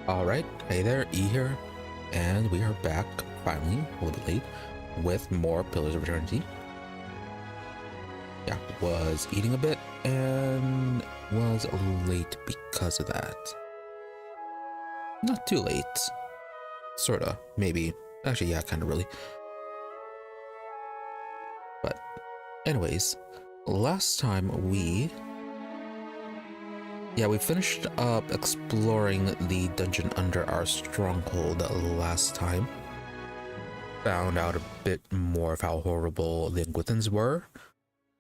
Alright, hey there, E here, and we are back, finally, a little bit late, with more Pillars of Eternity. Yeah, was eating a bit, and was late because of that. Not too late. Sorta, maybe. Actually, yeah, kinda really. But, anyways, last time we finished up exploring the dungeon under our stronghold last time. Found out a bit more of how horrible the Inquitans were,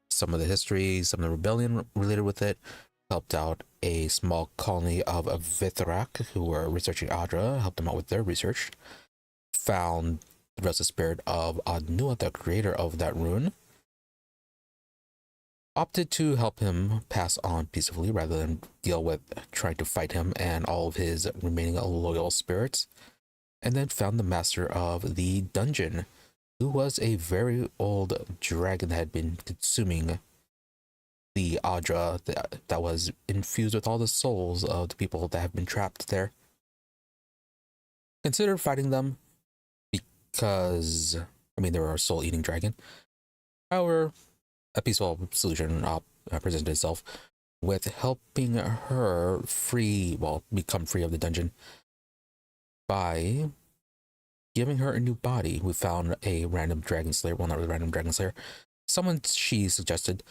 some of the history, some of the rebellion related with it, helped out a small colony of Vitharak who were researching Adra, helped them out with their research, found the restless spirit of Adnua, the creator of that rune, opted to help him pass on peacefully rather than deal with trying to fight him and all of his remaining loyal spirits, and then found the master of the dungeon, who was a very old dragon that had been consuming the Adra that was infused with all the souls of the people that have been trapped there. Considered fighting them because, they were a soul-eating dragon. However, a peaceful solution presented itself with helping her become free of the dungeon by giving her a new body. We found a random dragon slayer, well, not really random dragon slayer, someone she suggested,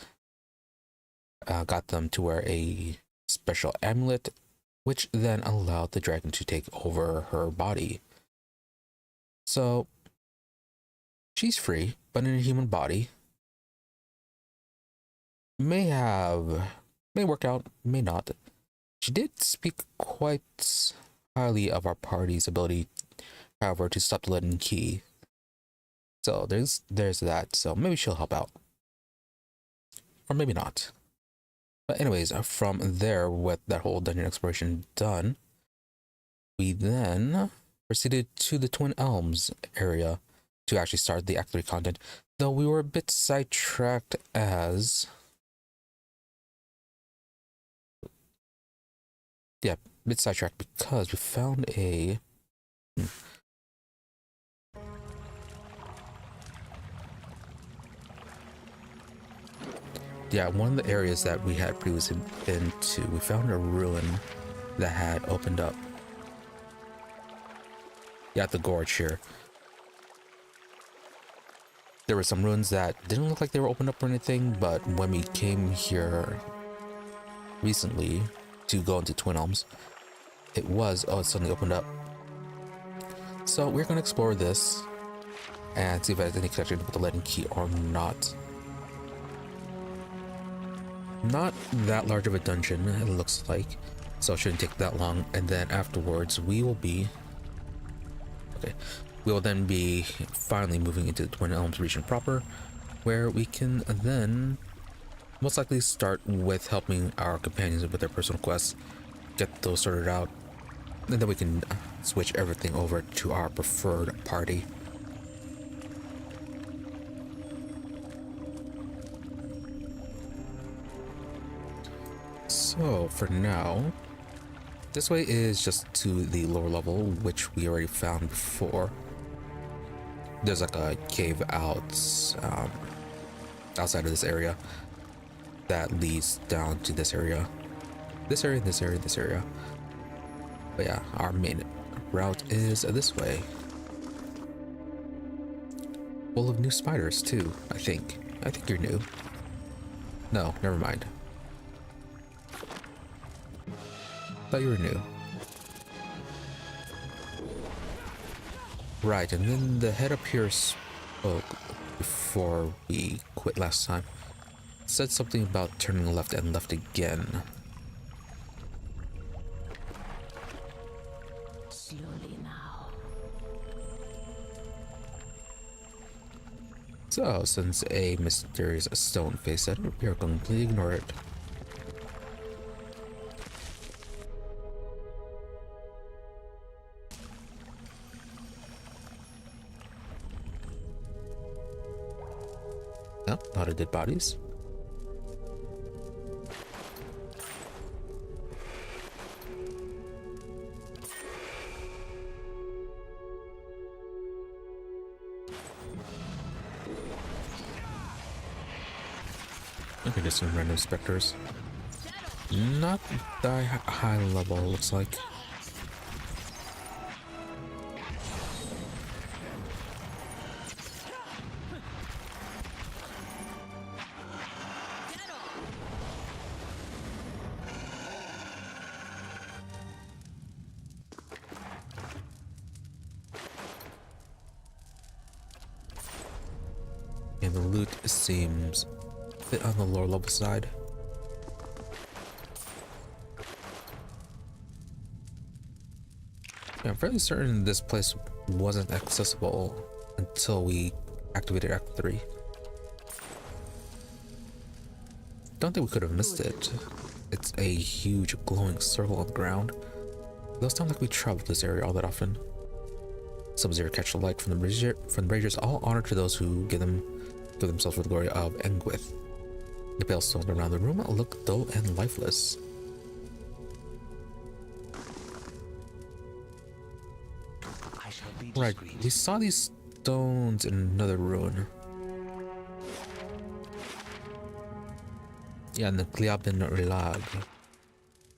got them to wear a special amulet, which then allowed the dragon to take over her body. So she's free, but in a human body. May work out, may not. She did speak quite highly of our party's ability, however, to stop the leaden key. So there's that. So maybe she'll help out, or maybe not. But anyways, from there, with that whole dungeon exploration done, we then proceeded to the Twin Elms area to actually start the Act 3 content, though we were a bit sidetracked as... Yeah, a bit sidetracked because we found a... Yeah, one of the areas that we had previously been to, we found a ruin that had opened up. Yeah, at the gorge here. There were some ruins that didn't look like they were opened up or anything, but when we came here recently to go into Twin Elms, it suddenly opened up. So we're going to explore this and see if it has any connection with the leaden key or not. Not that large of a dungeon, it looks like, so it shouldn't take that long. And then afterwards, we will then be finally moving into the Twin Elms region proper, where we can then most likely start with helping our companions with their personal quests, get those sorted out, and then we can switch everything over to our preferred party. So for now, this way is just to the lower level, which we already found before. There's like a cave outside of this area that leads down to this area. This area, this area, this area. But yeah, our main route is this way. Full of new spiders too, I think. I think you're new. No, never mind. Thought you were new. Right, and then the head up here spoke before we quit last time. Said something about turning left and left again. Slowly now. So, since a mysterious stone face said it, we are going to completely ignore it. No, not a dead bodies. Okay, just some random specters. Not that high level, looks like. And the loot seems a bit on the lower level side. Yeah, I'm fairly certain this place wasn't accessible until we activated Act 3. Don't think we could have missed it. It's a huge glowing circle on the ground. It doesn't sound like we traveled this area all that often. Sub-Zero catch the light from the Ragers, all honor to those who give themselves for the glory of Engwith. The pale stones around the room look dull and lifeless. Right, we saw these stones in another ruin. Yeah, in the Gliabin Rilag.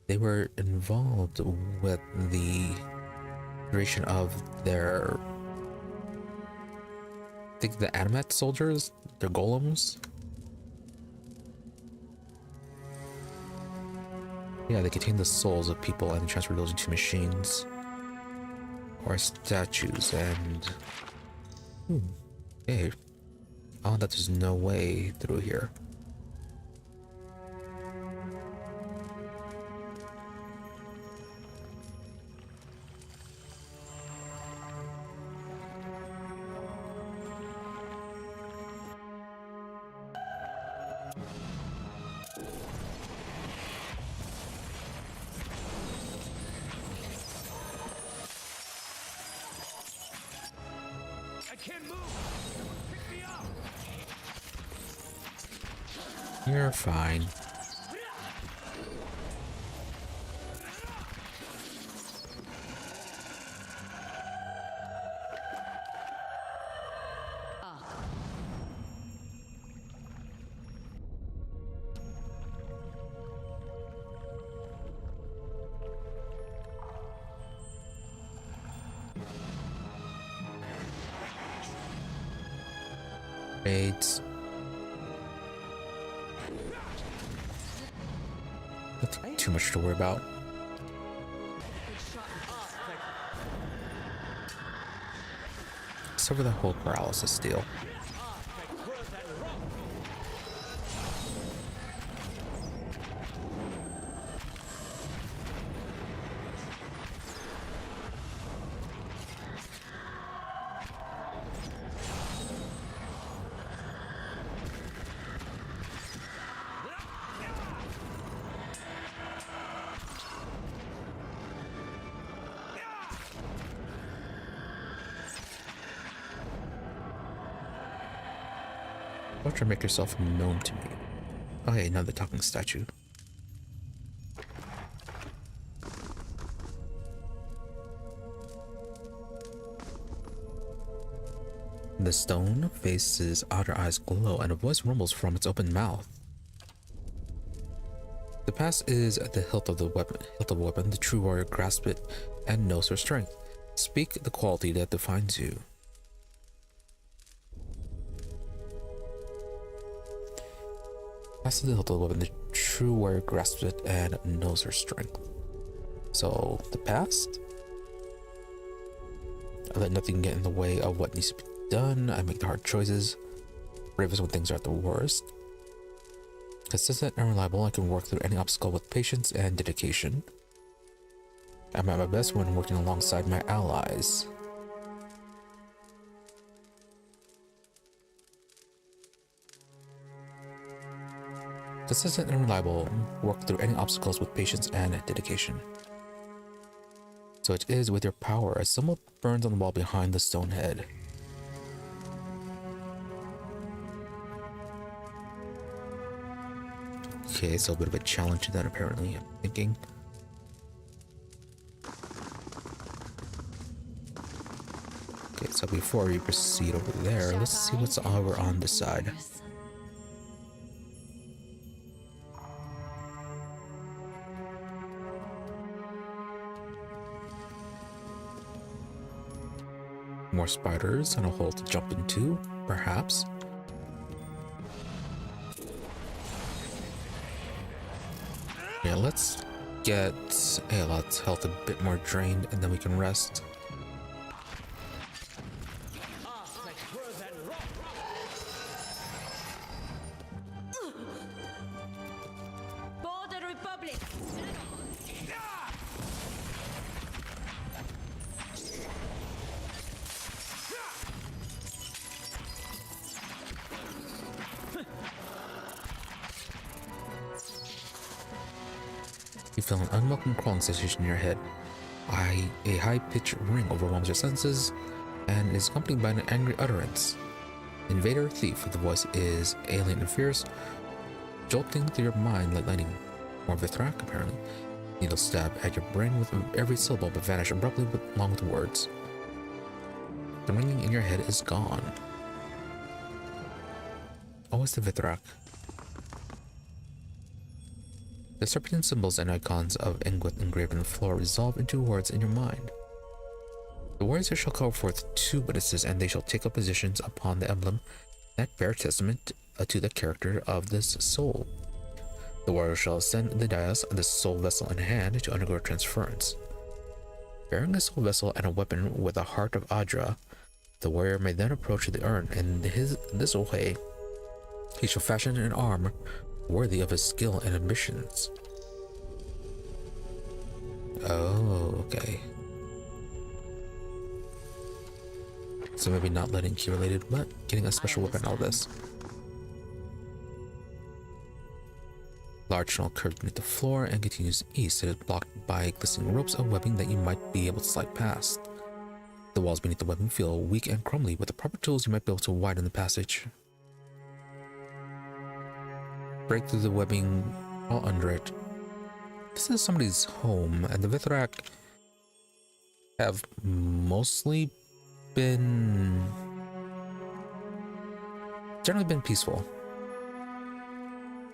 They were involved with the creation of their, I think, the Animat soldiers, their golems. Yeah, they contain the souls of people and transfer those into machines or statues. And okay, oh, that there's no way through here. You're fine. Raids. Nothing too much to worry about. Except for the whole paralysis deal. Don't try to make yourself known to me. Oh hey, another talking statue. The stone face's outer eyes glow and a voice rumbles from its open mouth. The past is at the hilt of the weapon. The true warrior grasps it and knows her strength. Speak the quality that defines you. Past is the hilt of the weapon. The true warrior grasps it and knows her strength. So the past, I let nothing get in the way of what needs to be done. I make the hard choices. Brave is when things are at the worst. Consistent and reliable, I can work through any obstacle with patience and dedication. I'm at my best when working alongside my allies. Consistent and reliable, work through any obstacles with patience and dedication. So it is with your power. A symbol burns on the wall behind the stone head. Okay, so a bit of a challenge to that apparently, I'm thinking. Okay, so before we proceed over there, let's see what's over on this side. More spiders and a hole to jump into, perhaps. Yeah, let's get Ayla's health a bit more drained and then we can rest. You feel an unwelcome crawling sensation in your head. A high-pitched ring overwhelms your senses and is accompanied by an angry utterance. Invader, thief, the voice is alien and fierce, jolting through your mind like lightning. More Vithrak, apparently. Needles stab at your brain with every syllable but vanish abruptly along with the words. The ringing in your head is gone. Oh, it's the Vithrak. The serpentine symbols and icons of Engwith engraved on the floor resolve into words in your mind. The warriors shall call forth 2 witnesses, and they shall take up positions upon the emblem that bear testament to the character of this soul. The warrior shall ascend the dais, the soul vessel in hand, to undergo transference. Bearing a soul vessel and a weapon with the heart of Adra, the warrior may then approach the urn, and this way he shall fashion an arm worthy of his skill and ambitions. Oh, okay. So maybe not letting key related, but getting a special weapon out of this. Large tunnel curved beneath the floor and continues east. It is blocked by glistening ropes of webbing that you might be able to slide past. The walls beneath the webbing feel weak and crumbly. With the proper tools, you might be able to widen the passage. Break through the webbing, crawl under it. This is somebody's home, and the Vithrak have mostly generally been peaceful.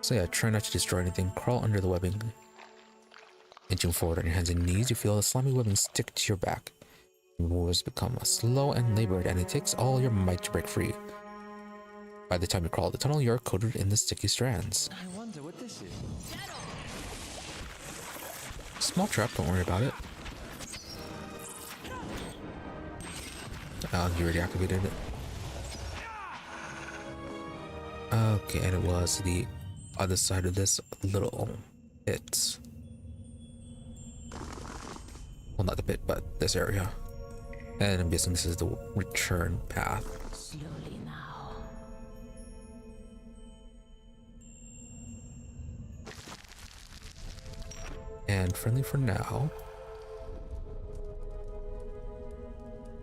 So yeah, try not to destroy anything. Crawl under the webbing. Inching forward on your hands and knees, you feel the slimy webbing stick to your back. Your moves become slow and labored, and it takes all your might to break free. By the time you crawl out the tunnel, you're coated in the sticky strands. I wonder what this is. Small trap, don't worry about it. You already activated it. Okay, and it was the other side of this little pit. Well, not the pit, but this area. And I'm guessing this is the return path. Slowly now. And friendly for now.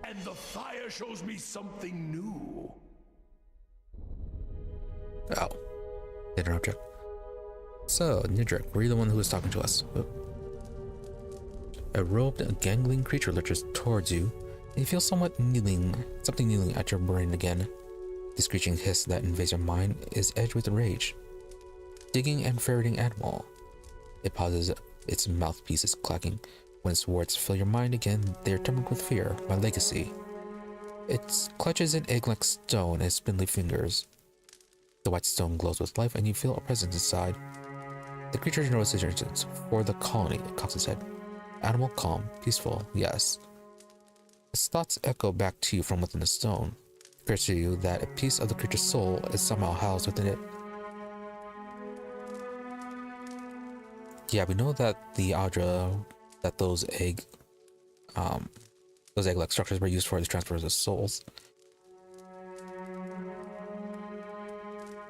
And the fire shows me something new. Oh. Hidden object. So, Nidrik, were you the one who was talking to us? A robed, gangling creature lurches towards you, and you feel something kneeling at your brain again. The screeching hiss that invades your mind is edged with rage. Digging and ferreting animal. It pauses, its mouthpiece is clacking. When its words fill your mind again, they are tempered with fear, my legacy. It clutches an egg-like stone in its spindly fingers. The white stone glows with life, and you feel a presence inside. The creature notices your instance. For the colony, it cocks its head. Animal, calm, peaceful, yes. Its thoughts echo back to you from within the stone. It occurs to you that a piece of the creature's soul is somehow housed within it. Yeah, we know that the Adra, that those egg-like structures were used for the transfers of souls.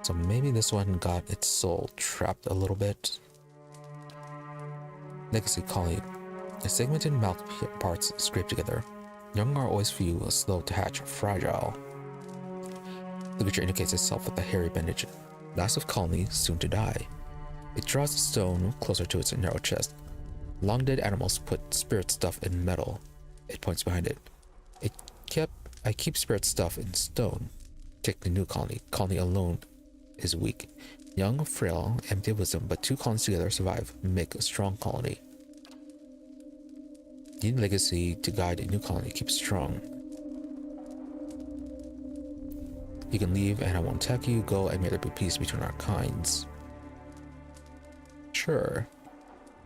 So maybe this one got its soul trapped a little bit. Legacy colony. The segmented mouth parts scrape together. Young are always few, slow to hatch, fragile. The creature indicates itself with a hairy bandage. Last of colony, soon to die. It draws the stone closer to its narrow chest. Long dead animals put spirit stuff in metal. It points behind it. I keep spirit stuff in stone. Take the new colony. Colony alone is weak. Young, frail, empty of wisdom, but 2 colonies together survive, make a strong colony. Need legacy to guide a new colony, keep strong. You can leave and I won't attack you. Go and may there be peace between our kinds. Sure.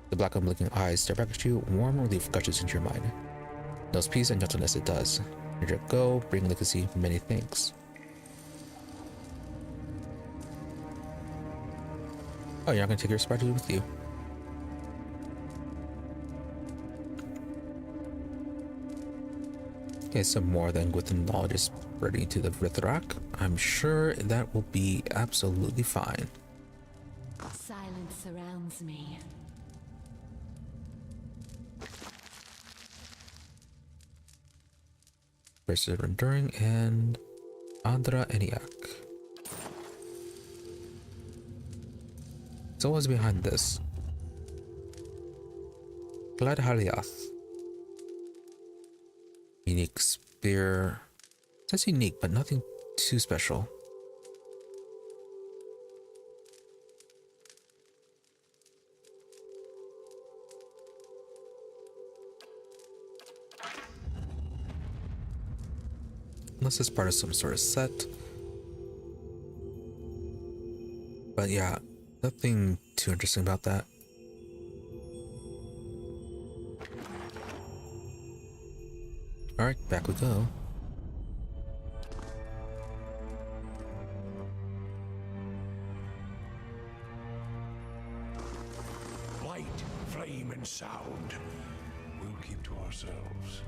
The black unblinking eyes stare back at you. Warm relief gushes into your mind. Knows peace and gentleness it does. Go, bring legacy, many thanks. Oh, you're not gonna take your spider with you. Okay, so more than with the knowledge is spreading to the Rithrak. I'm sure that will be absolutely fine. Silence surrounds me. Versus Enduring and Andra Eniak. So what's behind this? Glad Haliath. Unique spear. That's unique, but nothing too special. Unless it's part of some sort of set. But yeah, nothing too interesting about that. Alright, back we go. Light, flame, and sound. We'll keep to ourselves.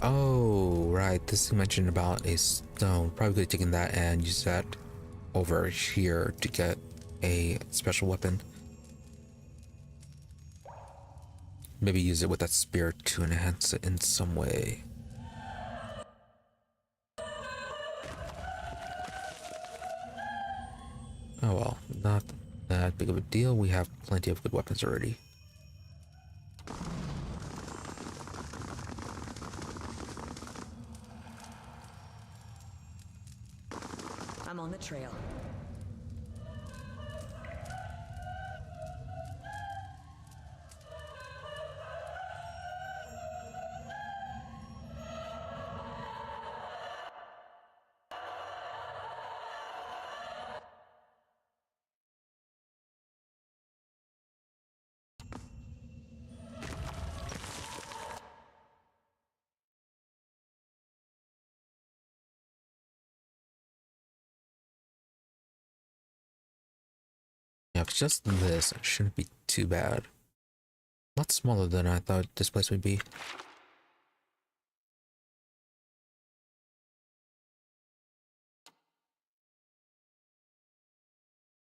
Oh, right. This is mentioned about a stone. Probably could have taken that and used that over here to get a special weapon. Maybe use it with that spear to enhance it in some way. Oh well, not that big of a deal. We have plenty of good weapons already. I'm on the trail. Yeah, just this shouldn't be too bad. A lot smaller than I thought this place would be.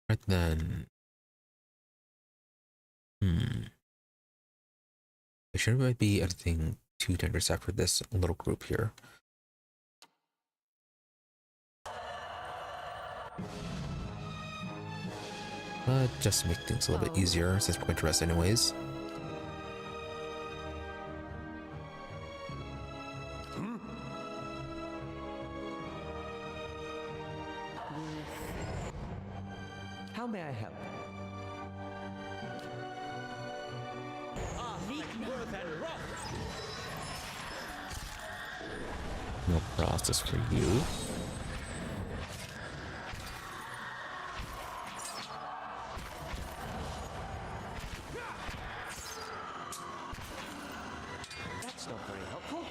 Right then. There shouldn't be anything too dangerous after this little group here. But just to make things a little bit easier since we're going to rest anyways. How may I help? No process for you. That's not very helpful.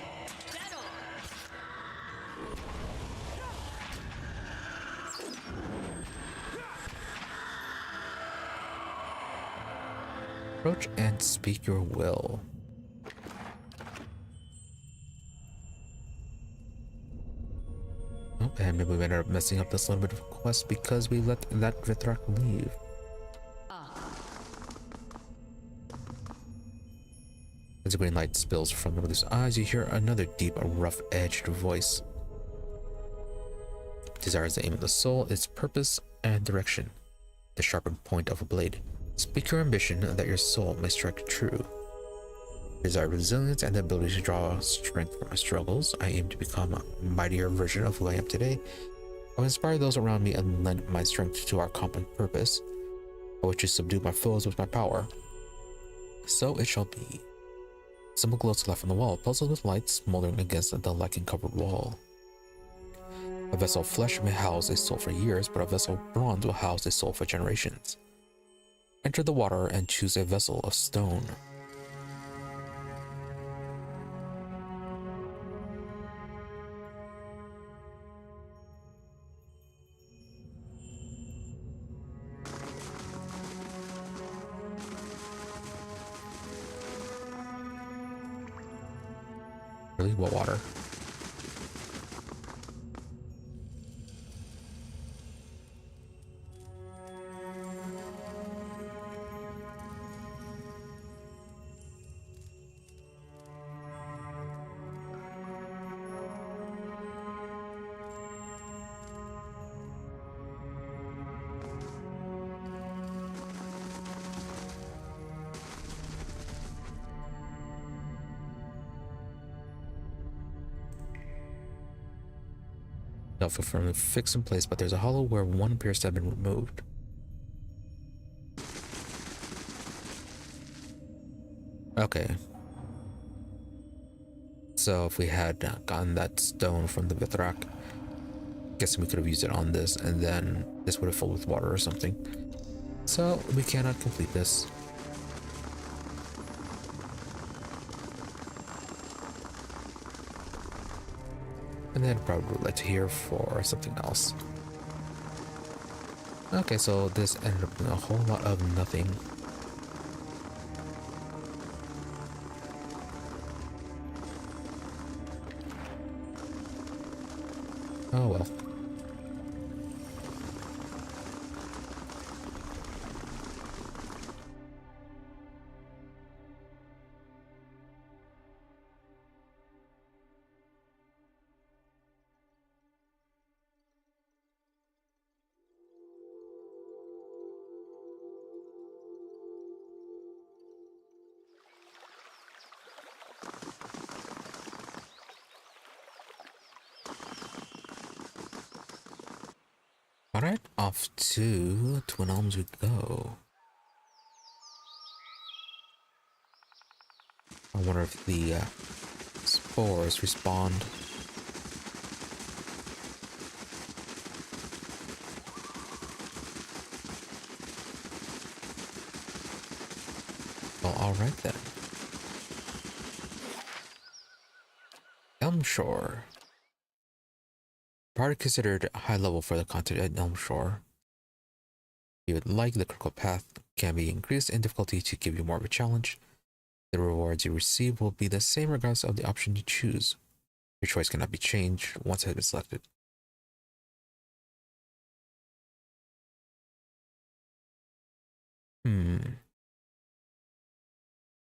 Approach and speak your will. Oh, and maybe we ended up messing up this little bit of a quest because we let that Vithrak leave. As the green light spills from the brother's eyes, you hear another deep, rough-edged voice. Desire is the aim of the soul, its purpose and direction, the sharpened point of a blade. Speak your ambition that your soul may strike true. Desire resilience and the ability to draw strength from my struggles. I aim to become a mightier version of who I am today. I will inspire those around me and lend my strength to our common purpose. I wish to subdue my foes with my power. So it shall be. Simple glow to left on the wall, puzzled with light smoldering against the lichen-covered wall. A vessel of flesh may house a soul for years, but a vessel of bronze will house a soul for generations. Enter the water and choose a vessel of stone. Really? What water? Feel firmly fixed in place, but there's a hollow where one appears to have been removed. Okay. So if we had gotten that stone from the Vithrak, guessing we could have used it on this, and then this would have filled with water or something. So we cannot complete this. And then probably roulette here for something else. Okay, so this ended up being a whole lot of nothing. Oh well. Alright, off to Twin Elms we go. I wonder if the spores respond. Well, alright then. Elmshore. Part considered high level for the content at Elmshore. If you would like, the critical path can be increased in difficulty to give you more of a challenge. The rewards you receive will be the same regardless of the option you choose. Your choice cannot be changed once it has been selected.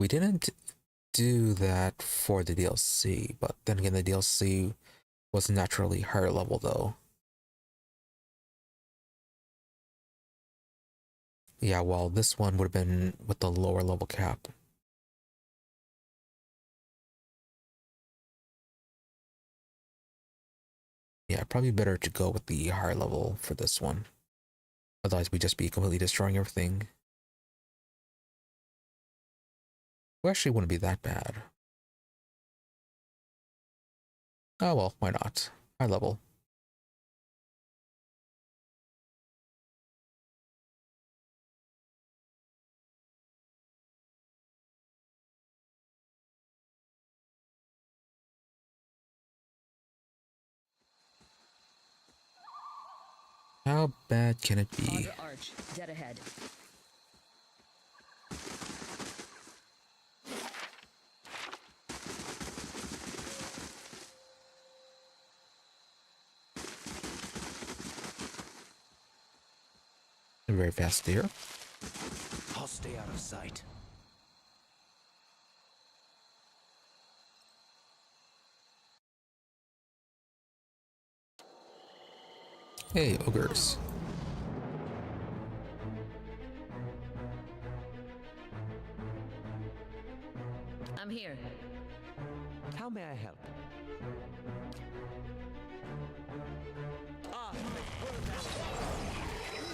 We didn't do that for the DLC, but then again, the DLC was naturally higher level though. Yeah, well, this one would have been with the lower level cap. Yeah, probably better to go with the higher level for this one. Otherwise, we'd just be completely destroying everything. Well, actually, it wouldn't be that bad. Oh well, why not? High level. How bad can it be? On to Arch, dead ahead. Very fast there. I'll stay out of sight. Hey, ogres. I'm here. How may I help? Ah,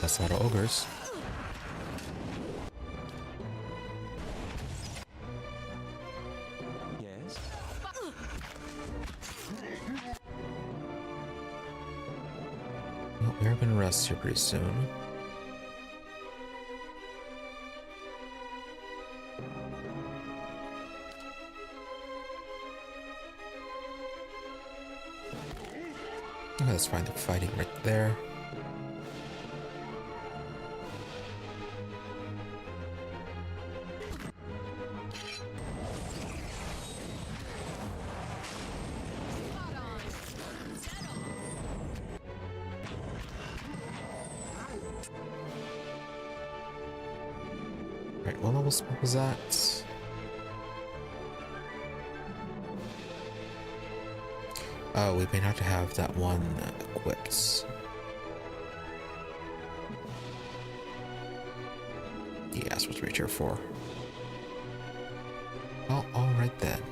That's a lot of ogres. We are gonna rest here pretty soon. Let's find the fighting right there. Right, what level spell was that? Oh, we may not have that one equipped. Yeah, that's what we're here for. Well, alright then.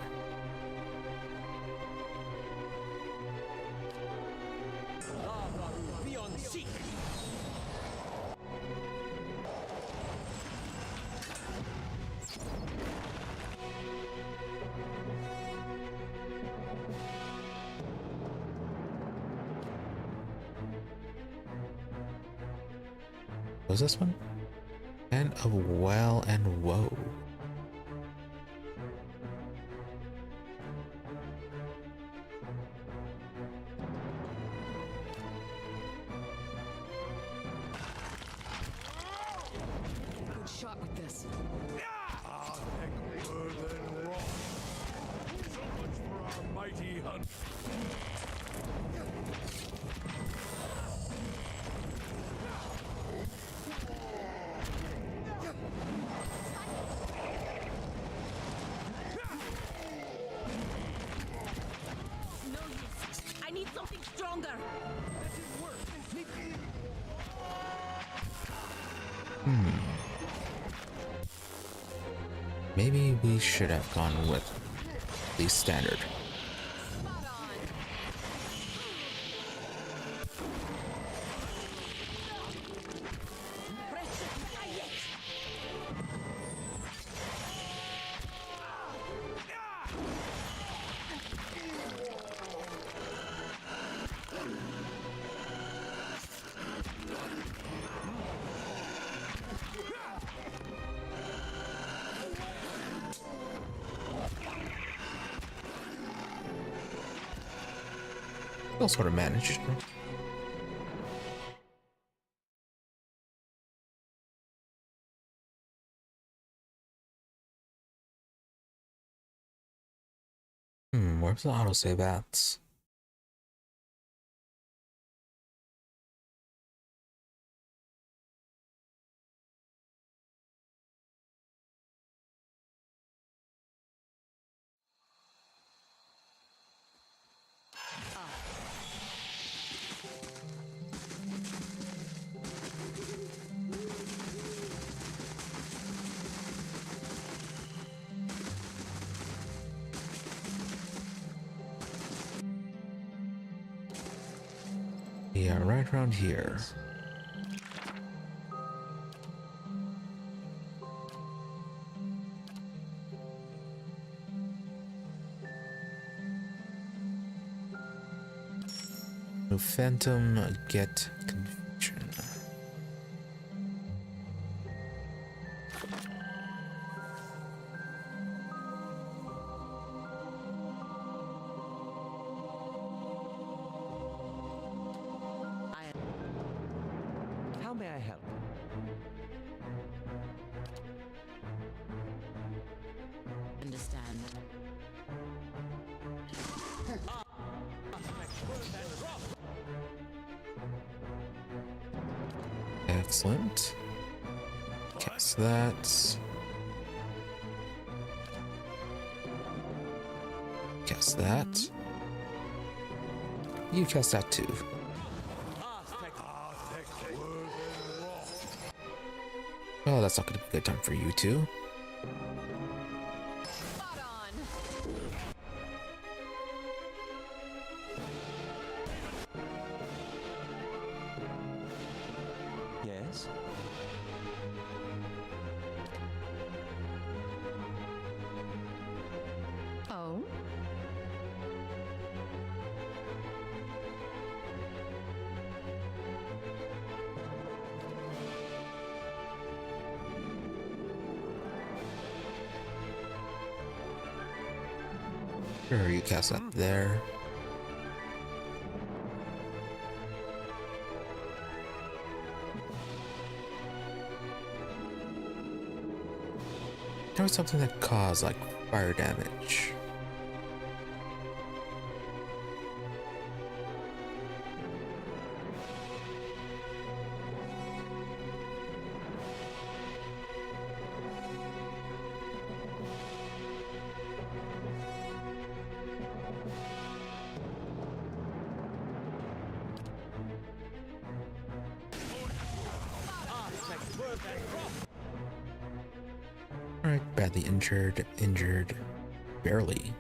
What was this one? And of well and woe. Good shot with this. Our neck were than rock. So much for our mighty hunt. No use. I need something stronger. Maybe we should have gone with the standard. We'll sort of manage. Where's the autosave at? Yeah, right around here. No phantom, get confusion. How may I help? Understand. Excellent. Cast that. Cast that. You cast that too. Oh, that's not going to be a good time for you two. Spot on. Yes? Oh? Sure, you cast that there. There was something that caused like fire damage. Alright, badly injured, barely.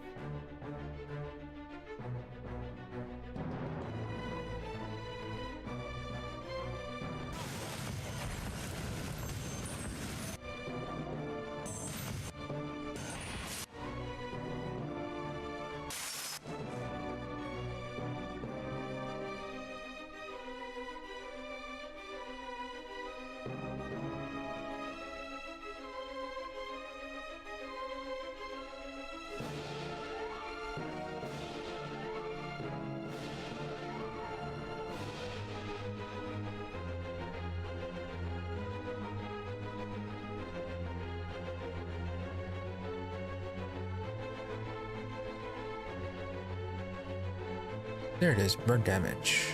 There it is, burn damage.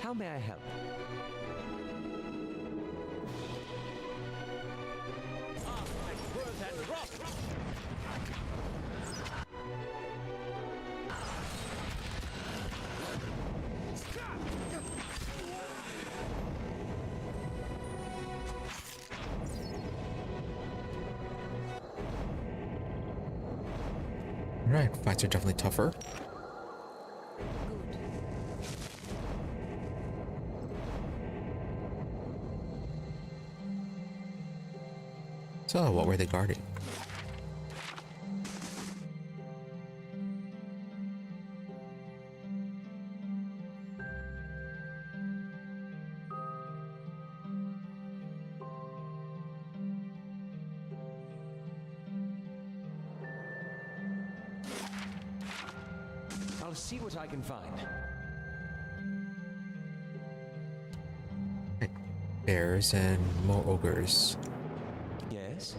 How may I help? Right, fights are definitely tougher. So, what were they guarding? I'll see what I can find. Bears and more ogres. Yes?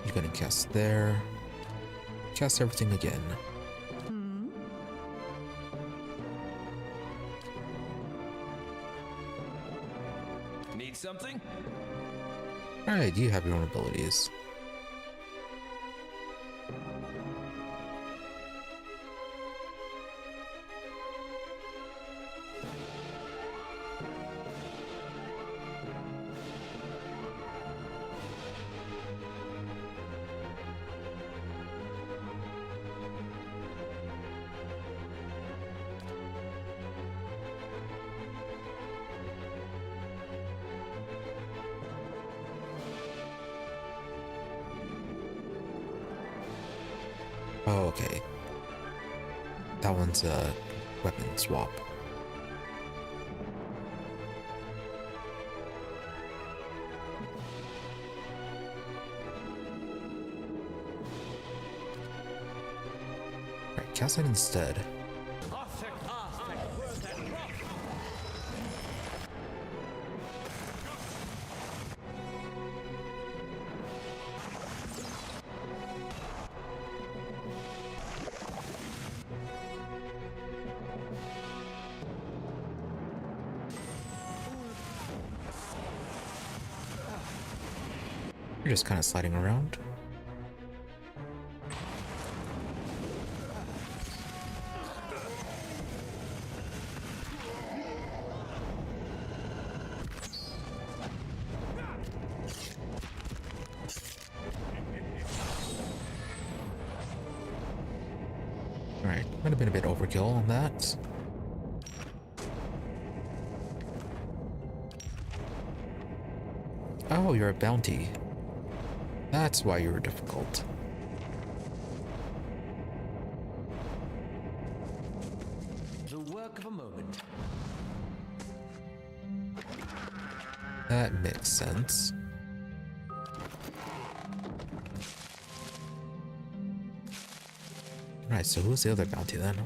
You're gonna cast there. Cast everything again. Need something? Alright, you have your own abilities. Oh, okay. That one's a weapon swap. Right, cast it instead. You're just kind of sliding around. Alright, might have been a bit overkill on that. Oh, you're a bounty. That's why you were difficult. The work of a moment. That makes sense. Right, so who's the other bounty then?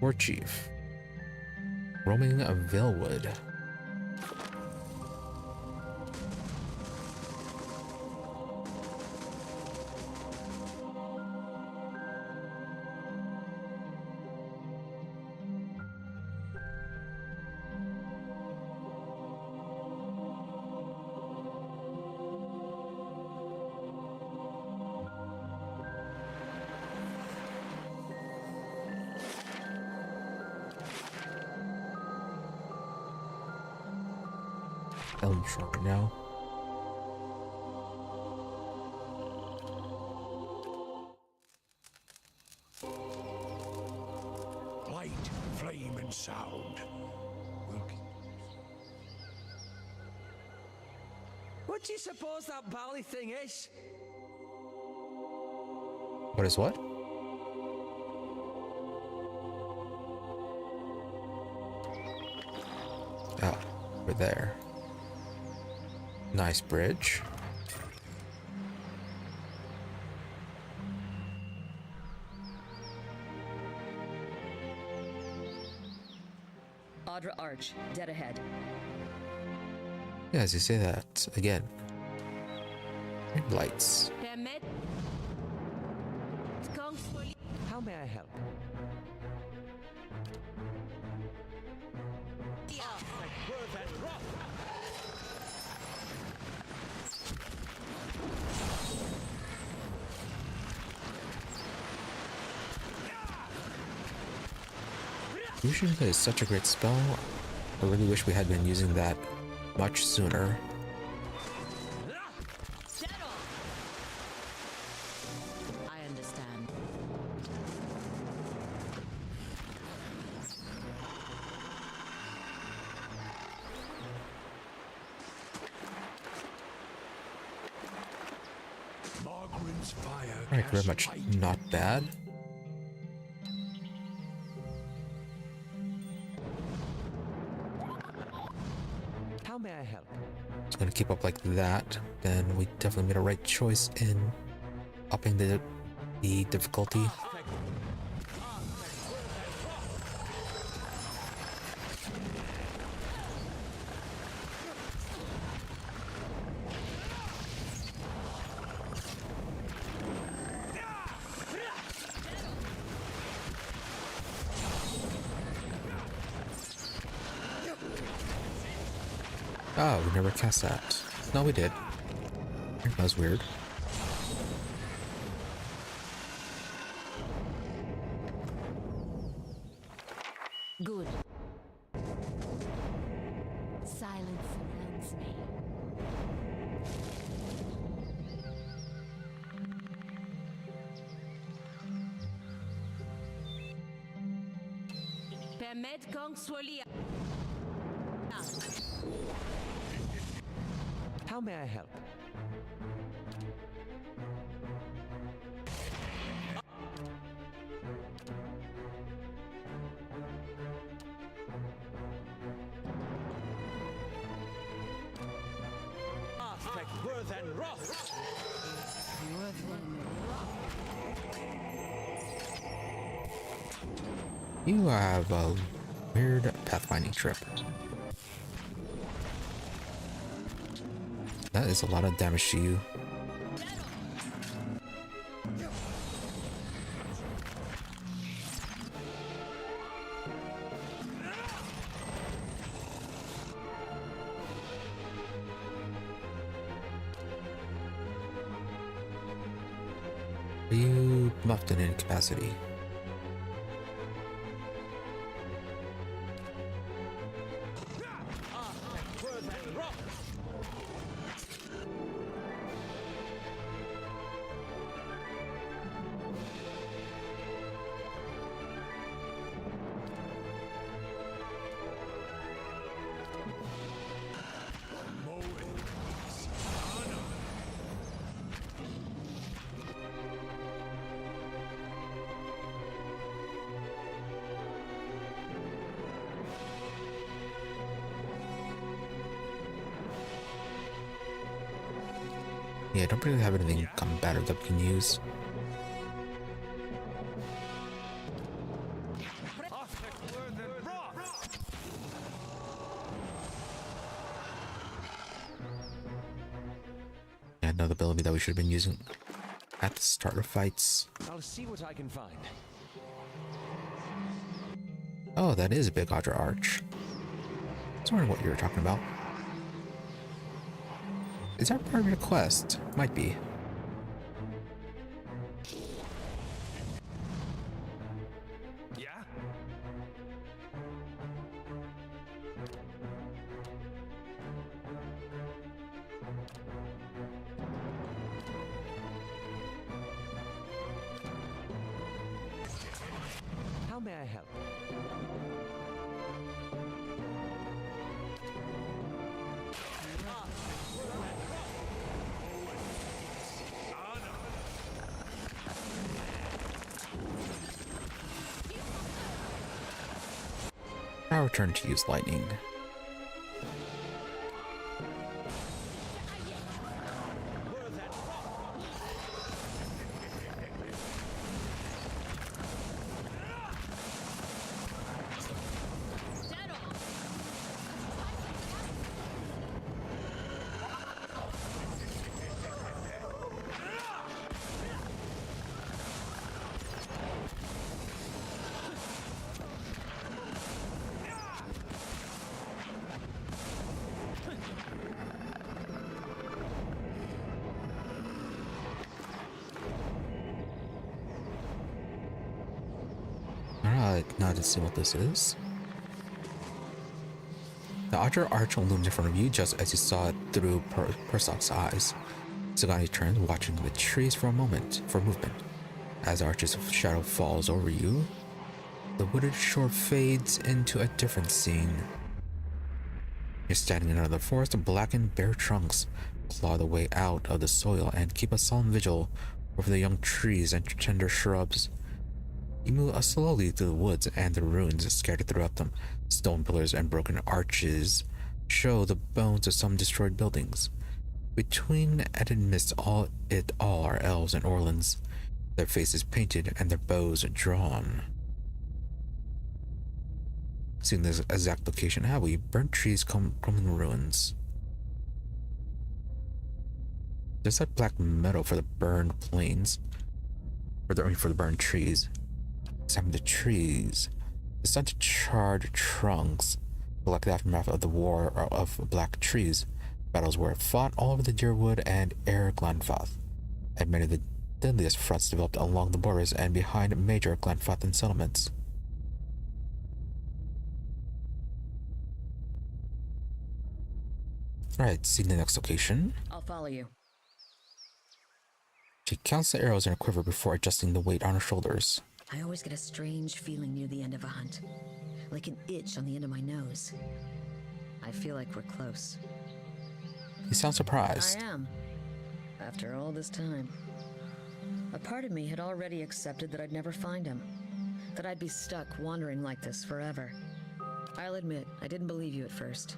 War Chief. Roaming of Valewood. Elm Shore now. Light, flame, and sound. What do you suppose that bally thing is? What is what? Oh, we're there. Nice bridge. Audra Arch, dead ahead. Yeah, as you say that again. Lights. How may I help? Fusion is such a great spell. I really wish we had been using that much sooner. I understand. Margaret's fire. Alright, very casts much light. not bad. How may I help? It's gonna keep up like that, then we definitely made a right choice in upping the difficulty. Oh, we never cast that. No, we did. That was weird. Good. Silence surrounds me. Permet Kong Swali. How may I help? You have a weird pathfinding trip. That is a lot of damage to you. Are you buffed in incapacity? Yeah, I don't really have anything combative that we can use. Yeah, another ability that we should have been using at the start of fights. I'll see what I can find. Oh, that is a big Audra Arch. I was wondering what you were talking about. Is that part of your quest? Might be. Yeah? How may I help? Now return to use lightning. Alright, now let's see what this is. The Audra Arch looms in front of you just as you saw it through Persok's eyes. Sagani turns, watching the trees for a moment for movement. As the arch's shadow falls over you, the wooded shore fades into a different scene. You're standing in another forest, blackened bare trunks claw the way out of the soil and keep a solemn vigil over the young trees and tender shrubs. You move slowly through the woods and the ruins scattered throughout them. Stone pillars and broken arches show the bones of some destroyed buildings. Between and amidst all are elves and orlins, their faces painted and their bows drawn. Seeing this exact location, have we? Burnt trees come from the ruins. There's that black meadow for the burned plains. For the burned trees. Examine the trees. The such charred trunks look like the aftermath of the war of black trees. Battles were fought all over the Deerwood and Air Glanfath, and many of the deadliest fronts developed along the borders and behind major Glanfathan settlements. Alright, see the next location. I'll follow you. She counts the arrows in her quiver before adjusting the weight on her shoulders. I always get a strange feeling near the end of a hunt, like an itch on the end of my nose. I feel like we're close. You sound surprised. I am. After all this time. A part of me had already accepted that I'd never find him. That I'd be stuck wandering like this forever. I'll admit, I didn't believe you at first.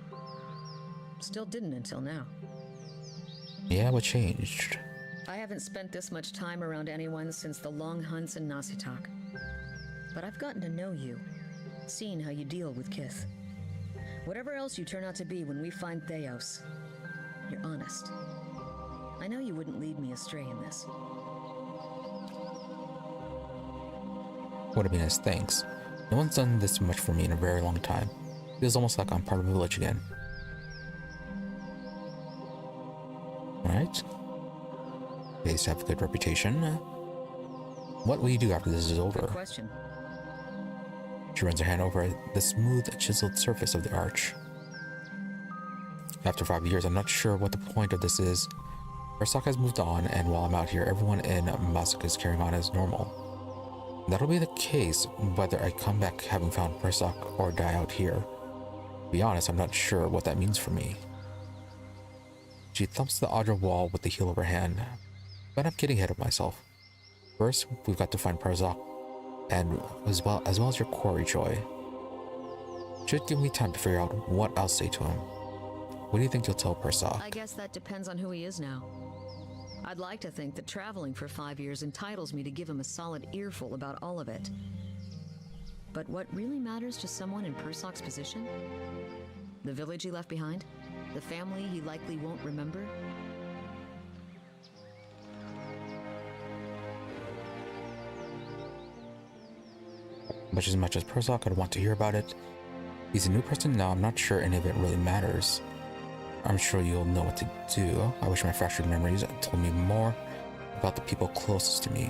Still didn't until now. Yeah, what changed? I haven't spent this much time around anyone since the long hunts in Nasitak. But I've gotten to know you, seen how you deal with Kith. Whatever else you turn out to be when we find Theos, you're honest. I know you wouldn't lead me astray in this. What a nice thanks. No one's done this much for me in a very long time. Feels almost like I'm part of a village again. Alright. Base have a good reputation. What will you do after this is over? Good question. She runs her hand over the smooth, chiseled surface of the arch. After 5 years, I'm not sure what the point of this is. Persok has moved on, and while I'm out here, everyone in Masak is carrying on as normal. That'll be the case whether I come back having found Persok or die out here. To be honest, I'm not sure what that means for me. She thumps the Audra wall with the heel of her hand, but I'm getting ahead of myself. First, we've got to find Persok, and as well as your quarry, Joy. Should give me time to figure out what I'll say to him. What do you think you'll tell Persok? I guess that depends on who he is now. I'd like to think that traveling for 5 years entitles me to give him a solid earful about all of it. But what really matters to someone in Persoc's position? The village he left behind? The family he likely won't remember? Much as Persoc would want to hear about it, he's a new person now. I'm not sure any of it really matters. I'm sure you'll know what to do. I wish my fractured memories told me more about the people closest to me.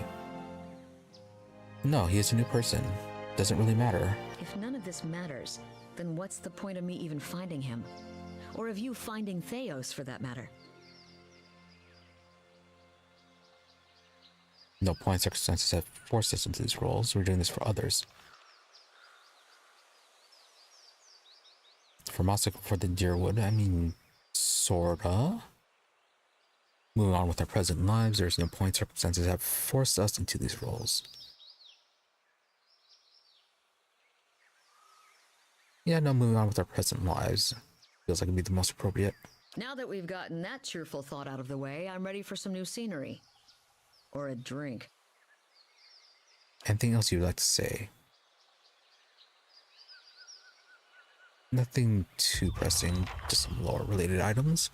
No, he is a new person. Doesn't really matter. If none of this matters, then what's the point of me even finding him? Or of you finding Theos, for that matter? No point. Circumstances have forced us into these roles. We're doing this for others. For Mossack, for the Deerwood, I mean, sorta. Moving on with our present lives, there's no point. Circumstances have forced us into these roles. Yeah, no, moving on with our present lives. Feels like it'd be the most appropriate. Now that we've gotten that cheerful thought out of the way, I'm ready for some new scenery. Or a drink. Anything else you'd like to say? Nothing too pressing, just some lore-related items.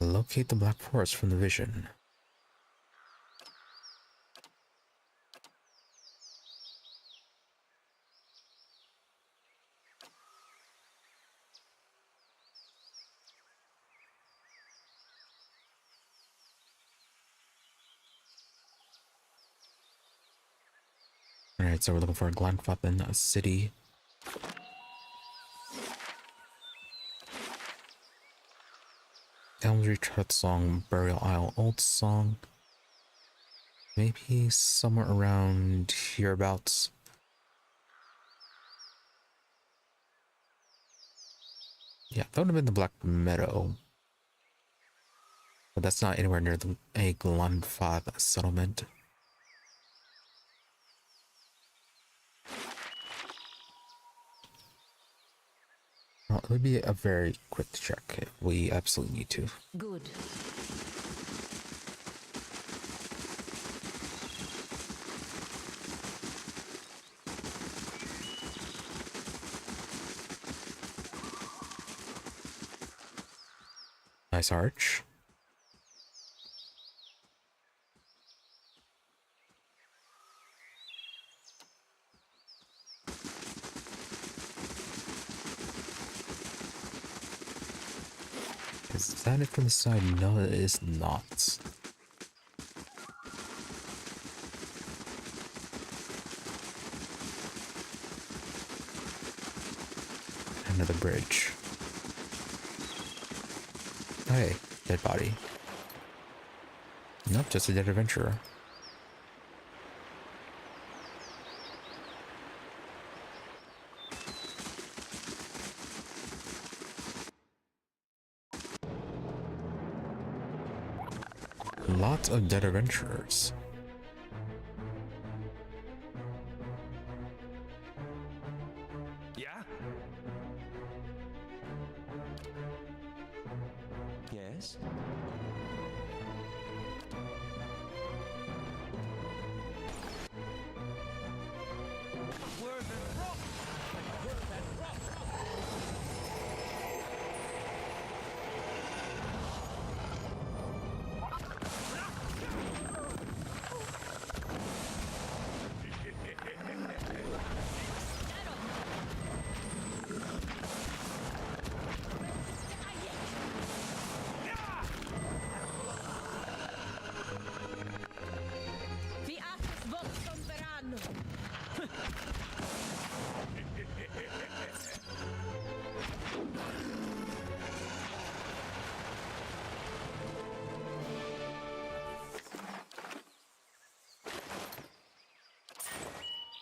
Locate the Black Forest from the vision. Alright, so we're looking for a Glanfappen, a city. Elmsbury Church Song, Burial Isle, Old Song. Maybe somewhere around hereabouts. Yeah, that would have been the Black Meadow. But that's not anywhere near a Glanfadd settlement. Well, it would be a very quick check if we absolutely need to. Good. Nice arch. Is that it from the side? No, it is not. Another bridge. Hey, dead body. Nope, just a dead adventurer. Lots of dead adventurers. Yeah? Yes?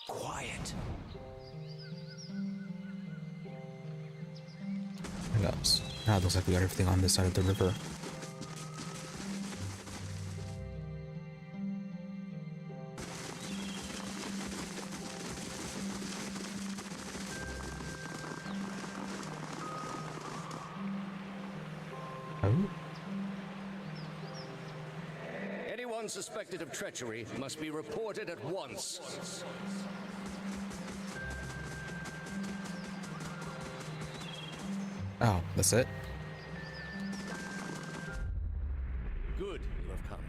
Quiet. What else? Now it looks like we got everything on this side of the river. Oh, Anyone suspected of treachery must be reported at once. oh, that's it. Good, you have come.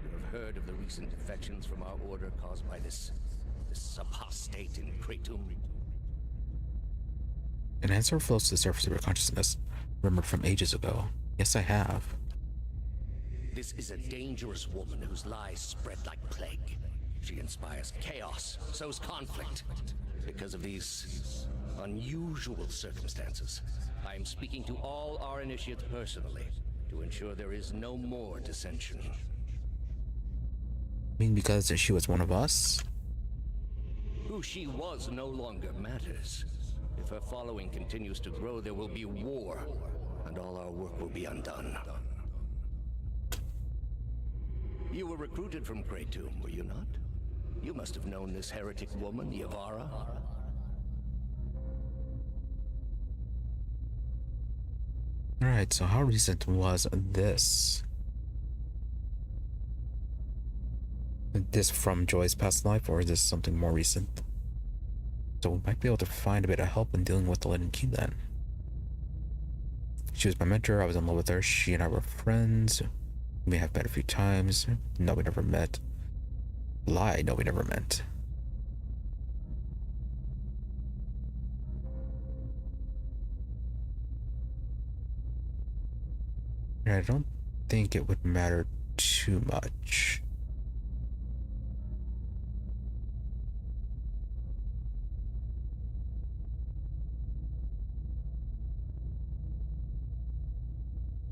You have heard of the recent defections from our order caused by this apostate in Kratom. An answer floats to the surface of your consciousness, remembered from ages ago. Yes, I have. This is a dangerous woman whose lies spread like plague. She inspires chaos, sows conflict. Because of these unusual circumstances, I am speaking to all our initiates personally to ensure there is no more dissension. I mean, because she was one of us? Who she was no longer matters. If her following continues to grow, there will be war, and all our work will be undone. You were recruited from Kratom, were you not? You must have known this heretic woman, Yavara. Alright, so how recent was this? This from Joy's past life, or is this something more recent? So we might be able to find a bit of help in dealing with the Leaden Key then. She was my mentor, I was in love with her, she and I were friends. We may have met a few times. No, we never met. Lie, no, we never met. I don't think it would matter too much.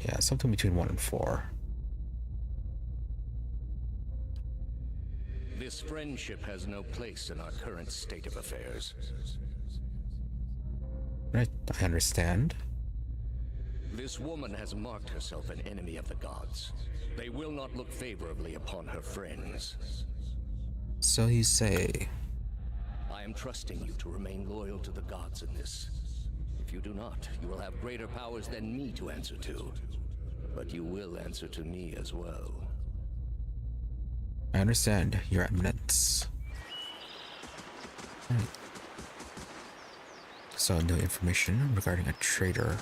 Yeah, something between 1 and 4. This friendship has no place in our current state of affairs. Right, I understand. This woman has marked herself an enemy of the gods. They will not look favorably upon her friends. So you say. I am trusting you to remain loyal to the gods in this. If you do not, you will have greater powers than me to answer to. But you will answer to me as well. I understand, Your Eminence. Right. So, new information regarding a traitor.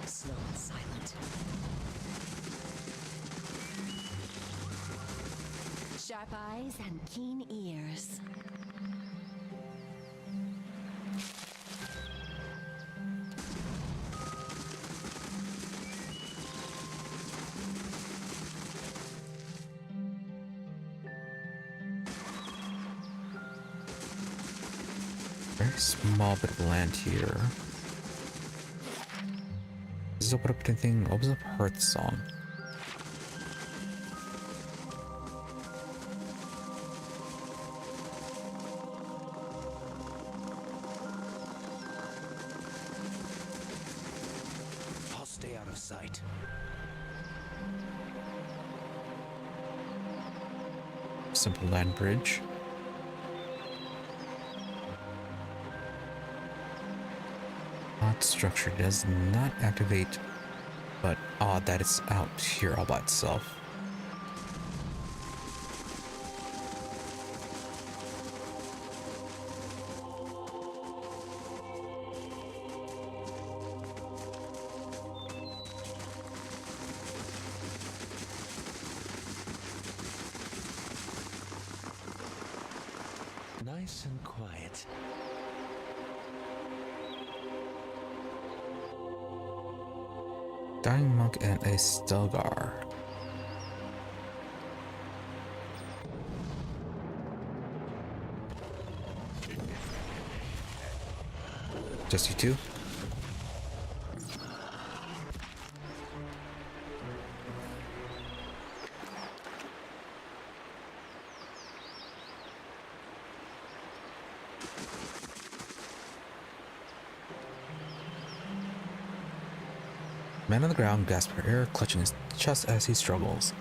Slow and silent. Sharp eyes and keen ears. Very small bit of land here. Does this open up anything? Opens up Hearth Song. I'll stay out of sight. Simple land bridge. Not structure does not activate, but odd that it's out here all by itself. Nice and quiet. Dying monk and a Stelgar. Just you two? Man on the ground gasps for air, clutching his chest as he struggles.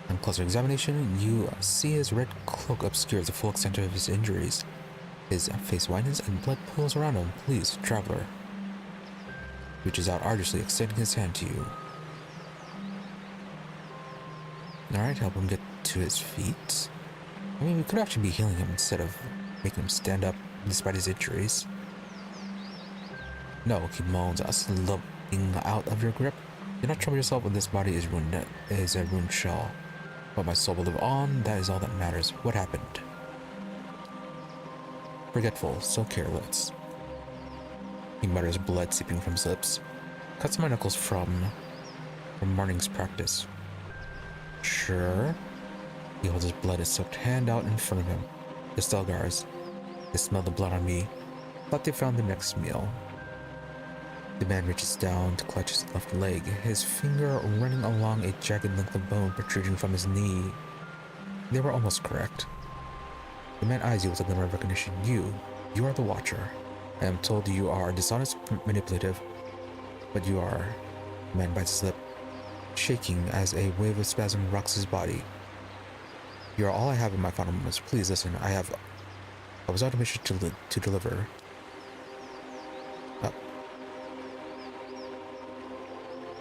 On closer examination, you see his red cloak obscures the full extent of his injuries. His face widens and blood pools around him. Please, traveler. Reaches out arduously, extending his hand to you. Alright, help him get to his feet. I mean, we could actually be healing him instead of making him stand up despite his injuries. No, he moans, slipping out of your grip. Do not trouble yourself when this body is a ruined shell. But my soul will live on, that is all that matters. What happened? Forgetful, so careless. He mutters, blood seeping from his lips. Cuts my knuckles from morning's practice. Sure. He holds his blood-soaked hand out in front of him. The Stelgars. They smell the blood on me. Thought they found the next meal. The man reaches down to clutch his left leg, his finger running along a jagged length of bone protruding from his knee. They were almost correct. The man eyes you with a glimmer of recognition. You are the Watcher. I am told you are dishonest, manipulative, but you are. The man bites his lip, shaking as a wave of spasm rocks his body. You are all I have in my final moments. Please listen. I was on a mission to deliver. Oh.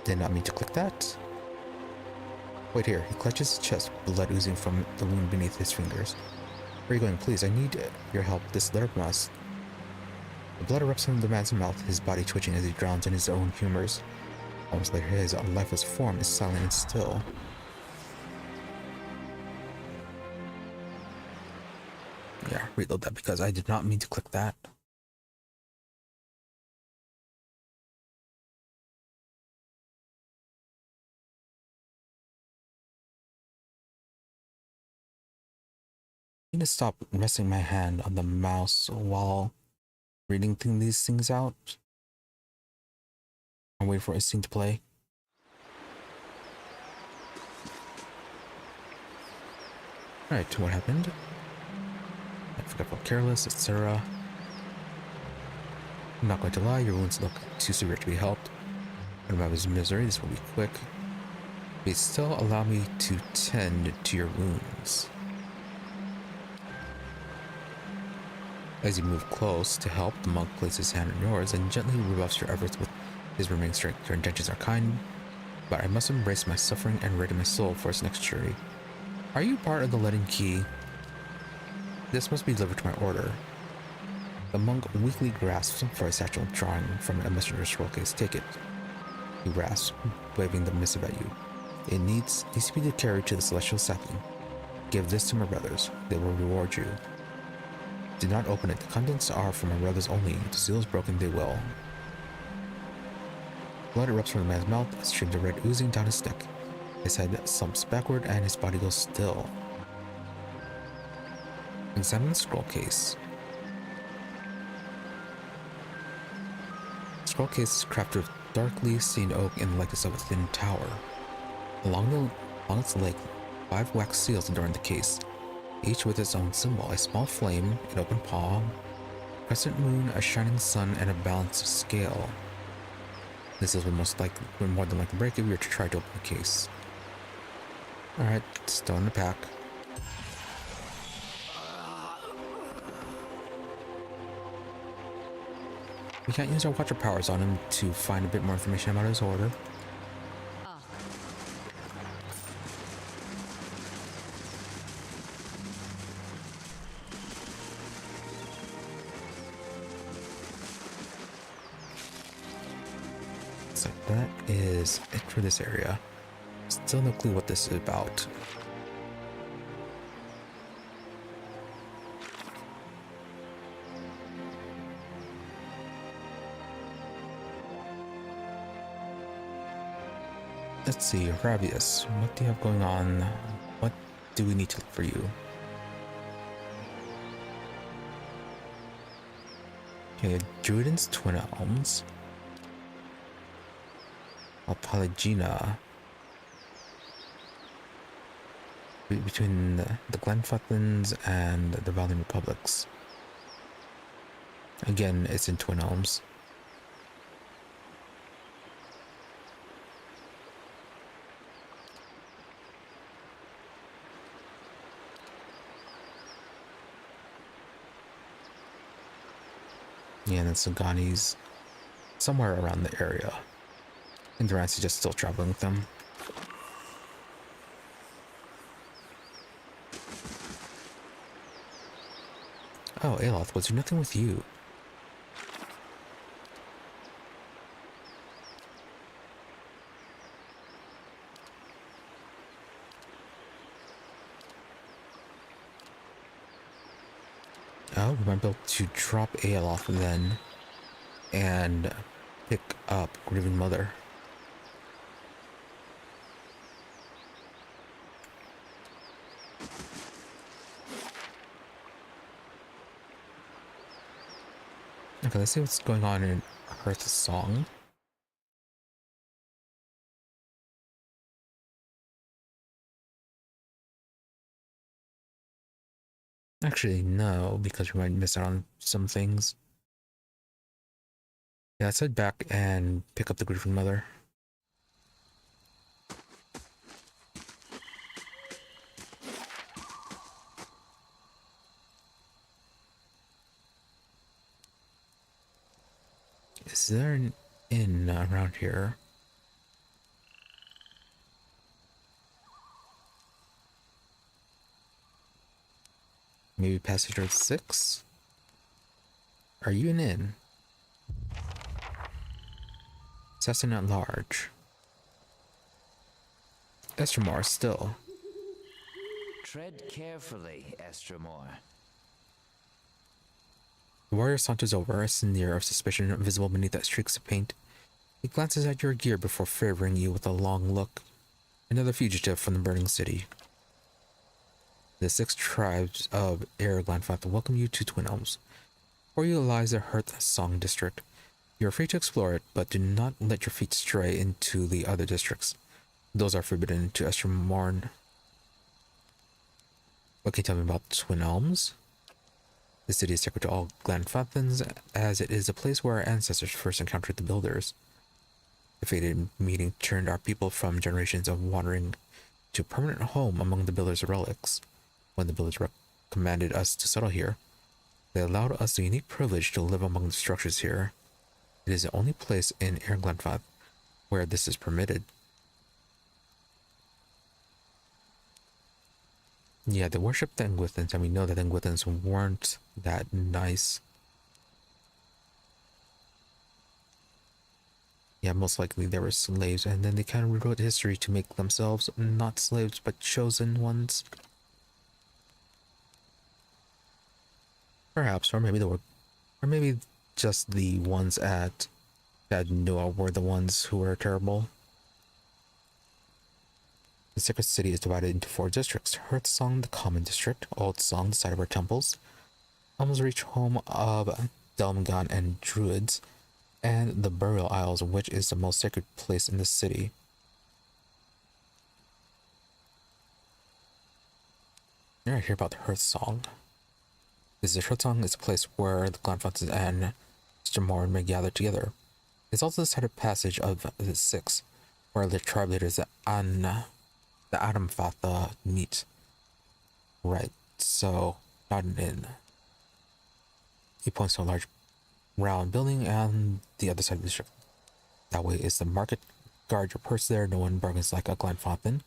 Did not mean to click that. Wait here. He clutches his chest, blood oozing from the wound beneath his fingers. Where are you going? Please, I need your help. This letter must. The blood erupts from the man's mouth, his body twitching as he drowns in his own humors. Almost later, his lifeless form is silent and still. Yeah, reload that because I did not mean to click that. I need to stop resting my hand on the mouse while reading these things out. I'll wait for a scene to play. Alright, what happened? I forgot about careless, etc. I'm not going to lie, your wounds look too severe to be helped. But about his misery, this will be quick. But still allow me to tend to your wounds. As you move close to help, the monk places his hand on yours and gently rebuffs your efforts with his remaining strength. Your intentions are kind, but I must embrace my suffering and ready my soul for its next journey. Are you part of the Leaden Key? This must be delivered to my order. The monk weakly grasps for a satchel drawing from a messenger scroll case. Take it. He rasps, waving the missive at you. It needs to be carried to the celestial sapling. Give this to my brothers. They will reward you. Do not open it. The contents are for my brothers only. If the seal is broken, they will. Blood erupts from the man's mouth, streams of red oozing down his neck. His head slumps backward and his body goes still. Examine the scroll case. The scroll case is crafted of darkly stained oak in the likeness of a thin tower. Along its leg, 5 wax seals adorn the case, each with its own symbol: a small flame, an open palm, crescent moon, a shining sun, and a balanced scale. This is would more than likely break if we were to try to open the case. Alright, still in the pack. We can't use our Watcher powers on him to find a bit more information about his order. So that is it for this area. Still no clue what this is about. Let's see, Rabius, what do you have going on? What do we need to look for you? Okay, Druiden's Twin Elms. Alpalagina. Between the Glenfuthans and the Valiant Republics. Again, it's in Twin Elms. Yeah, and then Sagani's somewhere around the area. And Durant's just still traveling with them. Oh, Aloth, was there nothing with you? Oh, we might be able to drop Aloth then and pick up Grieving Mother. Okay, let's see what's going on in Hearth's Song. Actually, no, because we might miss out on some things. Yeah, let's head back and pick up the Grieving Mother. Is there an inn around here? Maybe Passage Road 6? Are you an inn? Assassin at Large. Estromar still. Tread carefully, Estromar. The warrior saunters over, a sneer of suspicion visible beneath that streaks of paint. He glances at your gear before favoring you with a long look. Another fugitive from the burning city. The 6 tribes of Air Glanfath welcome you to Twin Elms. Before you lies the Hearth Song district. You are free to explore it, but do not let your feet stray into the other districts. Those are forbidden to Estromorn. What can you tell me about Twin Elms? The city is sacred to all Glanfathans, as it is a place where our ancestors first encountered the Builders. The fated meeting turned our people from generations of wandering to a permanent home among the Builders' relics. When the Builders commanded us to settle here, they allowed us the unique privilege to live among the structures here. It is the only place in Air Glanfath where this is permitted. Yeah, they worship the Engwithans, and we know that Engwithans weren't that nice. Yeah, most likely they were slaves, and then they kind of rewrote history to make themselves not slaves, but chosen ones. Perhaps, or maybe they were, or maybe just the ones at Bad Noah were the ones who were terrible. The sacred city is divided into 4 districts. Hearth Song, the common district. Old Song, the site of our temples. Elms Reach, home of Delmgon and Druids. And the Burial Isles, which is the most sacred place in the city. Here I hear about the Hearth Song. This is Hearth Song is a place where the Glanfathans and Estromorn may gather together. It's also the site of passage of the 6, where the tribe leaders the Adamfatha meet. Right, so not an inn. He points to a large round building and the other side of the district. That way is the market. Guard your purse there, no one bargains like a Glanfathan.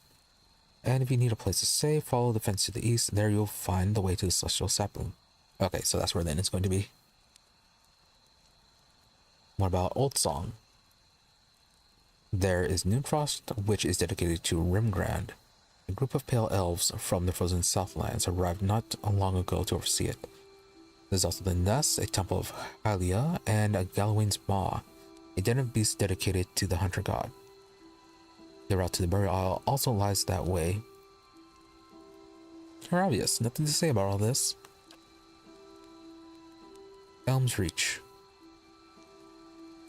And if you need a place to stay, follow the fence to the east. There you'll find the way to the Celestial Sapling. Okay, so that's where the inn is going to be. What about Old Song? There is Noonfrost, which is dedicated to Rimgrand. A group of pale elves from the frozen Southlands arrived not long ago to oversee it. There's also the Nest, a temple of Hylia, and a Galawain's Maw, a den of beasts dedicated to the hunter god. The route to the Burial Isle also lies that way. Obvious, nothing to say about all this. Elm's Reach.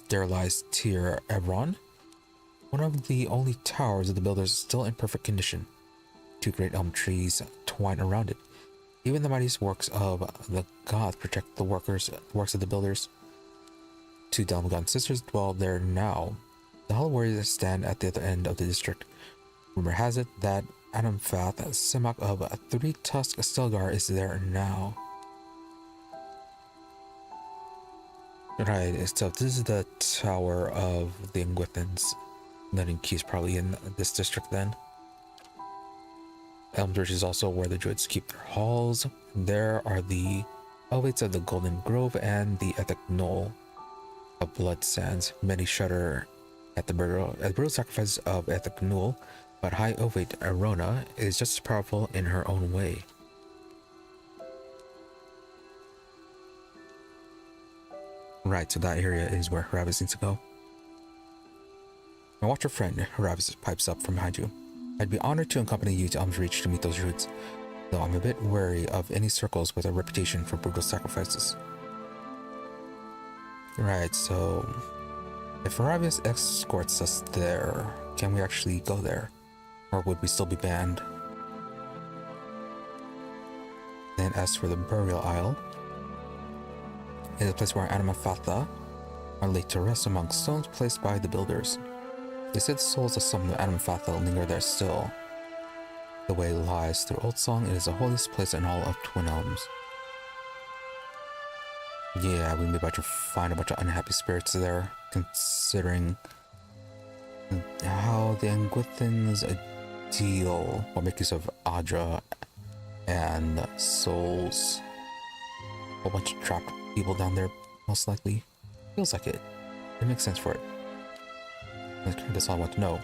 There lies Tir Evron, one of the only towers of the Builders still in perfect condition. 2 great elm trees twine around it. Even the mightiest works of the gods protect the works of the Builders. 2 Delmagon sisters dwell there now. The Hollow Warriors stand at the other end of the district. Rumor has it that Adamfath, Simak of 3-Tusk Stelgar, is there now. Right, so this is the Tower of the Engwithans. Letting Key's probably in this district then. Elmsbridge is also where the druids keep their halls. There are the elevates of the Golden Grove and the Ethic Knoll of Blood Sands. Many shudder at the brutal sacrifice of Ethic Knoll, but High Ovate Arona is just as powerful in her own way. Right, so that area is where Haravis needs to go. Now watch your friend, Haravis pipes up from behind you. I'd be honored to accompany you to Elm's Reach to meet those druids, though I'm a bit wary of any circles with a reputation for brutal sacrifices. Right, so if Haravis escorts us there, can we actually go there? Or would we still be banned? Then as for the Burial Isle, it is a place where Anima Fatha are laid to rest among stones placed by the builders. They said the souls of some of Anima Fatha linger there still. The way lies through Old Song, it is the holiest place in all of Twin Elms. Yeah, we may about to find a bunch of unhappy spirits there, considering how the Engwithans deal or make use of Adra and souls. A whole bunch of trapped people down there, most likely. Feels like it. It makes sense for it. That's all I want to know.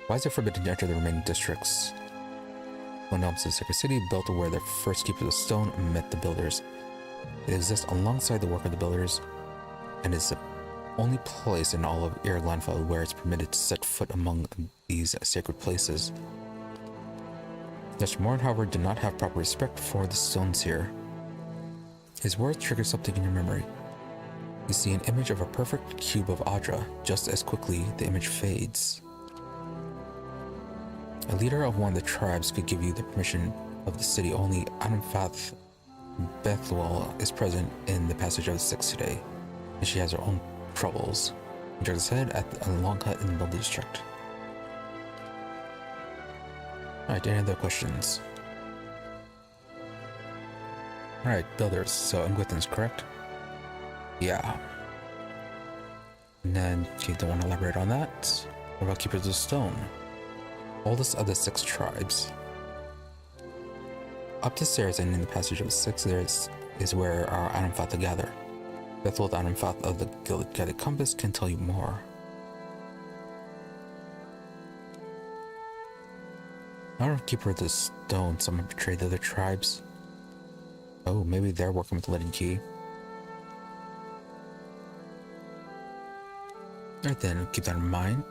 Why is it forbidden to enter the remaining districts? Twin Elms is a sacred city built where the first keepers of stone met the builders. It exists alongside the work of the builders, and is the only place in all of Irglanfell where it's permitted to set foot among these sacred places. Yashmorn, however, did not have proper respect for the stones here. His words trigger something in your memory. You see an image of a perfect cube of Adra. Just as quickly, the image fades. A leader of one of the tribes could give you the permission of the city. Only Anamfath Bethuel is present in the Passage of the Six today, and she has her own troubles. He jerks his head at a long hut in the Building District. Alright, any other questions? Alright, builders. So Engwithan's correct? Yeah. And then, okay, don't want to elaborate on that. What about Keepers of Stone? Oldest of the 6 tribes. Up the stairs and in the Passage of the Six, there is where our Anamfatha gather. Bethuel, the Anamfath of the Gilded Compass, can tell you more. I don't know if Keeper of the Stone, someone betrayed the other tribes. Oh, maybe they're working with Leaden Key. Alright then, keep that in mind.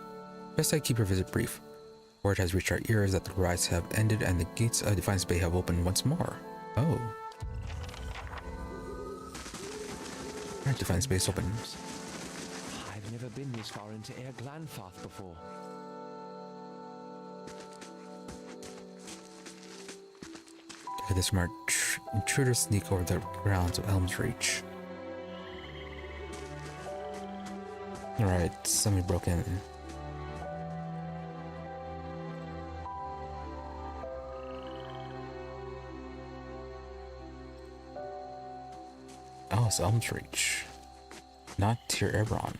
Best I keep your visit brief. Word has reached our ears that the riots have ended and the gates of Defiance Bay have opened once more. Oh. Alright, Defiance Bay's open. I've never been this far into Irglanfell before. Okay, this smart intruders sneak over the grounds of Elm's Reach. Alright, somebody broke in. Oh, it's Elm's Reach. Not Tir Ebron.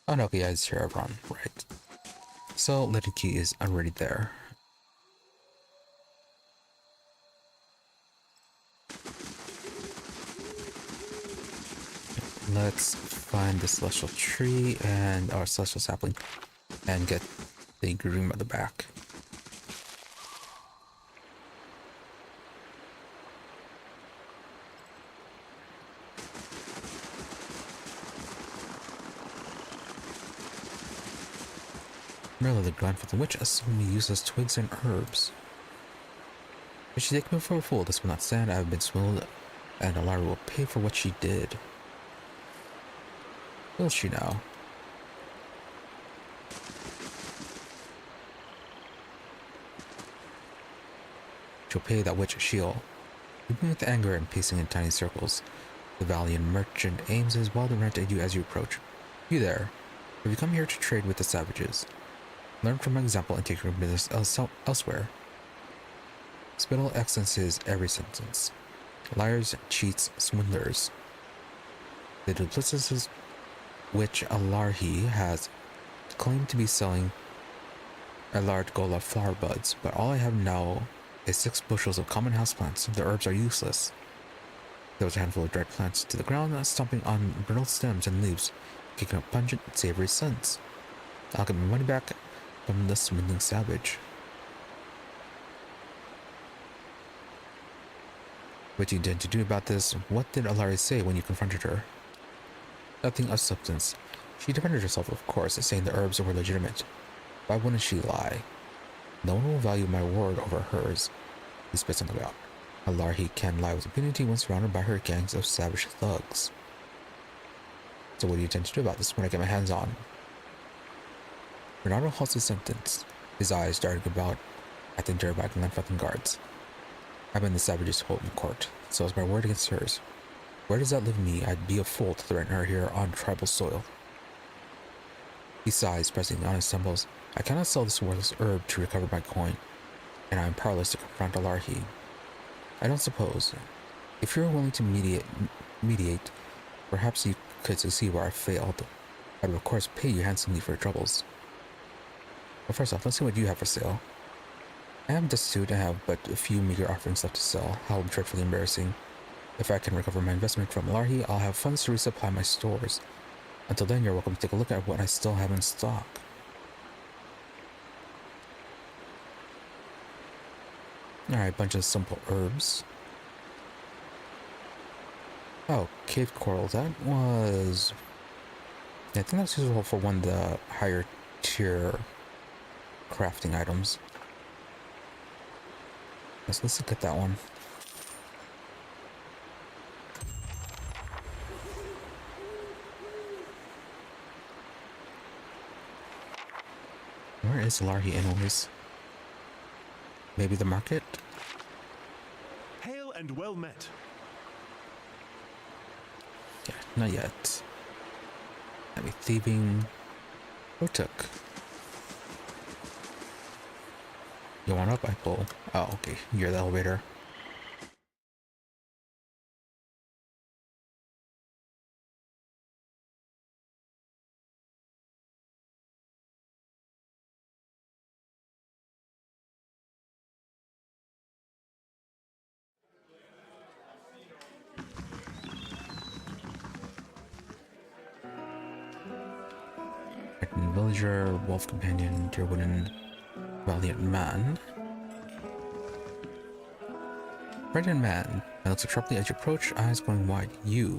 Oh no, okay, yeah, it's Tir Ebron, right. So, Leaden Key is already there. Let's find the celestial tree and our celestial sapling and get the green at the back. Merely the ground for the witch has so many useless twigs and herbs. If she take me for a fool, this will not stand. I have been swindled, and Alara will pay for what she did. Will she now? She'll pay that witch a shield. Leaving with anger and pacing in tiny circles. The valiant merchant aims his wild rant at you as you approach. You there. Have you come here to trade with the savages? Learn from my example and take your business elsewhere. Spittle excellences every sentence. Liars, cheats, swindlers. The duplicities which Alarhi has claimed to be selling a large goal of flower buds, but all I have now is 6 bushels of common houseplants. The herbs are useless. There was a handful of dried plants to the ground, stomping on brittle stems and leaves, kicking up pungent, savory scents. I'll get my money back from the swindling savage. What do you intend to do about this? What did Alari say when you confronted her? Nothing of substance. She defended herself, of course, saying the herbs were legitimate. Why wouldn't she lie? No one will value my word over hers. He spits on the ground. Alarhi can lie with impunity when surrounded by her gangs of savage thugs. So what do you intend to do about this when I get my hands on? Bernardo halts his sentence, his eyes darting about at the terrified Glenfethan guards. I'm in the savage's holding court, so is my word against hers. Where does that leave me? I'd be a fool to threaten her here on tribal soil. He sighs, pressing on his temples. I cannot sell this worthless herb to recover my coin, and I am powerless to confront Alarhi. I don't suppose. If you're willing to mediate, perhaps you could succeed where I failed. I would of course pay you handsomely for your troubles. But first off, let's see what you have for sale. I am destitute and have but a few meager offerings left to sell. How dreadfully embarrassing. If I can recover my investment from Alarhi, I'll have funds to resupply my stores. Until then, you're welcome to take a look at what I still have in stock. Alright, bunch of simple herbs. Oh, cave coral. That was... yeah, I think that's useful for one of the higher tier crafting items. Let's look at that one. Where is Alarhi anyways? Maybe the market? Hail and well met. Yeah, not yet. Maybe thieving. Who took? You want up? I pull. Oh, okay. You're the elevator. Villager, wolf companion, deerwooden, valiant man. Frightened man. I looks up sharply as you approach, eyes going wide. You're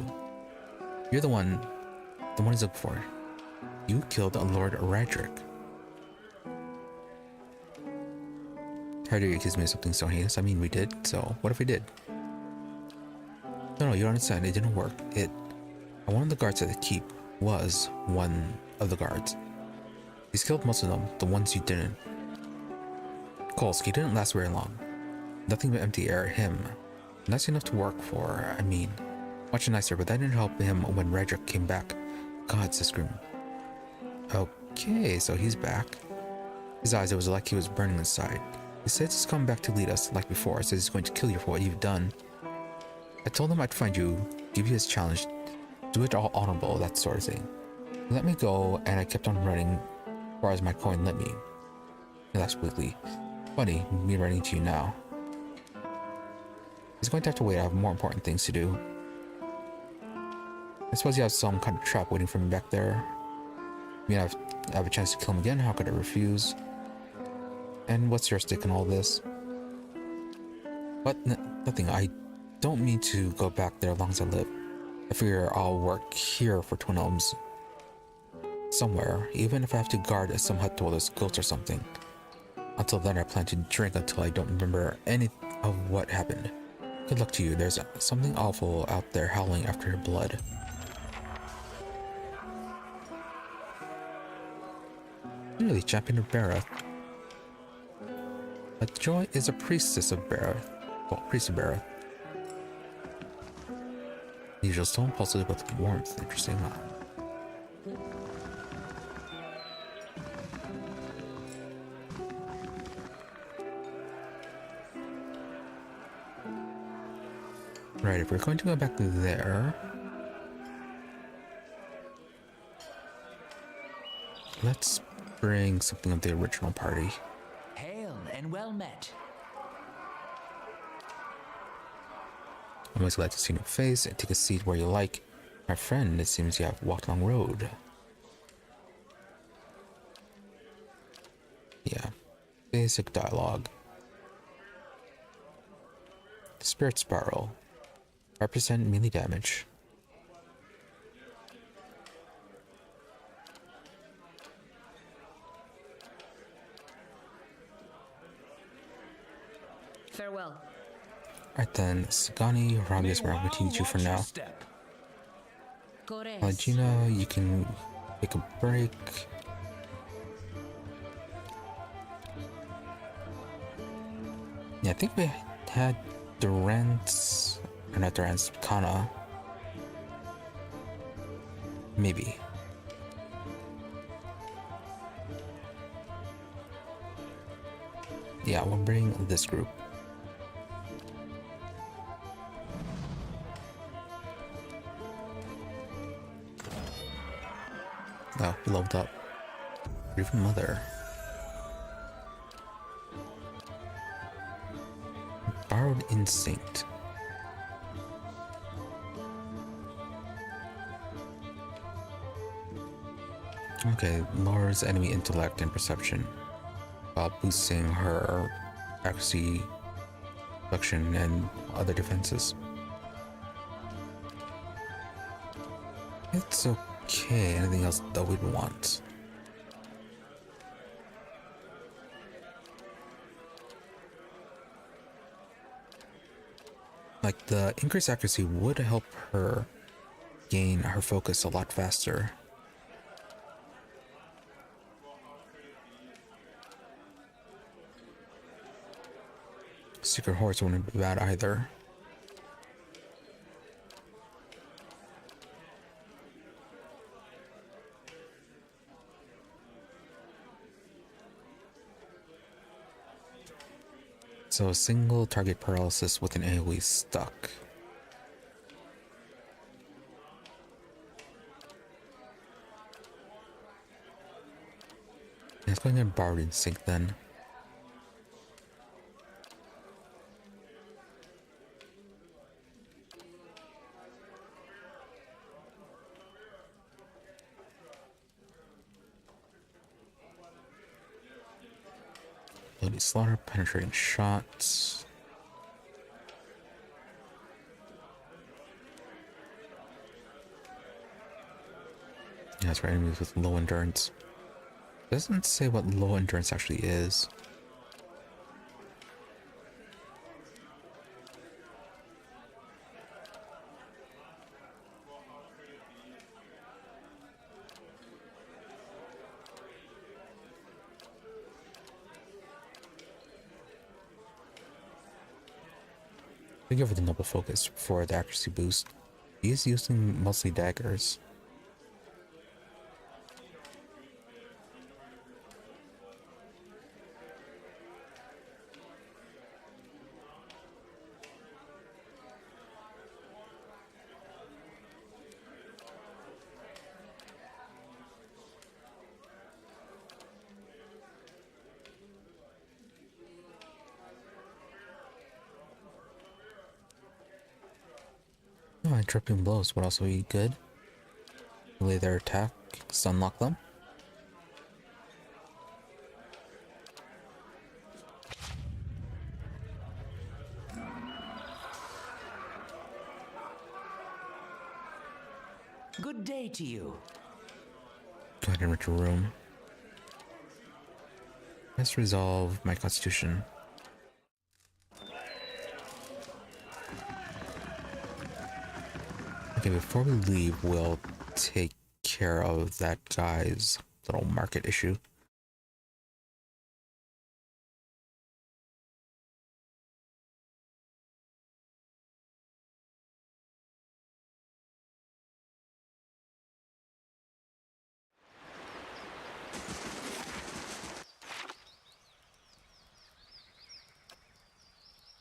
the one he's looking for. You killed Lord Radric. How dare you accuse me of something so heinous? I mean, we did, so what if we did? No, you don't understand. It didn't work. One of the guards at the keep was one of the guards. He's killed most of them, the ones you didn't. Kolsky didn't last very long. Nothing but empty air, him. Nice enough to work for, I mean. Much nicer, but that didn't help him when Redrick came back. God, says Grim. Okay, so he's back. His eyes, it was like he was burning inside. He says he's coming back to lead us, like before. Says he's going to kill you for what you've done. I told him I'd find you, give you his challenge, do it all honorable, that sort of thing. He let me go, and I kept on running as far as my coin let me. He laughed weakly. Funny, me running to you now. He's going to have to wait. I have more important things to do. I suppose you have some kind of trap waiting for me back there. I mean, I have a chance to kill him again. How could I refuse? And what's your stake in all this? What? Nothing. I don't mean to go back there as long as I live. I figure I'll work here for Twin Elms. Somewhere, even if I have to guard some hut to all those goats or something. Until then, I plan to drink until I don't remember any of what happened. Good luck to you. There's something awful out there howling after your blood. Really, champion of Bareth. But Joy is a priestess of Bareth. Well, priest of Bareth. The usual stone pulses with warmth. Interesting. Right, if we're going to go back there, let's bring something of the original party. Hail and well met. I'm always glad to see your face and take a seat where you like. My friend, it seems you have walked a long road. Yeah, basic dialogue. Spirit Spiral. Represent melee damage. Farewell. Alright then, Sagani, Ramius, we're going to teach you for now. Step. Gina, you can take a break. Yeah, I think we had Durant's, or not Durant's, Kana. Maybe. Yeah, we'll bring this group. Oh, we leveled up. Even Mother. Borrowed Instinct. Okay, lowers enemy intellect and perception while boosting her accuracy, reflection, and other defenses. It's okay. Anything else that we'd want? Like, the increased accuracy would help her gain her focus a lot faster. Secret Horse wouldn't be bad either. So single target paralysis with an AoE stuck. Let's go and Borrowed Instinct then. Bloody Slaughter, penetrating shots. Yeah, that's right, enemies with low endurance. Doesn't say what low endurance actually is. We go for the Noble Focus for the accuracy boost. He is using mostly daggers. Oh, interrupting blows would also be good. Delay their attack, stunlock them. Good day to you. Go ahead and enter a room. Let's resolve my constitution. Okay, before we leave, we'll take care of that guy's little market issue.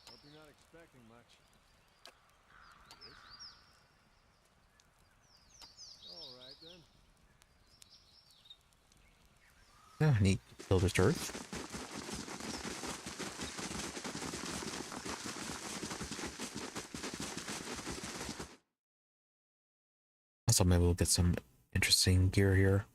Hope you're not expecting much. Oh, neat. Builder's Earth. Also, maybe we'll get some interesting gear here.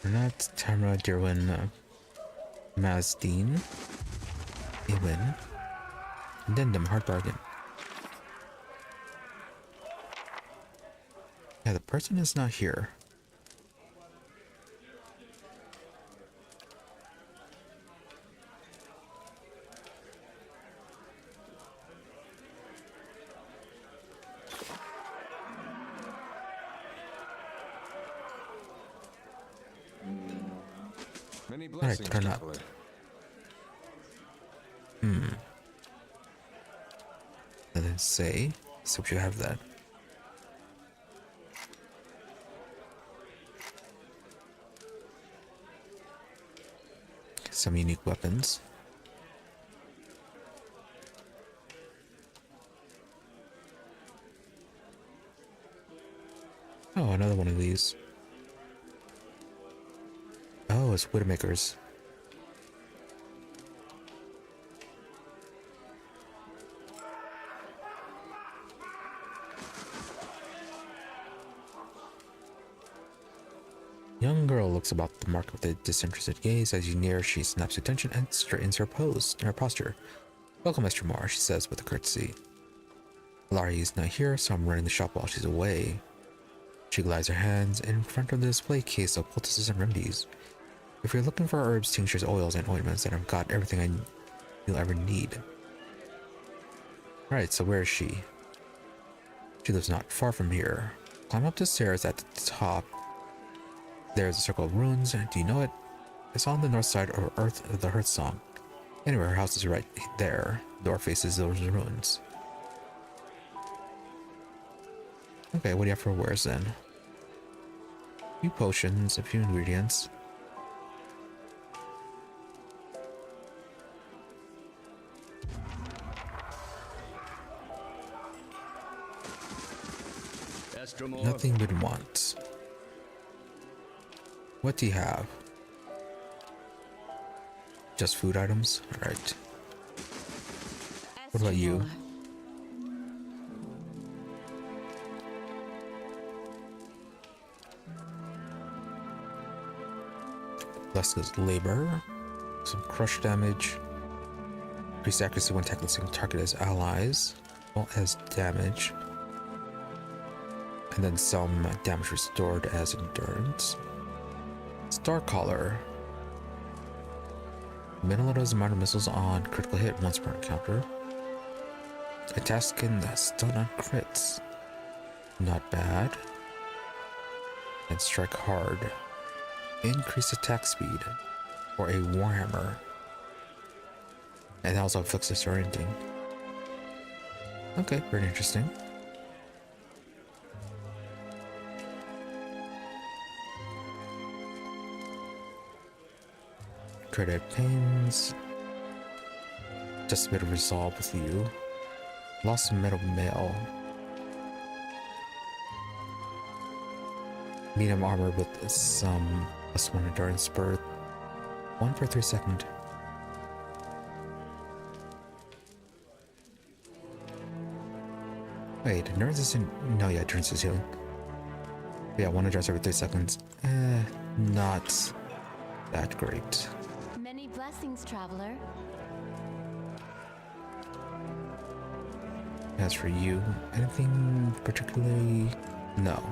Renat, Tamra, Dirwin, Mazdine, Ewan, Dendam, Hard Bargain. Yeah, the person is not here. Many Alright, blessings, turn up. traveler. And then say, so you have that. Some unique weapons. Oh, another one of these. Oh, it's Widowmakers. Young girl looks about the mark with a disinterested gaze. As you near, she snaps your attention and straightens her posture. Welcome, Mr. Moore, she says with a curtsy. Laurie is not here, so I'm running the shop while she's away. She glides her hands in front of the display case of poultices and remedies. If you're looking for herbs, tinctures, oils, and ointments, then I've got everything you'll ever need. Alright, so where is she? She lives not far from here. Climb up the stairs at the top. There's a circle of runes. Do you know it? It's on the north side of the Hearth Song. Anyway, her house is right there. Door faces those ruins. Okay, what do you have for wares then? A few potions, a few ingredients. Nothing we'd want. What do you have? Just food items? Alright. What about you? Leska's labor. Some crush damage. Increased accuracy when tackling target as allies. Well, as damage. And then some damage restored as endurance. Star Collar. Middle of those minor missiles on critical hit once per encounter. Attacks can stun on crits. Not bad. And strike hard. Increased attack speed. Or a Warhammer. And also afflicts disorienting. Okay, very interesting. Credit pains. Just a bit of resolve with you. Lost metal mail. Medium armor with some +1 endurance spur. 1 for 3 second. Wait, endurance isn't. No, yeah, endurance is healing. But yeah, 1 endurance every 3 seconds. Not that great. Many blessings, traveler. As for you, anything particularly? No.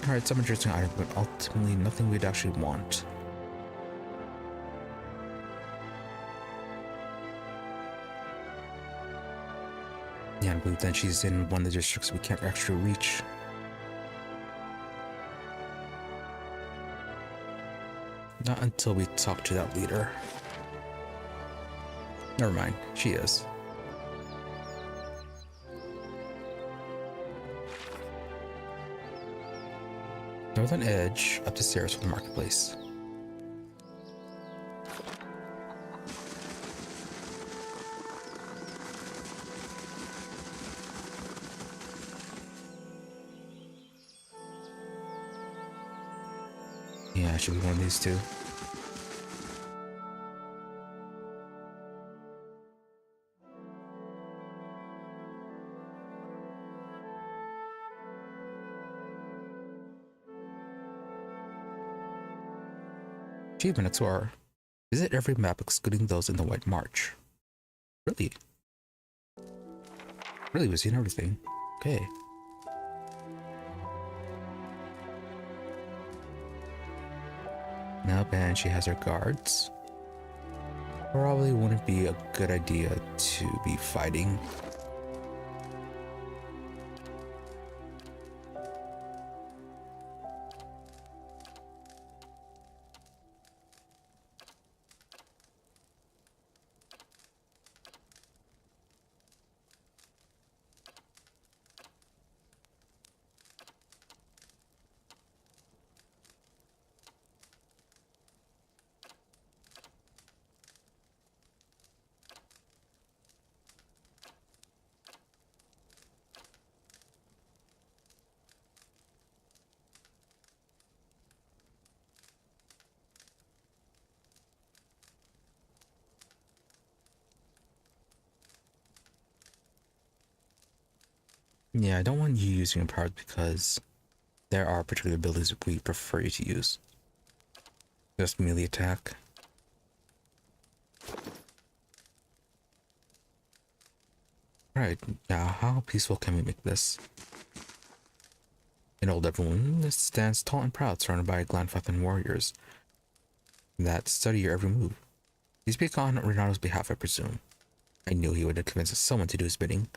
Alright, some interesting items, but ultimately nothing we'd actually want. Yeah, I believe that she's in one of the districts we can't actually reach. Not until we talk to that leader. Never mind, she is. Northern edge, up the stairs from the marketplace. Yeah, should be one of these two. Achievement Explorer. Visit every map excluding those in the White March. Really? Really, we've seen everything. Okay. Nope, and she has her guards. Probably wouldn't be a good idea to be fighting. Yeah, I don't want you using your powers because there are particular abilities we prefer you to use. Just melee attack. Right, yeah, how peaceful can we make this? An old everyone stands tall and proud, surrounded by Glanfathan warriors that study your every move. You speak on Renato's behalf, I presume. I knew he would convince someone to do his bidding.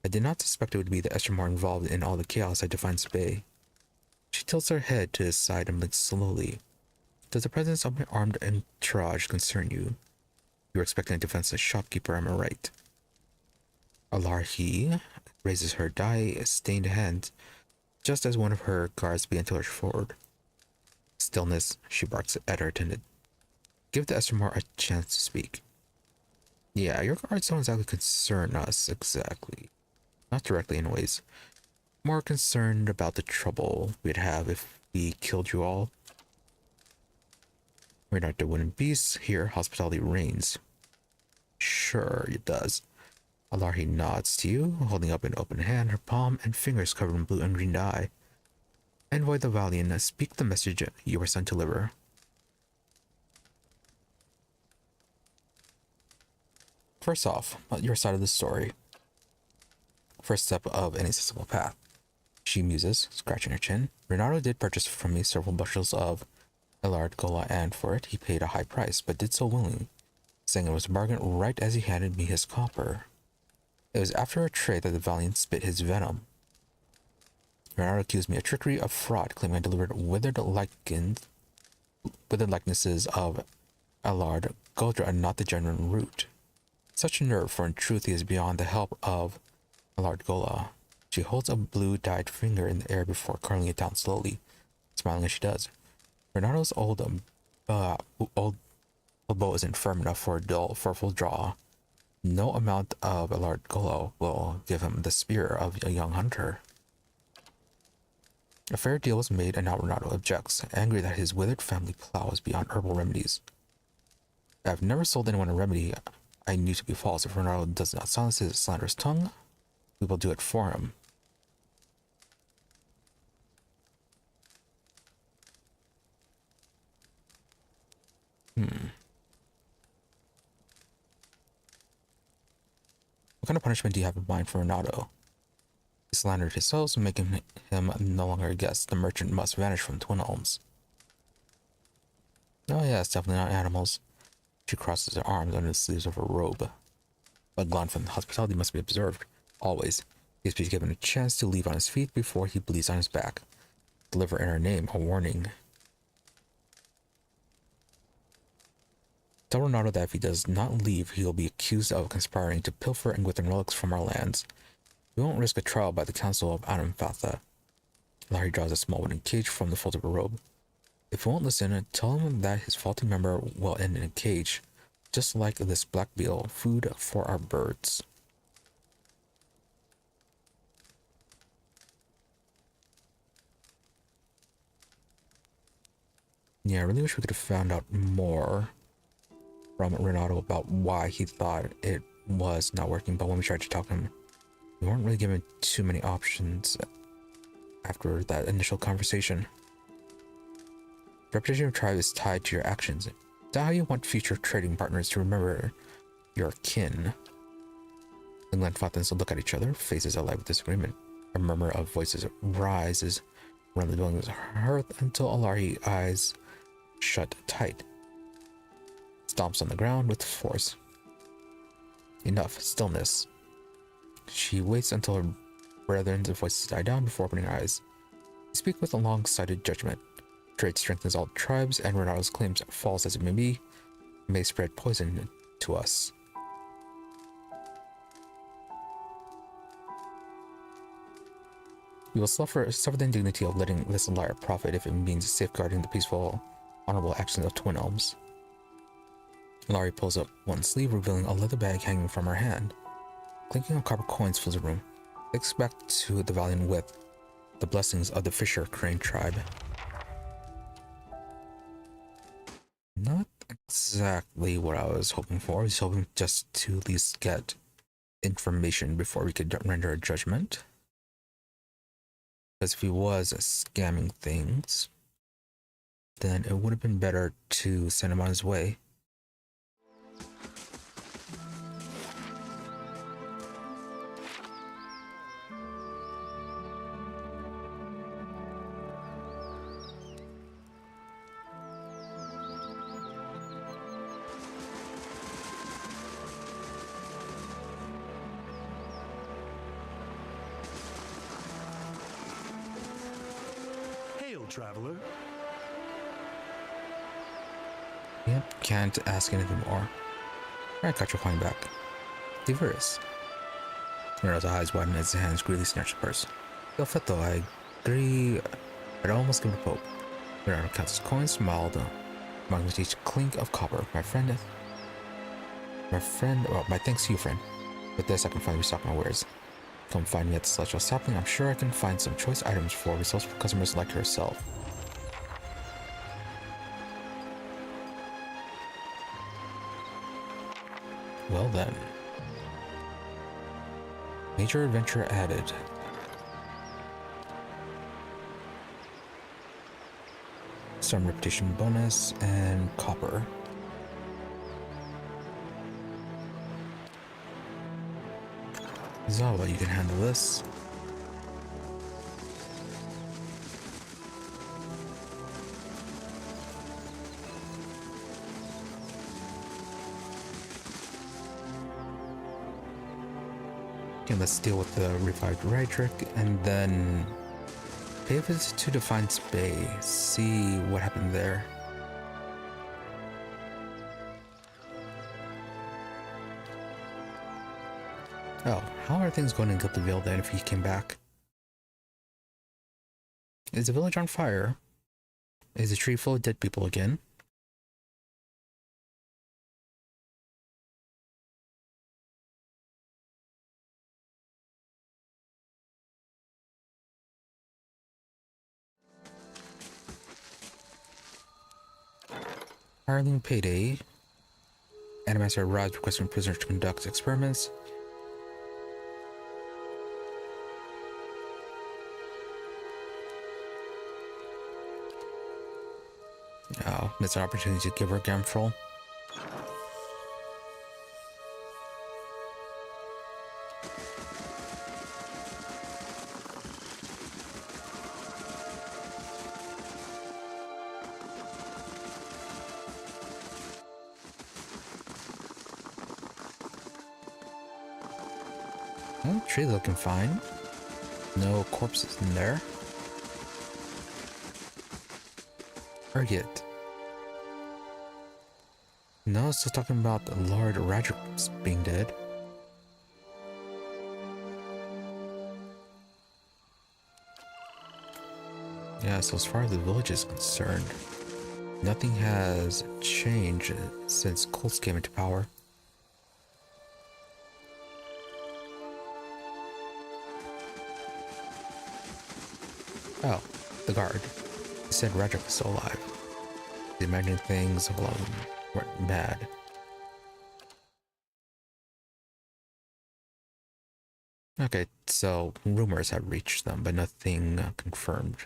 I did not suspect it would be the Estremar involved in all the chaos I defined as Bay. She tilts her head to his side and blinks slowly. Does the presence of my armed entourage concern you? You were expecting a defenseless shopkeeper, am I right? Alarhi raises her dye-stained hand just as one of her guards begin to lurch forward. Stillness, she barks at her attendant. Give the Estremar a chance to speak. Yeah, your guards don't exactly concern us, exactly. Not directly anyways. More concerned about the trouble we'd have if we killed you all. We're not the wooden beasts. Here, hospitality reigns. Sure, it does. Alarhi nods to you, holding up an open hand, her palm and fingers covered in blue and green dye. Envoy the Valiant, speak the message you were sent to deliver. First off, your side of the story. First step of any sensible path. She muses, scratching her chin. Renato did purchase from me several bushels of Elard Gola, and for it he paid a high price, but did so willingly, saying it was a bargain right as he handed me his copper. It was after a trade that the Valiant spit his venom. Renato accused me of trickery, of fraud, claiming I delivered withered likenesses of Elard Goldra and not the genuine root. Such nerve, for in truth he is beyond the help of Elard Gola. She holds a blue-dyed finger in the air before curling it down slowly, smiling as she does. Renato's old bow isn't firm enough for a full draw. No amount of Elard Gola will give him the spear of a young hunter. A fair deal was made, and now Renato objects, angry that his withered family plow is beyond herbal remedies. I've never sold anyone a remedy I knew to be false. If Renato does not silence his slanderous tongue, we will do it for him. What kind of punishment do you have in mind for Renato? He slandered his souls, making him no longer a guest. The merchant must vanish from Twin Elms. Oh yes, definitely not animals. She crosses her arms under the sleeves of her robe. But Glanfathan hospitality must be observed, always. He is to be given a chance to leave on his feet before he bleeds on his back. Deliver in her name a warning. Tell Renato that if he does not leave, he will be accused of conspiring to pilfer and within relics from our lands. We won't risk a trial by the Council of Anamfatha. Larry draws a small wooden cage from the fold of a robe. If he won't listen, tell him that his faulty member will end in a cage, just like this black beetle, food for our birds. Yeah, I really wish we could have found out more from Renato about why he thought it was not working, but when we tried to talk to him, we weren't really given too many options after that initial conversation. The reputation of tribe is tied to your actions. Is that how you want future trading partners to remember your kin? The Glenfathans look at each other, faces alight with disagreement. A murmur of voices rises around the building's hearth until Alari's eyes shut tight. Stomps on the ground with force. Enough. Stillness. She waits until her brethren's voices die down before opening her eyes. They speak with a long-sighted judgment. Trade strengthens all tribes, and Renato's claims, false as it may be, may spread poison to us. We will suffer the indignity of letting this liar profit if it means safeguarding the peaceful, honorable actions of Twin Elms. Laurie pulls up one sleeve, revealing a leather bag hanging from her hand. Clinking of copper coins fills the room. Takes back to the valiant with the blessings of the Fisher Crane tribe. Not exactly what I was hoping for. I was hoping just to at least get information before we could render a judgment. Because if he was scamming things, then it would have been better to send him on his way. Traveler. Yep, can't ask anything more. I got your coin back. Diverse. Renato's eyes widen as his hands greedily snatch the purse. Perfetto, I agree. I'd almost give it a poke. Renato counts his coins, smiled, marking with each clink of copper. My thanks to you, friend. With this, I can finally restock my wares. Come find me at the Celestial Sapling. I'm sure I can find some choice items for resourceful customers like yourself. Well then. Major adventure added. Some reputation bonus and copper. Zawa, you can handle this. Okay, let's deal with the revived Rydrick and then pay a visit to Defiance Bay. See what happened there. Oh, how are things going in Guiltyville then if he came back? Is the village on fire? Is the tree full of dead people again? Hireling payday. Animaster arrives requesting prisoners to conduct experiments. Oh, missed an opportunity to give her a gamfroll. Well, tree looking fine. No corpses in there. Target. No, still talking about Lord Radric being dead. Yeah, so as far as the village is concerned, nothing has changed since cults came into power. Oh, the guard. He said Radric was still alive. He's imagining things weren't bad. Okay, so rumors have reached them, but nothing confirmed.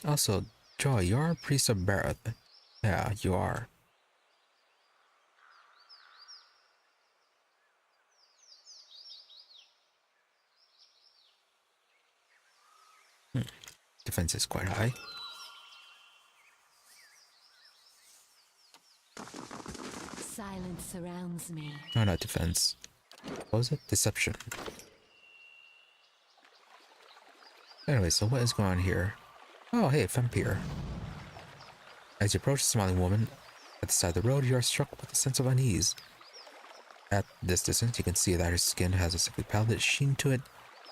Also, Joy, you're a priest of Bareth. Yeah, you are. Defense is quite high. Silence surrounds me. No, not defense. What was it? Deception. Anyway, so what is going on here? Oh, hey, vampire. As you approach the smiling woman at the side of the road, you are struck with a sense of unease. At this distance, you can see that her skin has a sickly pallid sheen to it,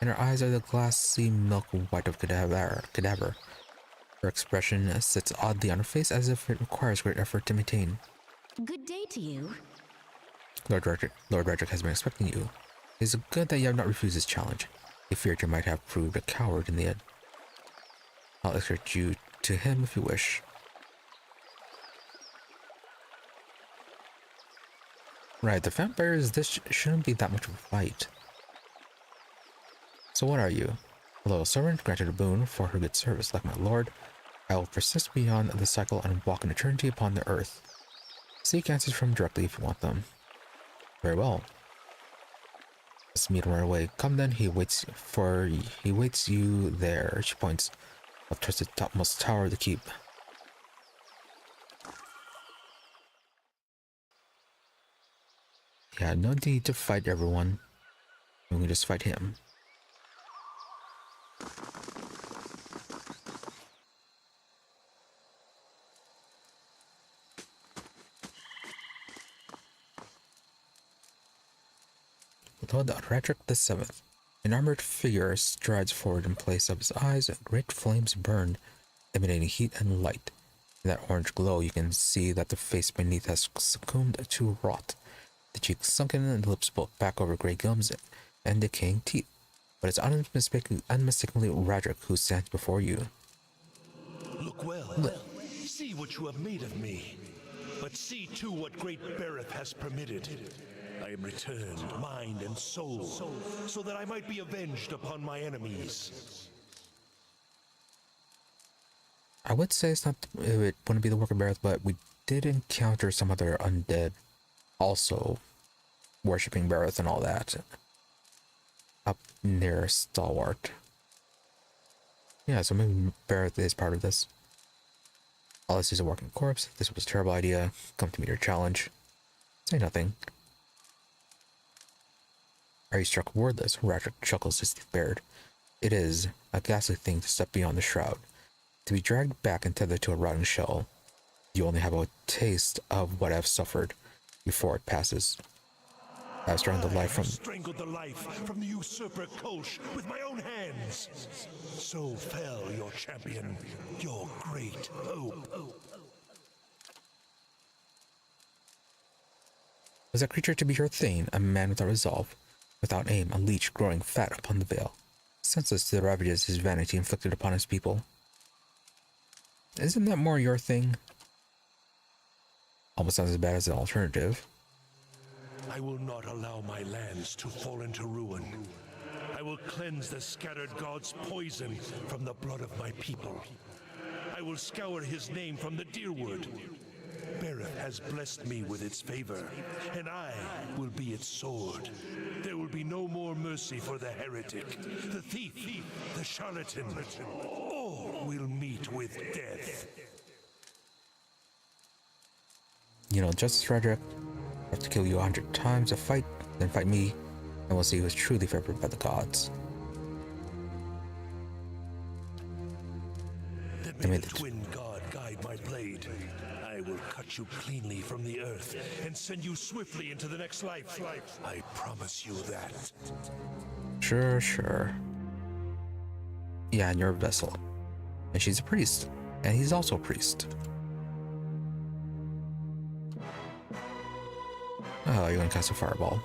and her eyes are the glassy milk white of cadaver. Her expression sits oddly on her face as if it requires great effort to maintain. Good day to you. Lord Redrick has been expecting you. It is good that you have not refused his challenge. He feared you might have proved a coward in the end. I'll escort you to him if you wish. Right, the vampires, this shouldn't be that much of a fight. So what are you? A loyal servant granted a boon for her good service. Like my lord, I will persist beyond the cycle and walk in eternity upon the earth. Seek answers from him directly if you want them. Very well. Let's meet him right away. Come then, he waits you there. She points up towards the topmost tower of the keep. Yeah, no need to fight everyone. We can just fight him. Lord Radric VII. An armored figure strides forward. In place of his eyes, great flames burn, emanating heat and light. In that orange glow, you can see that the face beneath has succumbed to rot. The cheeks sunken and the lips pulled back over gray gums and decaying teeth. But it's unmistakably Radric who stands before you. Look well. See what you have made of me. But see too what great Bereth has permitted. I am returned, mind and soul, so that I might be avenged upon my enemies. I would say it wouldn't be the work of Bareth, but we did encounter some other undead also worshipping Bareth and all that up near Stalwart. Yeah, so maybe Bareth is part of this. All this is a walking corpse. This was a terrible idea. Come to meet your challenge. Say nothing. Are you struck wordless? Radric chuckles, his teeth bared. It is a ghastly thing to step beyond the shroud. To be dragged back and tethered to a rotting shell. You only have a taste of what I've suffered before it passes. I've strangled the life from the usurper Kolsch with my own hands. So fell your champion, your great hope. Was that creature to be your thane, a man without resolve, without aim, a leech growing fat upon the veil, senseless to the ravages his vanity inflicted upon his people? Isn't that more your thing? Almost sounds as bad as the alternative. I will not allow my lands to fall into ruin. I will cleanse the scattered god's poison from the blood of my people. I will scour his name from the Deerwood. Bereth has blessed me with its favor, and I will be its sword. There will be no more mercy for the heretic, the thief, the charlatan. All will meet with death. You know, Justice Radric, I have to kill you 100 times. A fight Then fight me, and we'll see who is truly favored by the gods. Then may the twin god guide my blade. I will cut you cleanly from the earth and send you swiftly into the next life. I promise you that. Sure, sure. Yeah, and you're a vessel. And she's a priest. And he's also a priest. Oh, you're gonna cast a fireball.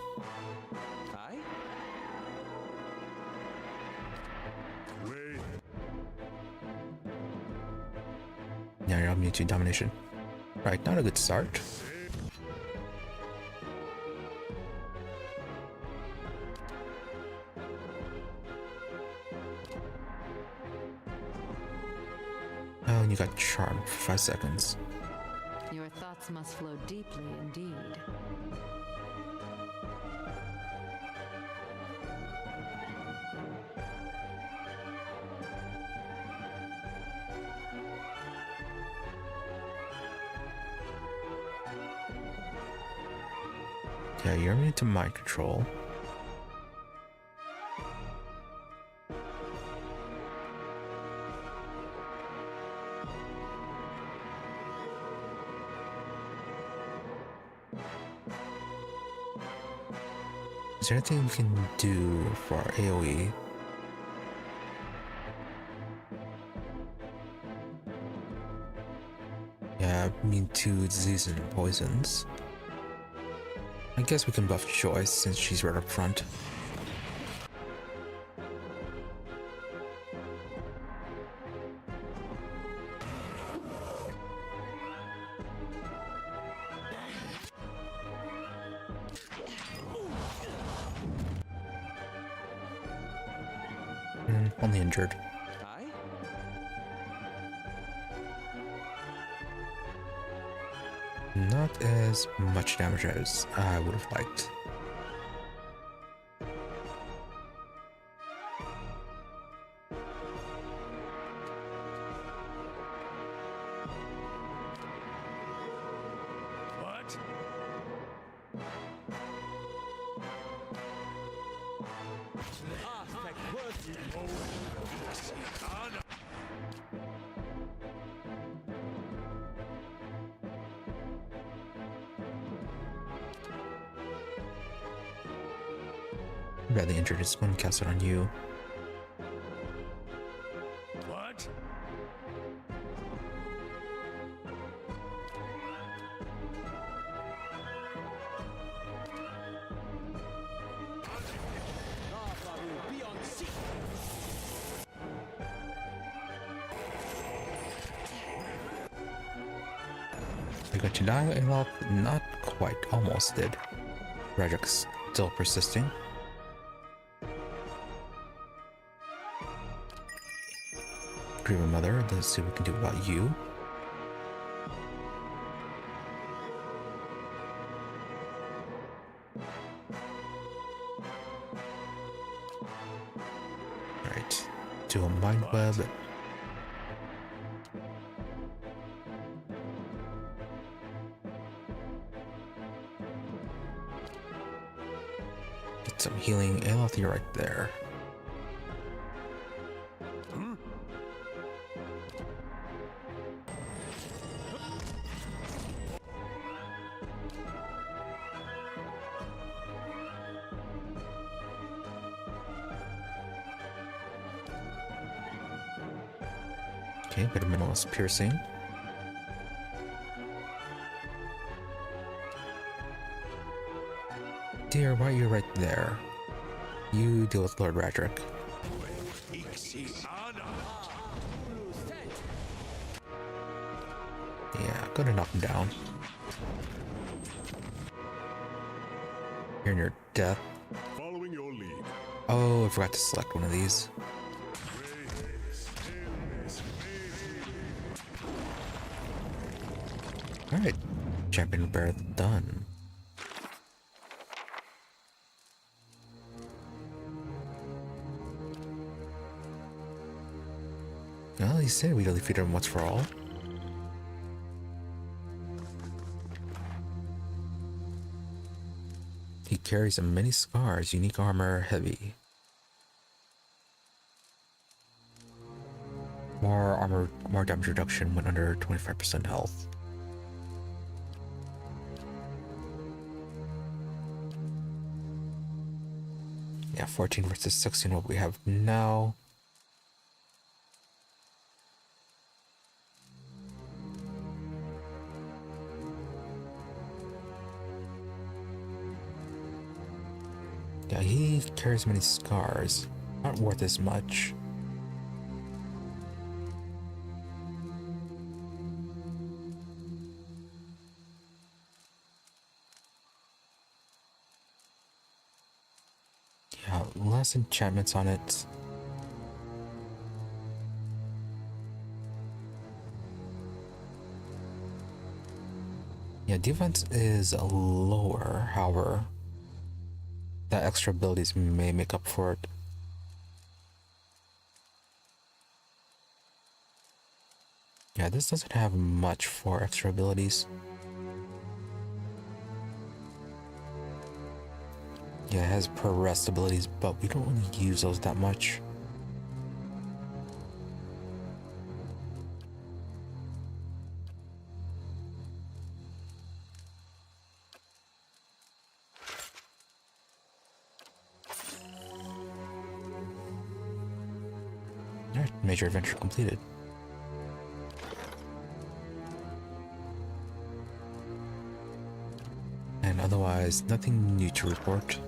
Aye? Wait. Now you're immune to domination. Right, not a good start. Oh, and you got charmed for 5 seconds. Your thoughts must flow deeply indeed. Yeah, you're immune to mind control. Is there anything we can do for our AoE? Yeah, immune to diseases and poisons. I guess we can buff Joyce since she's right up front. Only injured. Aye? Not as much damage as I would have liked. What? Badly injured is one cast it on you. What? You're going to die, Alof? Not quite, almost did. Radrick's still persisting. Grieving Mother, let's see what we can do about you. Alright, do a Mind Web. Get some healing. Aloth, you're right there. Okay, bit of minimalist piercing. Dear, why are you right there? You deal with Lord Radrick. Yeah, gonna knock him down. You're in your death. Following your lead. Oh, I forgot to select one of these. Alright, Champion Bear done. Well, he said we defeated him once for all. He carries many scars, unique armor, heavy. More armor, more damage reduction when under 25% health. Yeah, 14 versus 16, what we have now. Yeah, he carries many scars. Not worth as much. Yeah, less enchantments on it. Yeah, defense is lower, however, that extra abilities may make up for it. Yeah, this doesn't have much for extra abilities. Yeah, it has per rest abilities, but we don't really use those that much. Alright, major adventure completed. And otherwise, nothing new to report.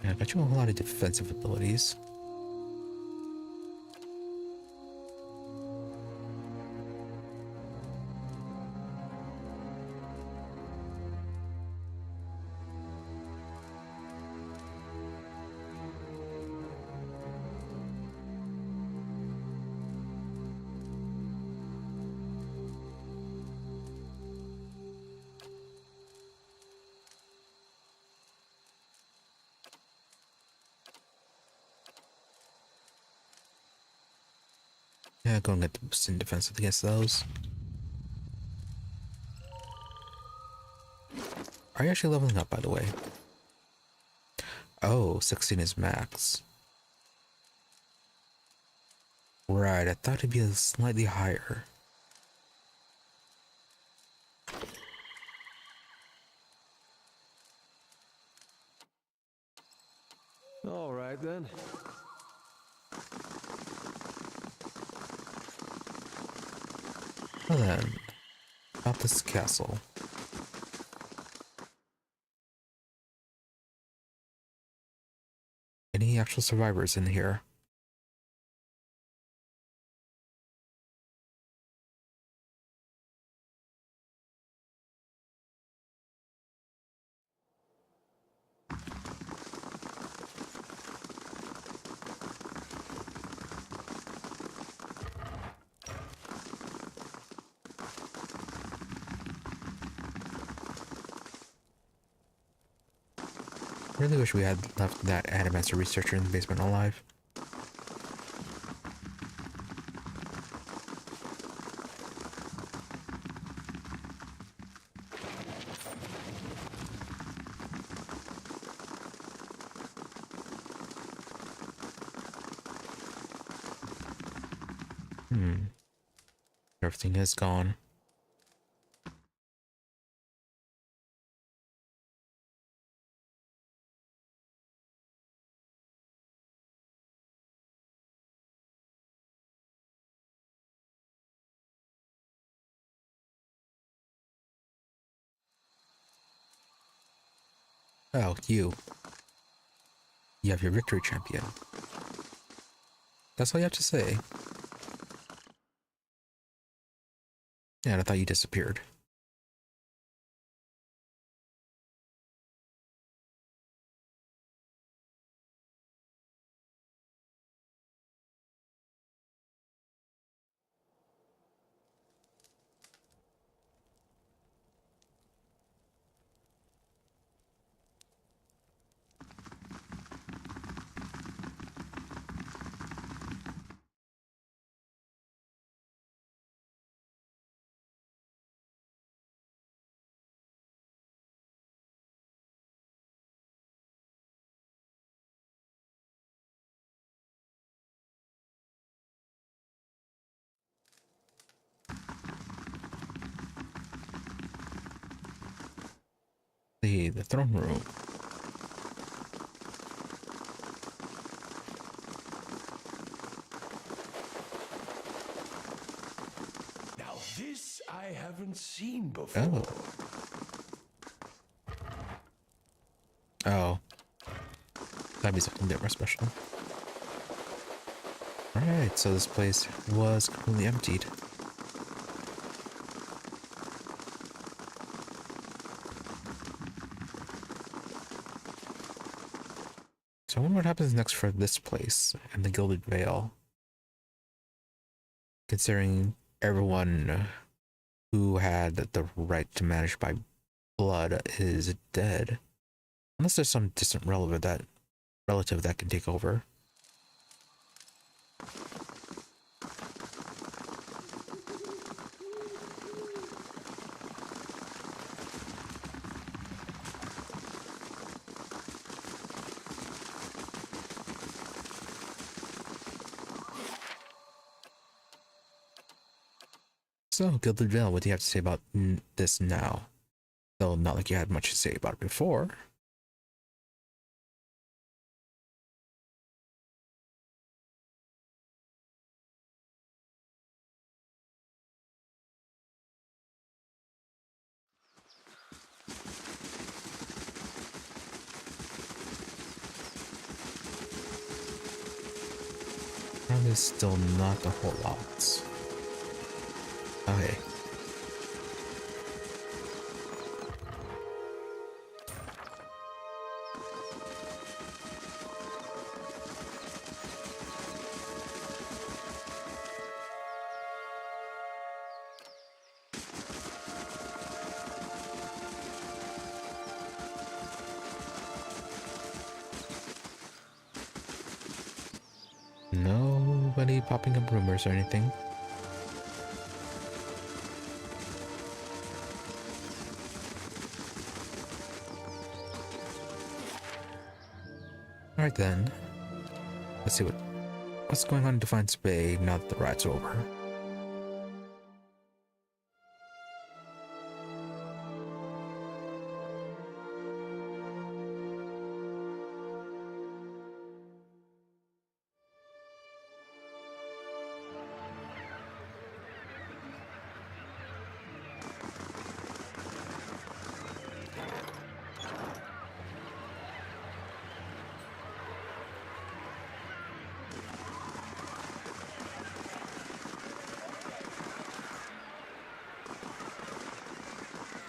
Yeah, I got you a whole lot of defensive abilities. Yeah, go and get the boost in defense against those. Are you actually leveling up, by the way? Oh, 16 is max. Right, I thought it'd be a slightly higher. All right then. Well then, about this castle. Any actual survivors in here? Really wish we had left that Animaster researcher in the basement alive. Everything is gone. Oh, you. You have your victory champion. That's all you have to say. Yeah, and I thought you disappeared. the throne room. Now this I haven't seen before. Oh. Oh. That'd be something different special. Alright, so this place was completely emptied. So I wonder what happens next for this place and the Gilded Veil. Considering everyone who had the right to manage by blood is dead. Unless there's some distant relative that can take over. So, Gilded Veil, what do you have to say about this now? Though not like you had much to say about it before. Probably still not a whole lot. Okay. Nobody popping up rumors or anything. Alright then. Let's see what's going on in Defiance Bay now that the ride's over.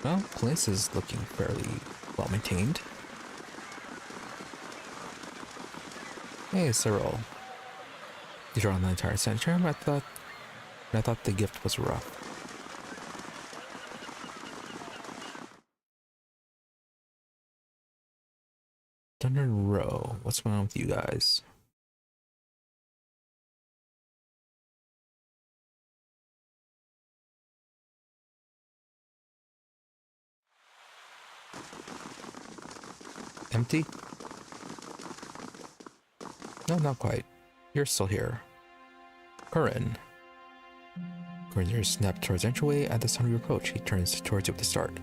Well, place is looking fairly well maintained. Hey, Cyril. You draw on the entire sanitarium? I thought the gift was rough. Thunder Row. What's going on with you guys? Empty? No, not quite. You're still here. Curran. Curran's ears snap towards entryway. At the sound of your approach, he turns towards you with a start.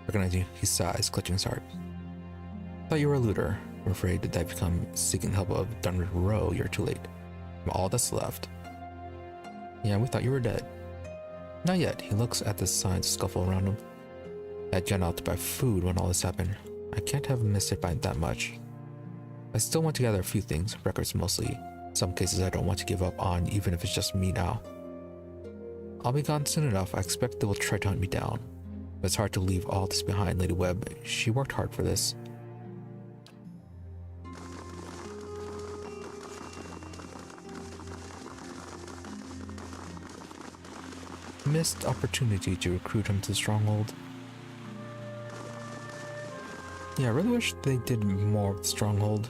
Recognizing you, he sighs, clutching his heart. Thought you were a looter. We're afraid that I've come seeking help of Thunder Row. You're too late. I'm all that's left. Yeah, we thought you were dead. Not yet. He looks at the signs of scuffle around him. I had gone out to buy food when all this happened. I can't have missed it by that much. I still want to gather a few things, records mostly. Some cases I don't want to give up on, even if it's just me now. I'll be gone soon enough. I expect they will try to hunt me down. But it's hard to leave all this behind, Lady Webb. She worked hard for this. Missed opportunity to recruit him to the stronghold. Yeah, I really wish they did more with Stronghold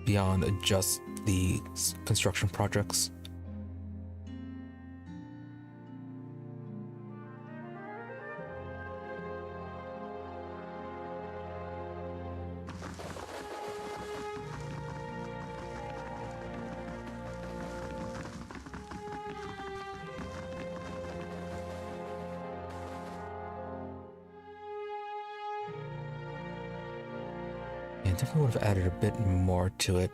beyond just the construction projects. definitely would have added a bit more to it.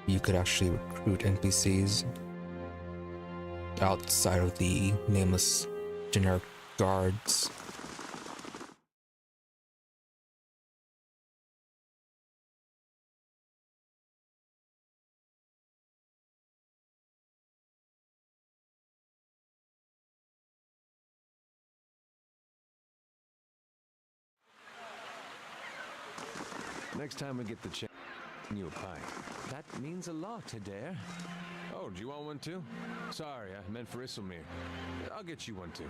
You could actually recruit NPCs outside of the nameless generic guards. Next time we get the chance, you a pint. That means a lot, Adair. Oh, do you want one too? Sorry, I meant for Isselmere. I'll get you one too.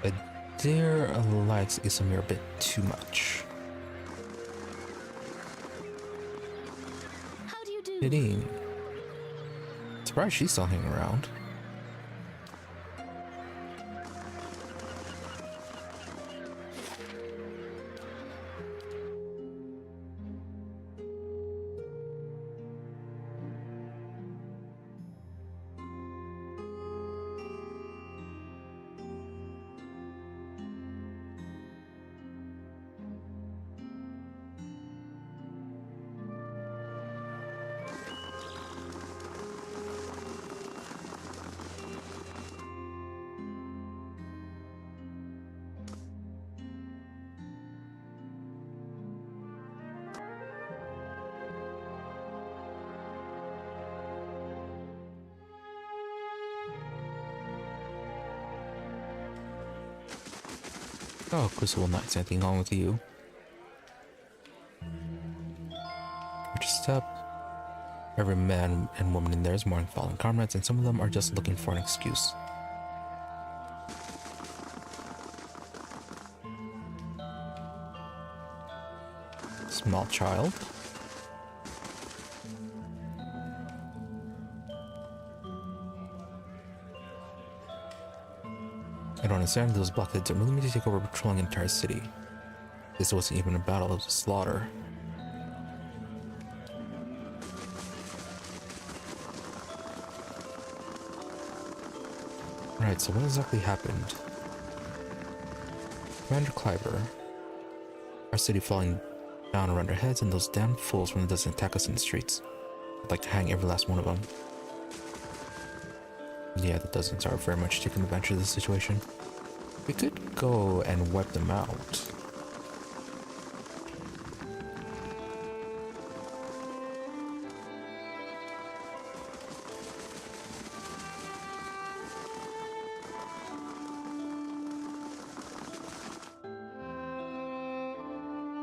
Adair likes Isomir a bit too much. How do you do? Nadine. Surprised she's still hanging around. Oh, Crucible Knights, anything wrong with you? Just step. Every man and woman in there is mourning fallen comrades, and some of them are just looking for an excuse. Small child. I don't understand, those blockheads are moving to take over patrolling the entire city. This wasn't even a battle, it was a slaughter. Right, so what exactly happened? Commander Cliver. Our city falling down around our heads, and those damn fools from the doesn't attack us in the streets. I'd like to hang every last one of them. Yeah, the dozens are very much taking advantage of the situation. We could go and wipe them out.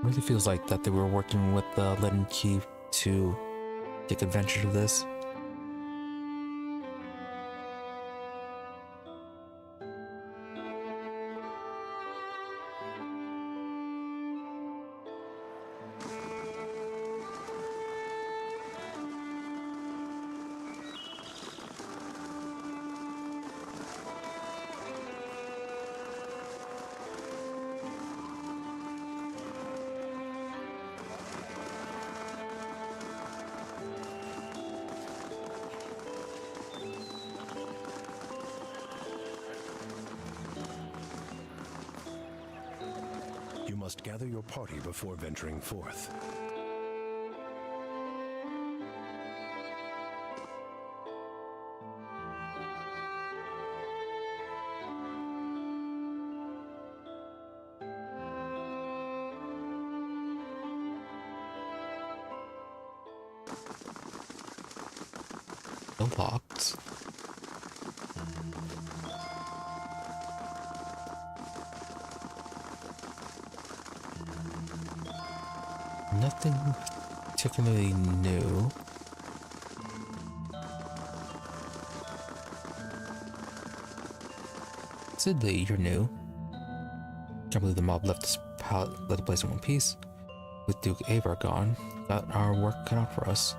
Really feels like that they were working with the Leaden Key to take advantage of this. You must gather your party before venturing forth. Still locked. Nothing particularly new. Sidley, you're new. Can't believe the mob left the place in one piece. With Duke Avar gone, got our work cut out for us.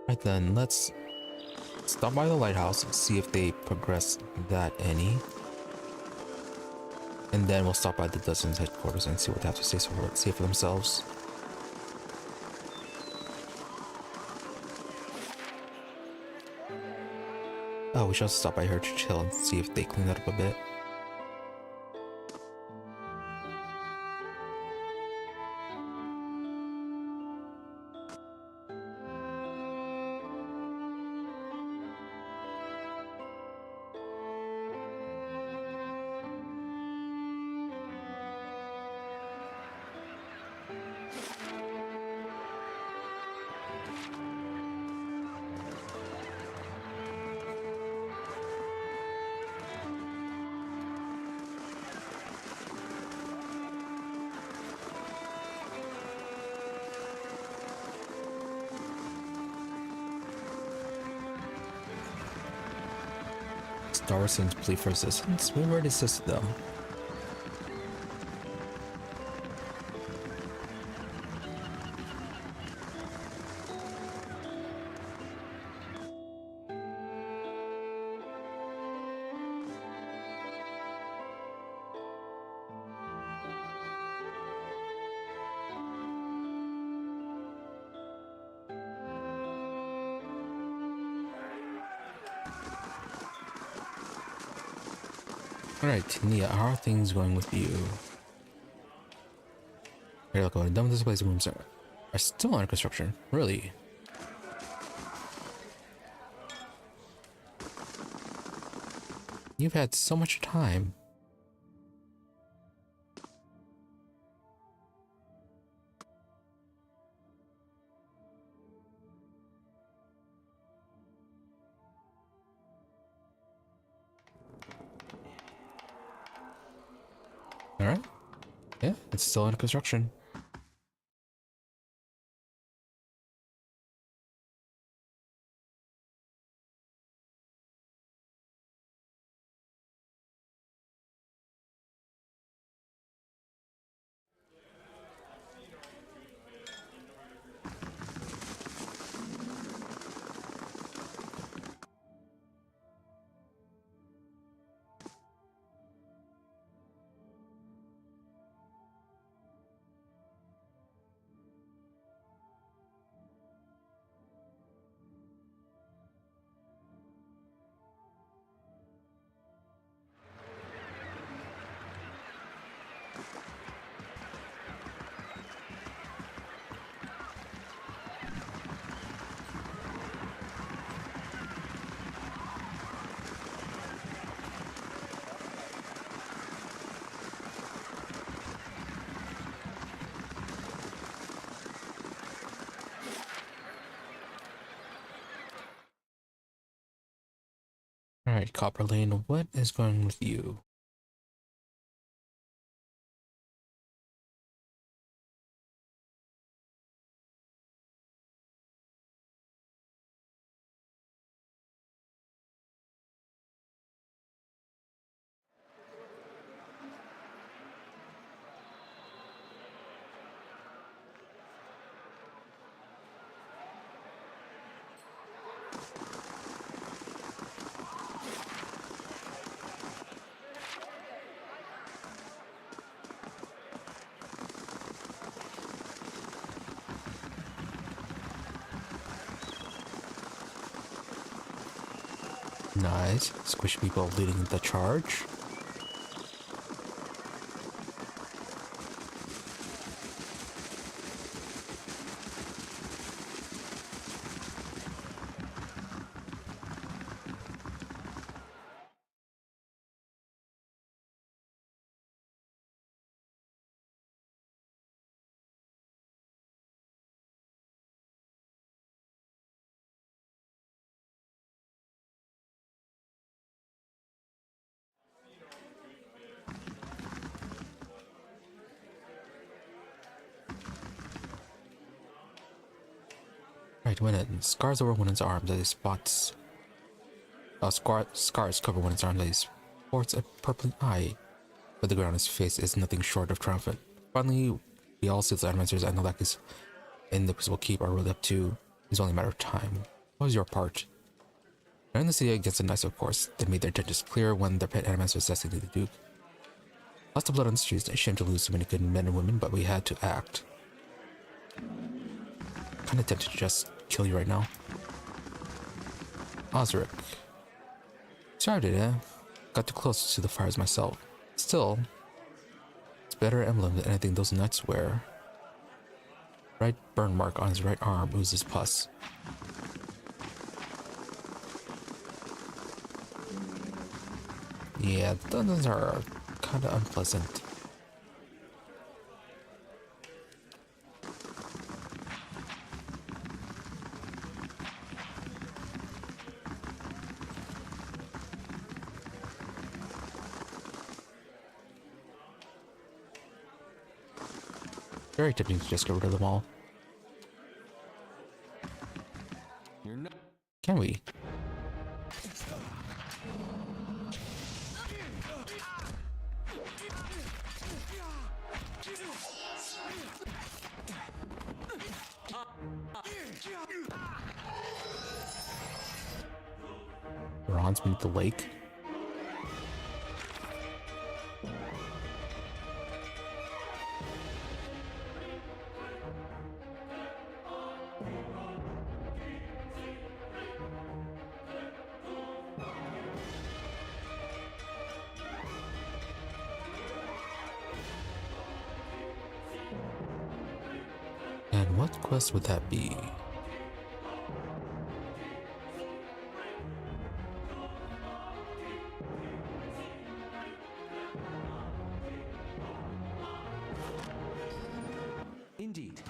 Right then, let's stop by the lighthouse, see if they progress that any. And then we'll stop by the Dozens headquarters and see what they have to say for themselves. Oh, we should also stop by here to chill and see if they clean that up a bit. Star Wars sends plea for assistance. We already assisted them. Alright, Nia, how are things going with you? Here, look, done with this place. Rooms are still under construction. Really? You've had so much time. Alright. Yeah, it's still under construction. Alright, Copper Lane, what is going with you? Nice. Squish people leading the charge. Right, Winnet. Scars over Winnet's arms as he spots. Scars cover Winnet's arms as he sports a purple eye. But the ground on his face is nothing short of triumphant. Finally, we all see the adventures and Novak is in the Peaceable Keep are really up to. It's only a matter of time. What was your part? During the city against the knights, of course, they made their intentions clear when their pet animals was destined to the Duke. Lots of blood on the streets, ashamed to lose so many good men and women, but we had to act. Kinda tempted to just kill you right now. Osric. Sorry I did it. Got too close to the fires myself. Still, it's a better emblem than anything those knights wear. Right burn mark on his right arm oozes pus. Yeah, dungeons are kinda unpleasant. Very tempting to just get rid of them all. You're not. Can we? Bronze beneath the lake. And what quest would that be? Indeed.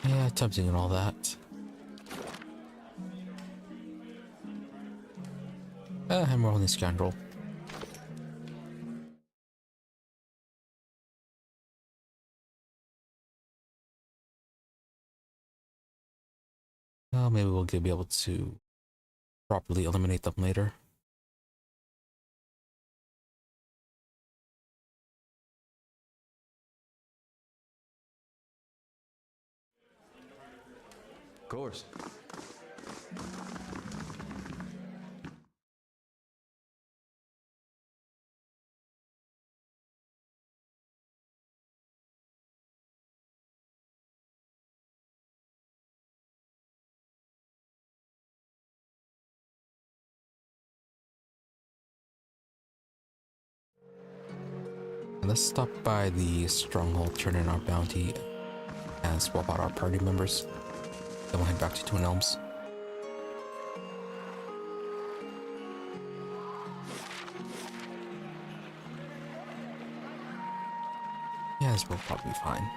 Yeah, tempting and all that. I'm only scoundrel. Well, maybe we'll be able to properly eliminate them later. Of course. And let's stop by the stronghold, turn in our bounty, and swap out our party members. Then we'll head back to Twin Elms. Yeah, this will probably be fine.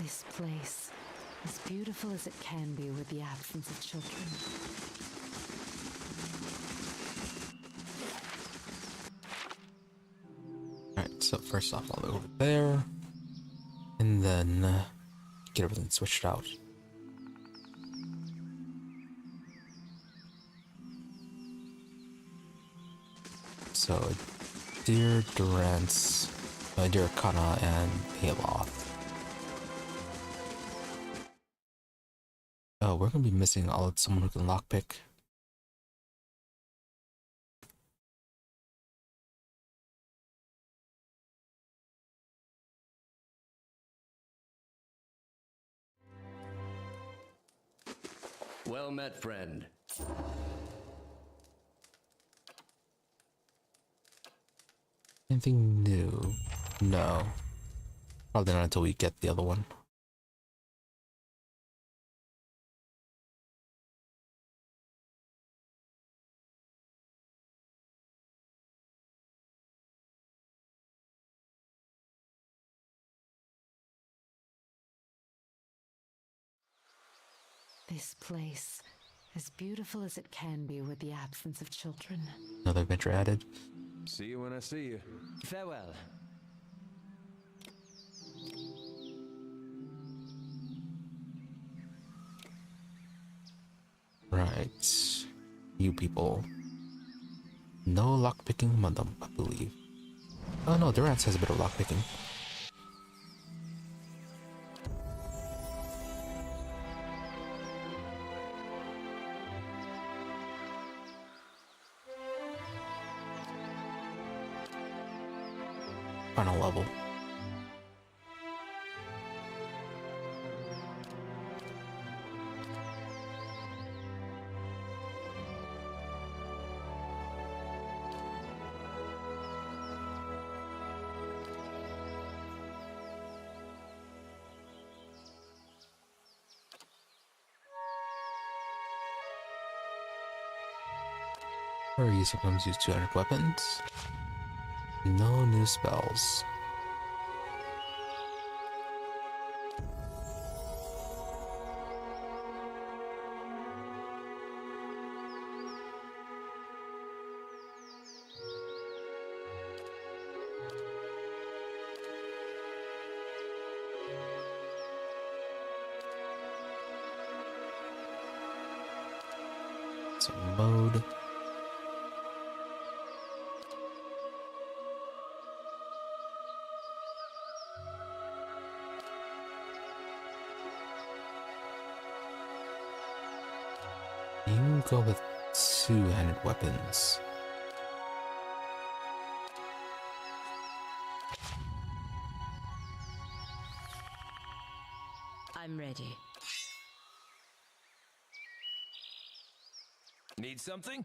This place, as beautiful as it can be with the absence of children. Alright, so first off, I'll go over there. And then get everything switched out. So, Dear Durance, Dear Kana, and Aloth. Oh, we're gonna be missing someone who can lockpick. Well met, friend. Anything new? No. Probably not until we get the other one. This place, as beautiful as it can be with the absence of children. Another adventure added. See you when I see you. Farewell. Right. You people. No lockpicking among them, I believe. Oh no, Durance has a bit of lockpicking. Final level. Where you sometimes use 200 weapons. No new spells. So mode. You go with two-handed weapons. I'm ready. Need something?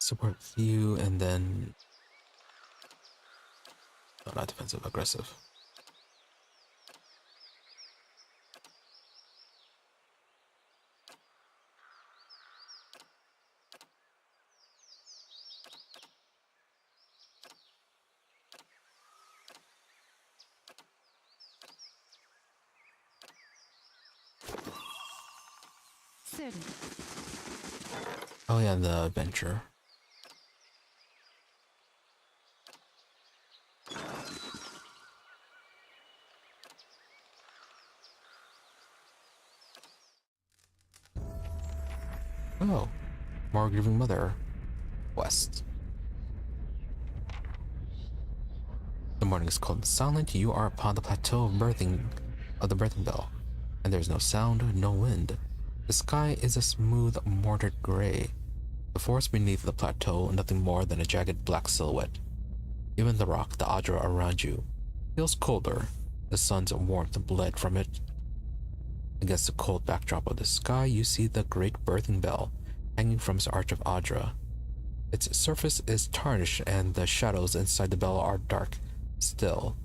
Support view and then... Oh, not defensive, aggressive. Certain. Oh yeah, the adventure. Oh, more grieving mother. West. The morning is cold and silent. You are upon the plateau of the birthing bell, and there is no sound, no wind. The sky is a smooth, mortared gray. The forest beneath the plateau, nothing more than a jagged black silhouette. Even the rock, the Adra around you, feels colder. The sun's warmth bled from it. Against the cold backdrop of the sky, you see the great birthing bell hanging from its arch of Adra. Its surface is tarnished, and the shadows inside the bell are dark, still.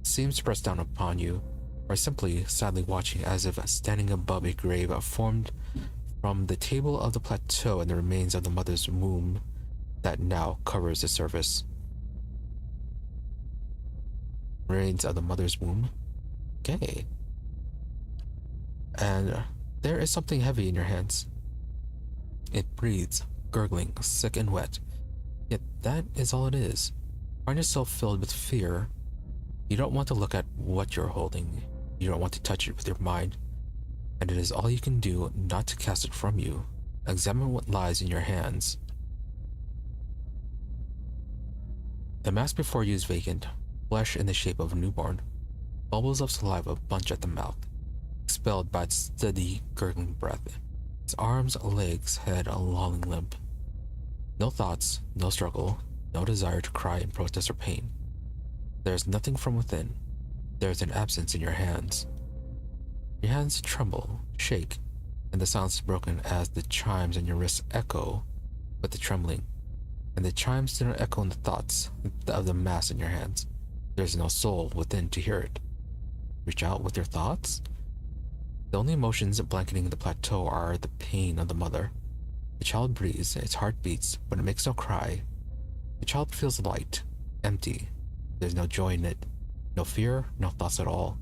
It seems pressed down upon you. or simply sadly watching as if standing above a grave formed from the table of the plateau and the remains of the mother's womb that now covers the surface. Remains of the mother's womb? Okay. And there is something heavy in your hands. It breathes, gurgling, sick and wet. Yet that is all it is. Find yourself filled with fear. You don't want to look at what you're holding. You don't want to touch it with your mind. And it is all you can do not to cast it from you. Examine what lies in your hands. The mass before you is vacant, flesh in the shape of a newborn. Bubbles of saliva bunch at the mouth, expelled by its steady, gurgling breath. Its arms, legs, head a lolling limp. No thoughts, no struggle, no desire to cry in protest or pain. There is nothing from within. There is an absence in your hands. Your hands tremble, shake, and the sound is broken as the chimes on your wrists echo with the trembling. And the chimes do not echo in the thoughts of the mass in your hands. There is no soul within to hear it. Reach out with your thoughts? The only emotions blanketing the plateau are the pain of the mother. The child breathes, its heart beats, but it makes no cry. The child feels light, empty. There's no joy in it, no fear, no thoughts at all.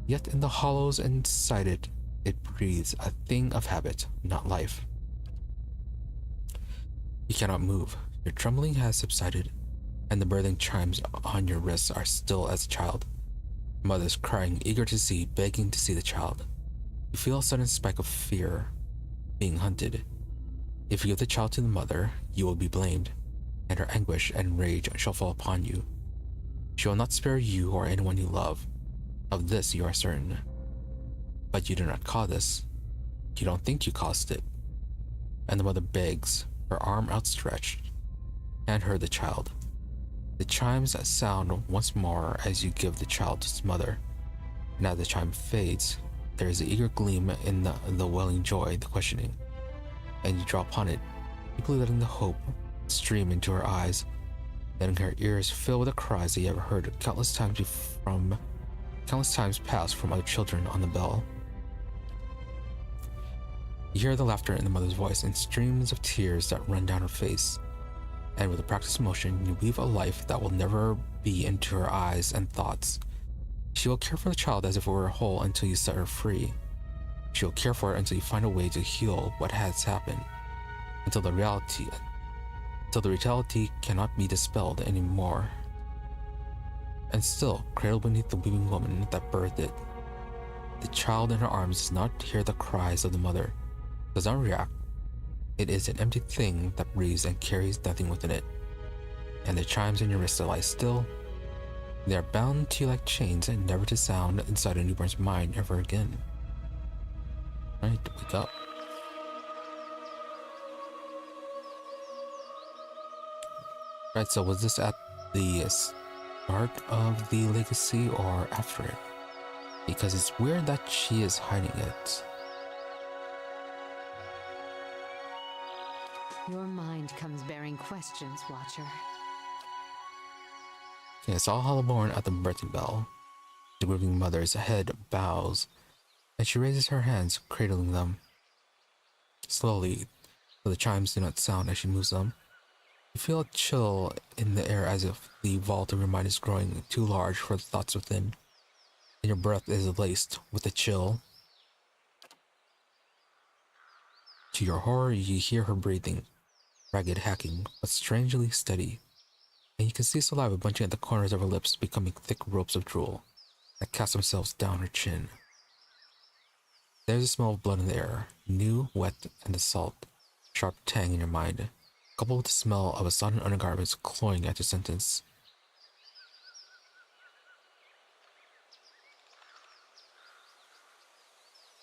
Yet in the hollows inside it, it breathes a thing of habit, not life. You cannot move. Your trembling has subsided, and the birthing chimes on your wrists are still as a child. Mothers crying, eager to see, begging to see the child. You feel a sudden spike of fear, being hunted. If you give the child to the mother, you will be blamed, and her anguish and rage shall fall upon you. She will not spare you or anyone you love. Of this you are certain. But you do not cause this. You don't think you caused it. And the mother begs, her arm outstretched. Hand her the child. The chimes sound once more as you give the child to its mother. And as the chime fades, there is an eager gleam in the welling joy, the questioning. And you draw upon it, deeply letting the hope stream into her eyes, letting her ears fill with the cries that you have heard countless times past from other children on the bell. You hear the laughter in the mother's voice and streams of tears that run down her face. And with a practiced motion, you weave a life that will never be into her eyes and thoughts. She will care for the child as if it were whole until you set her free. She will care for it until you find a way to heal what has happened, until the reality cannot be dispelled anymore. And still, cradled beneath the weeping woman that birthed it, the child in her arms does not hear the cries of the mother, does not react. It is an empty thing that breathes and carries nothing within it. And the chimes in your wrist lie still. They are bound to you like chains and never to sound inside a newborn's mind ever again. Alright, wake up. Right, so was this at the start of the legacy or after it? Because it's weird that she is hiding it. Your mind comes bearing questions, Watcher. Okay, it's all Hollowborn at the birthing bell. The grieving mother's head bows, and she raises her hands, cradling them. Slowly, though the chimes do not sound as she moves them. You feel a chill in the air as if the vault of your mind is growing too large for the thoughts within, and your breath is laced with the chill. To your horror, you hear her breathing, ragged hacking, but strangely steady, and you can see saliva bunching at the corners of her lips, becoming thick ropes of drool that cast themselves down her chin. There's a smell of blood in the air, new, wet, and the salt, sharp tang in your mind, coupled with the smell of a sodden undergarments cloying at your sentence.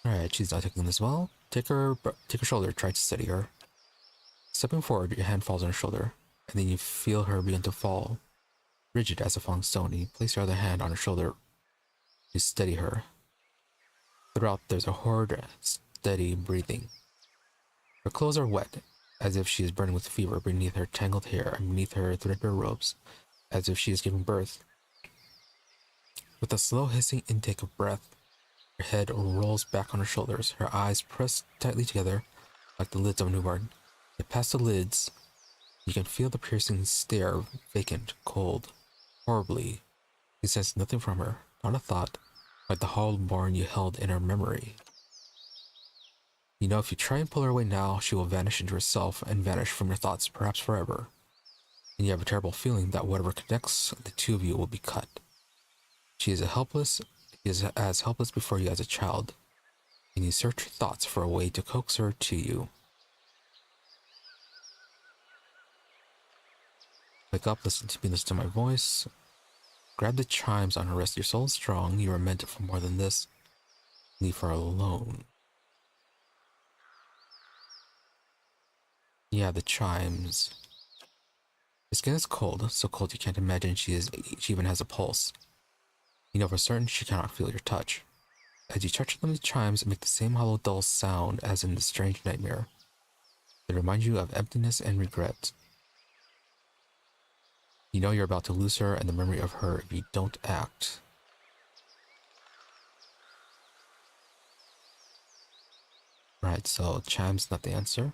Alright, she's not taking this well. Take her shoulder, try to steady her. Stepping forward, your hand falls on her shoulder, and then you feel her begin to fall, rigid as a falling stone, and you place your other hand on her shoulder to steady her. Throughout, there's a hard, steady breathing. Her clothes are wet, as if she is burning with fever beneath her tangled hair and beneath her threadbare robes, as if she is giving birth. With a slow hissing intake of breath, her head rolls back on her shoulders, her eyes pressed tightly together like the lids of a newborn. Yet past the lids, you can feel the piercing stare, vacant, cold, horribly. You sense nothing from her, not a thought, like the hollowborn you held in her memory. You know if you try and pull her away now, she will vanish into herself and vanish from your thoughts, perhaps forever. And you have a terrible feeling that whatever connects the two of you will be cut. She is as helpless before you as a child, and you search your thoughts for a way to coax her to you. Wake up, listen to my voice. Grab the chimes on her wrist. Your soul is strong. You are meant for more than this. Leave her alone. Yeah, the chimes. Her skin is cold, so cold you can't imagine she even has a pulse. You know for certain she cannot feel your touch. As you touch them, the chimes make the same hollow, dull sound as in the strange nightmare. They remind you of emptiness and regret. You know you're about to lose her and the memory of her if you don't act. Right, so chimes not the answer.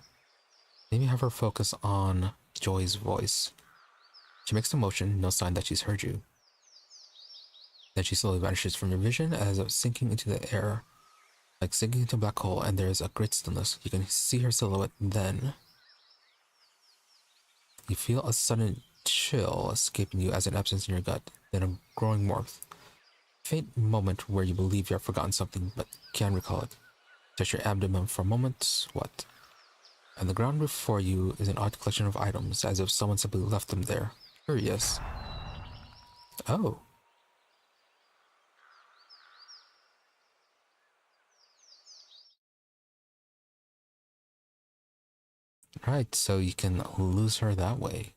Maybe have her focus on Joy's voice. She makes the motion, no sign that she's heard you. Then she slowly vanishes from your vision as if sinking into the air. Like sinking into a black hole, and there is a great stillness. You can see her silhouette then. You feel a sudden chill escaping you as an absence in your gut, then a growing warmth. Faint moment where you believe you have forgotten something but can't recall it. Touch your abdomen for a moment. What? And the ground before you is an odd collection of items, as if someone simply left them there. Curious. Oh. Right, so you can lose her that way.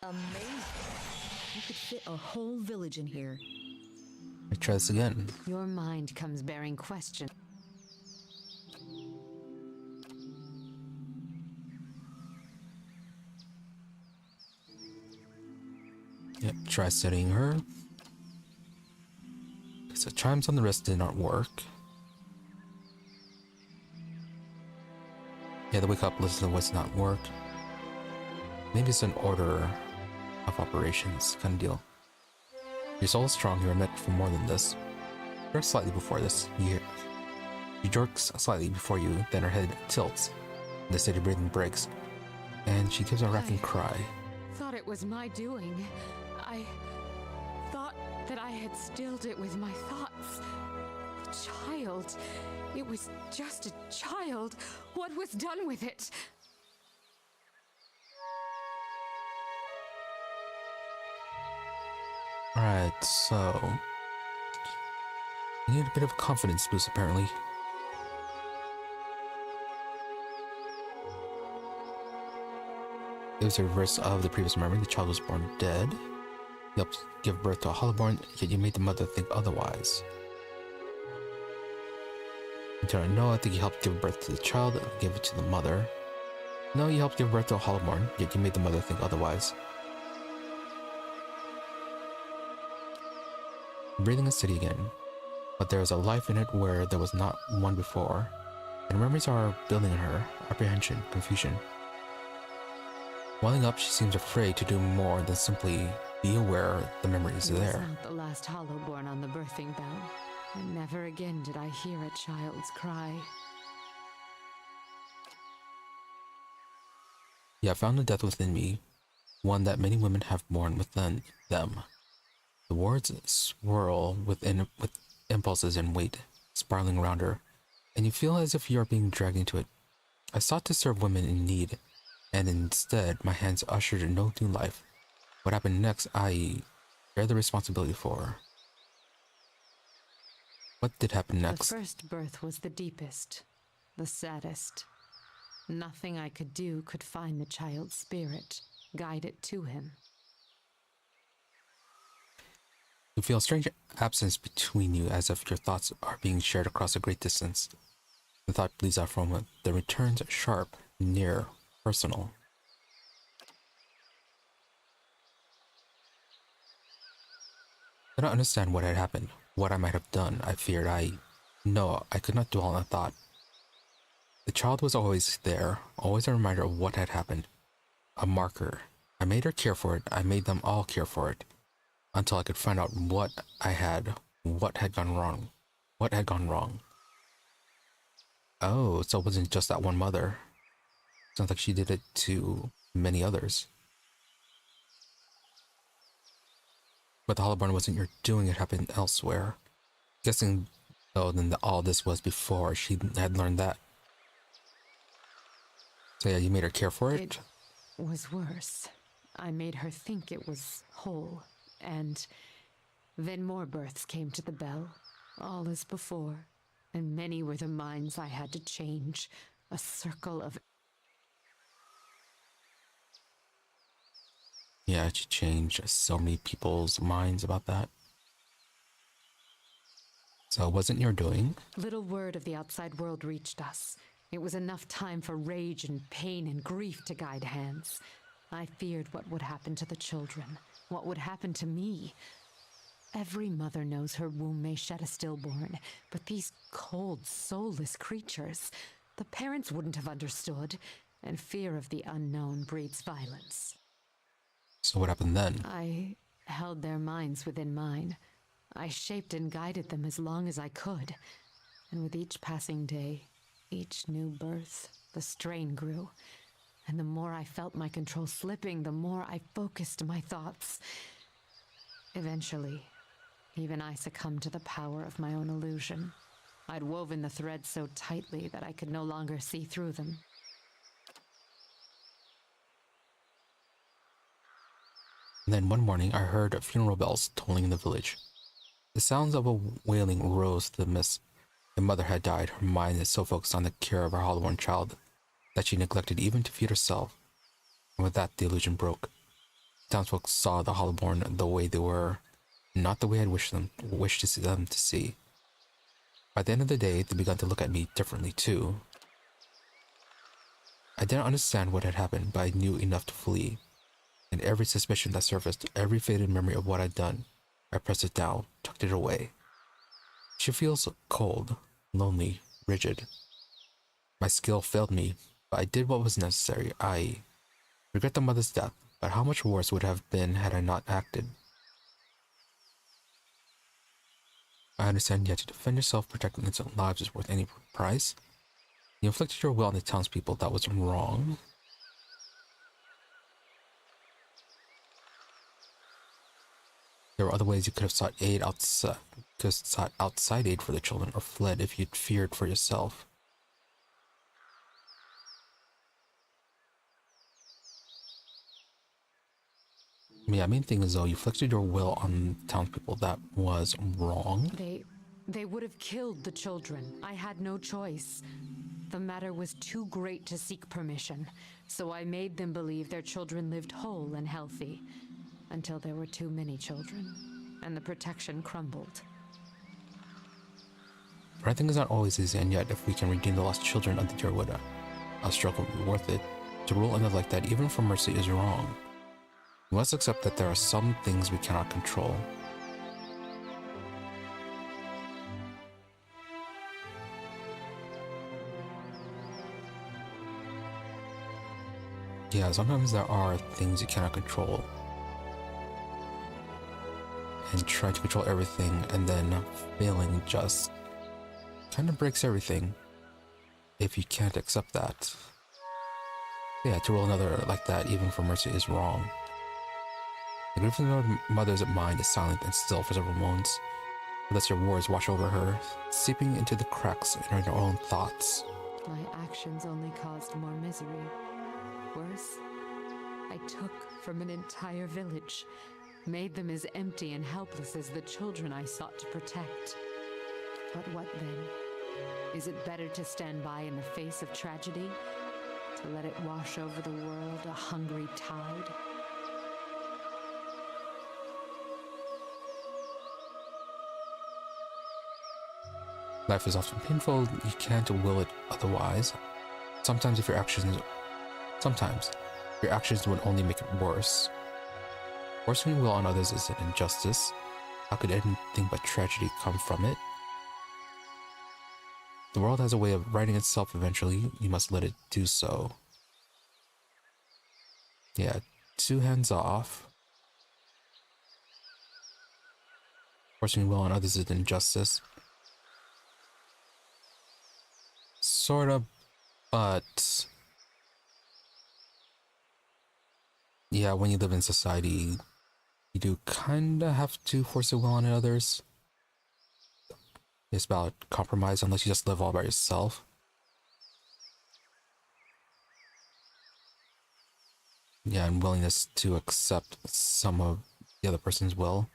Amazing. You could fit a whole village in here. I try this again. Your mind comes bearing question. Yep, try studying her. So chimes on the wrist did not work. Yeah, the wake up, listen to the voice did not work. Maybe it's an order of operations kind of deal. Your soul is strong, you are meant for more than this. Just slightly before this, she jerks slightly before you, then her head tilts. The steady breathing breaks, and she gives a racking cry. Thought it was my doing. I thought that I had stilled it with my thoughts. The child. It was just a child. What was done with it? Alright, so you need a bit of a confidence boost apparently. It was a reverse of the previous memory. The child was born dead. You helped give birth to a hollowborn, yet you made the mother think otherwise. You don't know, I think you helped give birth to the child and gave it to the mother. No, you helped give birth to a hollowborn, yet you made the mother think otherwise. Breathing is steady again, but there is a life in it where there was not one before, and memories are building in her, apprehension, confusion. Welling up, she seems afraid to do more than simply be aware the memory is there. It was not the last hollowborn on the birthing bell, and never again did I hear a child's cry. Yeah, I found a death within me, one that many women have borne within them. The words swirl with impulses and weight, spiraling around her, and you feel as if you are being dragged into it. I sought to serve women in need, and instead my hands ushered in no new life. What happened next, I bear the responsibility for. What did happen next? The first birth was the deepest, the saddest. Nothing I could do could find the child's spirit, guide it to him. You feel a strange absence between you, as if your thoughts are being shared across a great distance. The thought bleeds out for a moment, then returns sharp, near, personal. I don't understand what had happened, what I might have done. I feared No, I could not dwell on the thought. The child was always there, always a reminder of what had happened. A marker. I made her care for it, I made them all care for it. Until I could find out what had gone wrong. What had gone wrong. Oh, so it wasn't just that one mother. Sounds like she did it to many others. But the Hollowborn wasn't your doing, it happened elsewhere. Guessing, though, then all this was before she had learned that. So yeah, you made her care for it? It was worse. I made her think it was whole, and then more births came to the bell, all as before, and many were the minds I had to change, a circle of... Yeah, she changed so many people's minds about that. So it wasn't your doing? Little word of the outside world reached us. It was enough time for rage and pain and grief to guide hands. I feared what would happen to the children, what would happen to me. Every mother knows her womb may shed a stillborn, but these cold, soulless creatures, the parents wouldn't have understood, and fear of the unknown breeds violence. So what happened then? I held their minds within mine. I shaped and guided them as long as I could, and with each passing day, each new birth, the strain grew. And the more I felt my control slipping, the more I focused my thoughts. Eventually, even I succumbed to the power of my own illusion. I'd woven the threads so tightly that I could no longer see through them. And then one morning I heard funeral bells tolling in the village. The sounds of a wailing rose to the mist. The mother had died. Her mind is so focused on the care of her Hollowborn child that she neglected even to feed herself. And with that, the illusion broke. Townsfolk saw the Hollowborn the way they were, not the way I'd wished to see them to see. By the end of the day, they began to look at me differently too. I didn't understand what had happened, but I knew enough to flee. And every suspicion that surfaced, every faded memory of what I'd done, I pressed it down, tucked it away. She feels cold, lonely, rigid. My skill failed me, but I did what was necessary. I regret the mother's death, but how much worse would it have been had I not acted? I understand, yet to defend yourself, protecting innocent lives is worth any price. You inflicted your will on the townspeople. That was wrong. There were other ways you could have sought aid outside. Could have sought outside aid for the children, or fled if you'd feared for yourself. Yeah, main thing is though, you flexed your will on townspeople. That was wrong. They would have killed the children. I had no choice. The matter was too great to seek permission, so I made them believe their children lived whole and healthy, until there were too many children, and the protection crumbled. Parenting is not always easy, and yet if we can redeem the lost children of the Derwood, a struggle would be worth it. To rule another like that, even for mercy, is wrong. We must accept that there are some things we cannot control. Yeah, sometimes there are things you cannot control. And trying to control everything and then failing just kind of breaks everything if you can't accept that. Yeah, to rule another like that, even for mercy, is wrong. The grief of the mother's mind is silent and still for several moments. Unless your words wash over her, seeping into the cracks in her own thoughts. My actions only caused more misery. Worse, I took from an entire village, made them as empty and helpless as the children I sought to protect. But what then? Is it better to stand by in the face of tragedy? To let it wash over the world a hungry tide? Life is often painful, you can't will it otherwise. Sometimes your actions would only make it worse. Forcing your will on others is an injustice. How could anything but tragedy come from it? The world has a way of righting itself eventually. You must let it do so. Yeah, 2 hands off. Forcing your will on others is an injustice. Sort of, but yeah, when you live in society, you do kinda have to force your will on others. It's about compromise unless you just live all by yourself. Yeah, and willingness to accept some of the other person's will.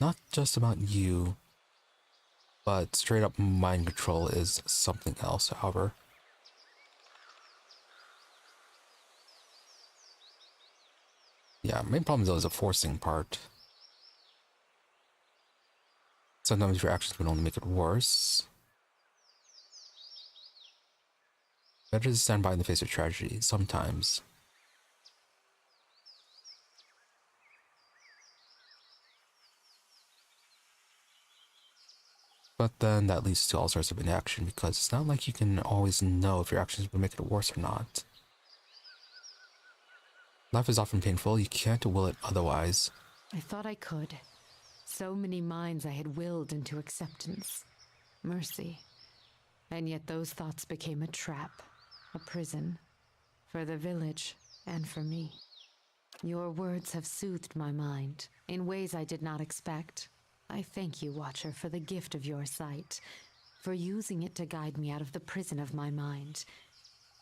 Not just about you, but straight up mind control is something else, however. Yeah, main problem though is the forcing part. Sometimes your actions would only make it worse. Better to stand by in the face of tragedy, sometimes. But then that leads to all sorts of inaction because it's not like you can always know if your actions will make it worse or not. Life is often painful, you can't will it otherwise. I thought I could. So many minds I had willed into acceptance, mercy. And yet those thoughts became a trap, a prison, for the village and for me. Your words have soothed my mind in ways I did not expect. I thank you, Watcher, for the gift of your sight, for using it to guide me out of the prison of my mind.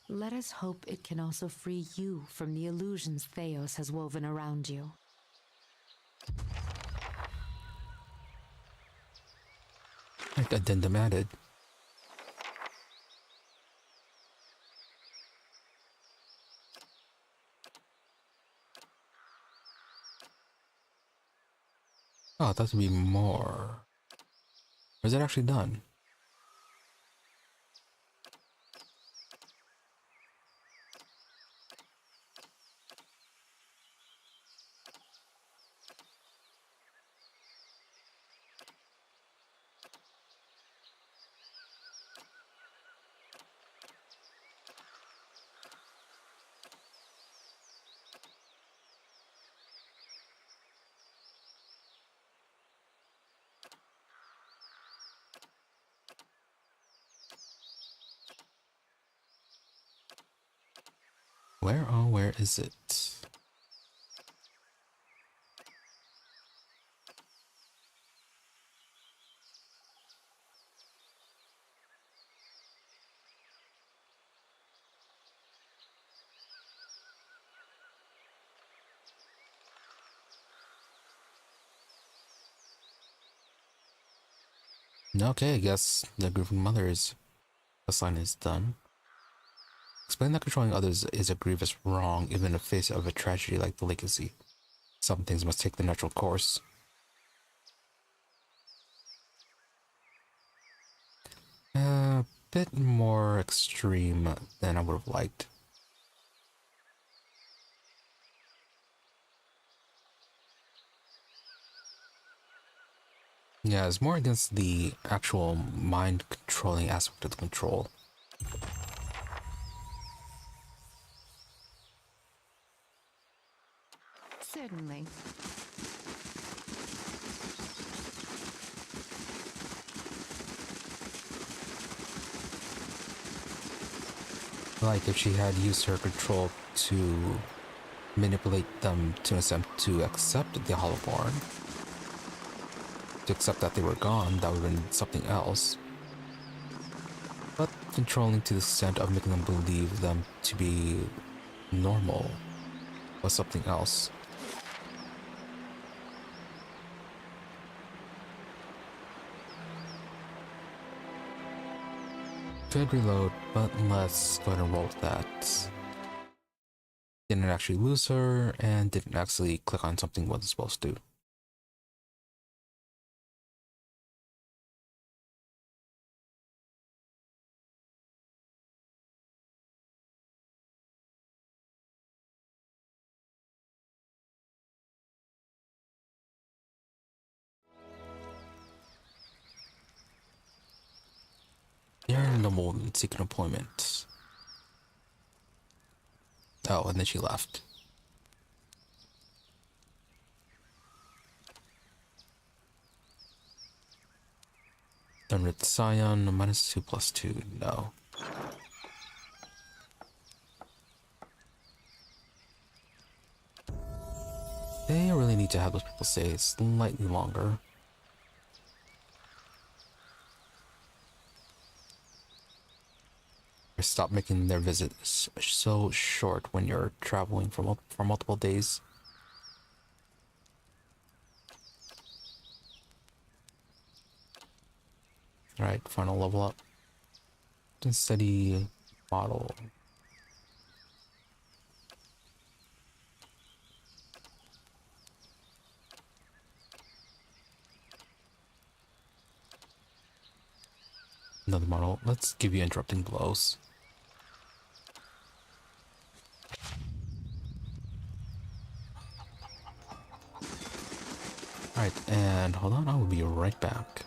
Let us hope it can also free you from the illusions Theos has woven around you. Addendum added. Oh, that would be more. Or is it actually done? Where is it? Okay, I guess the Grieving Mother's quest line is done. Explain that controlling others is a grievous wrong, even in the face of a tragedy like the legacy. Some things must take the natural course. A bit more extreme than I would have liked. Yeah, it's more against the actual mind controlling aspect of the control. Certainly. Like if she had used her control to manipulate them to attempt to accept the Hollowborn, to accept that they were gone, that would have been something else. But controlling to the extent of making them believe them to be normal was something else. Could reload, but let's go ahead and roll with that. Didn't actually lose her, and didn't actually click on something wasn't supposed to. noble woman seeking employment. Oh, and then she left. Done with Scion, -2/+2. No. They really need to have those people stay slightly longer. Or stop making their visits so short when you're traveling for multiple days. Alright, final level up. Steady model. Another model. Let's give you interrupting blows. Alright, and hold on, I will be right back.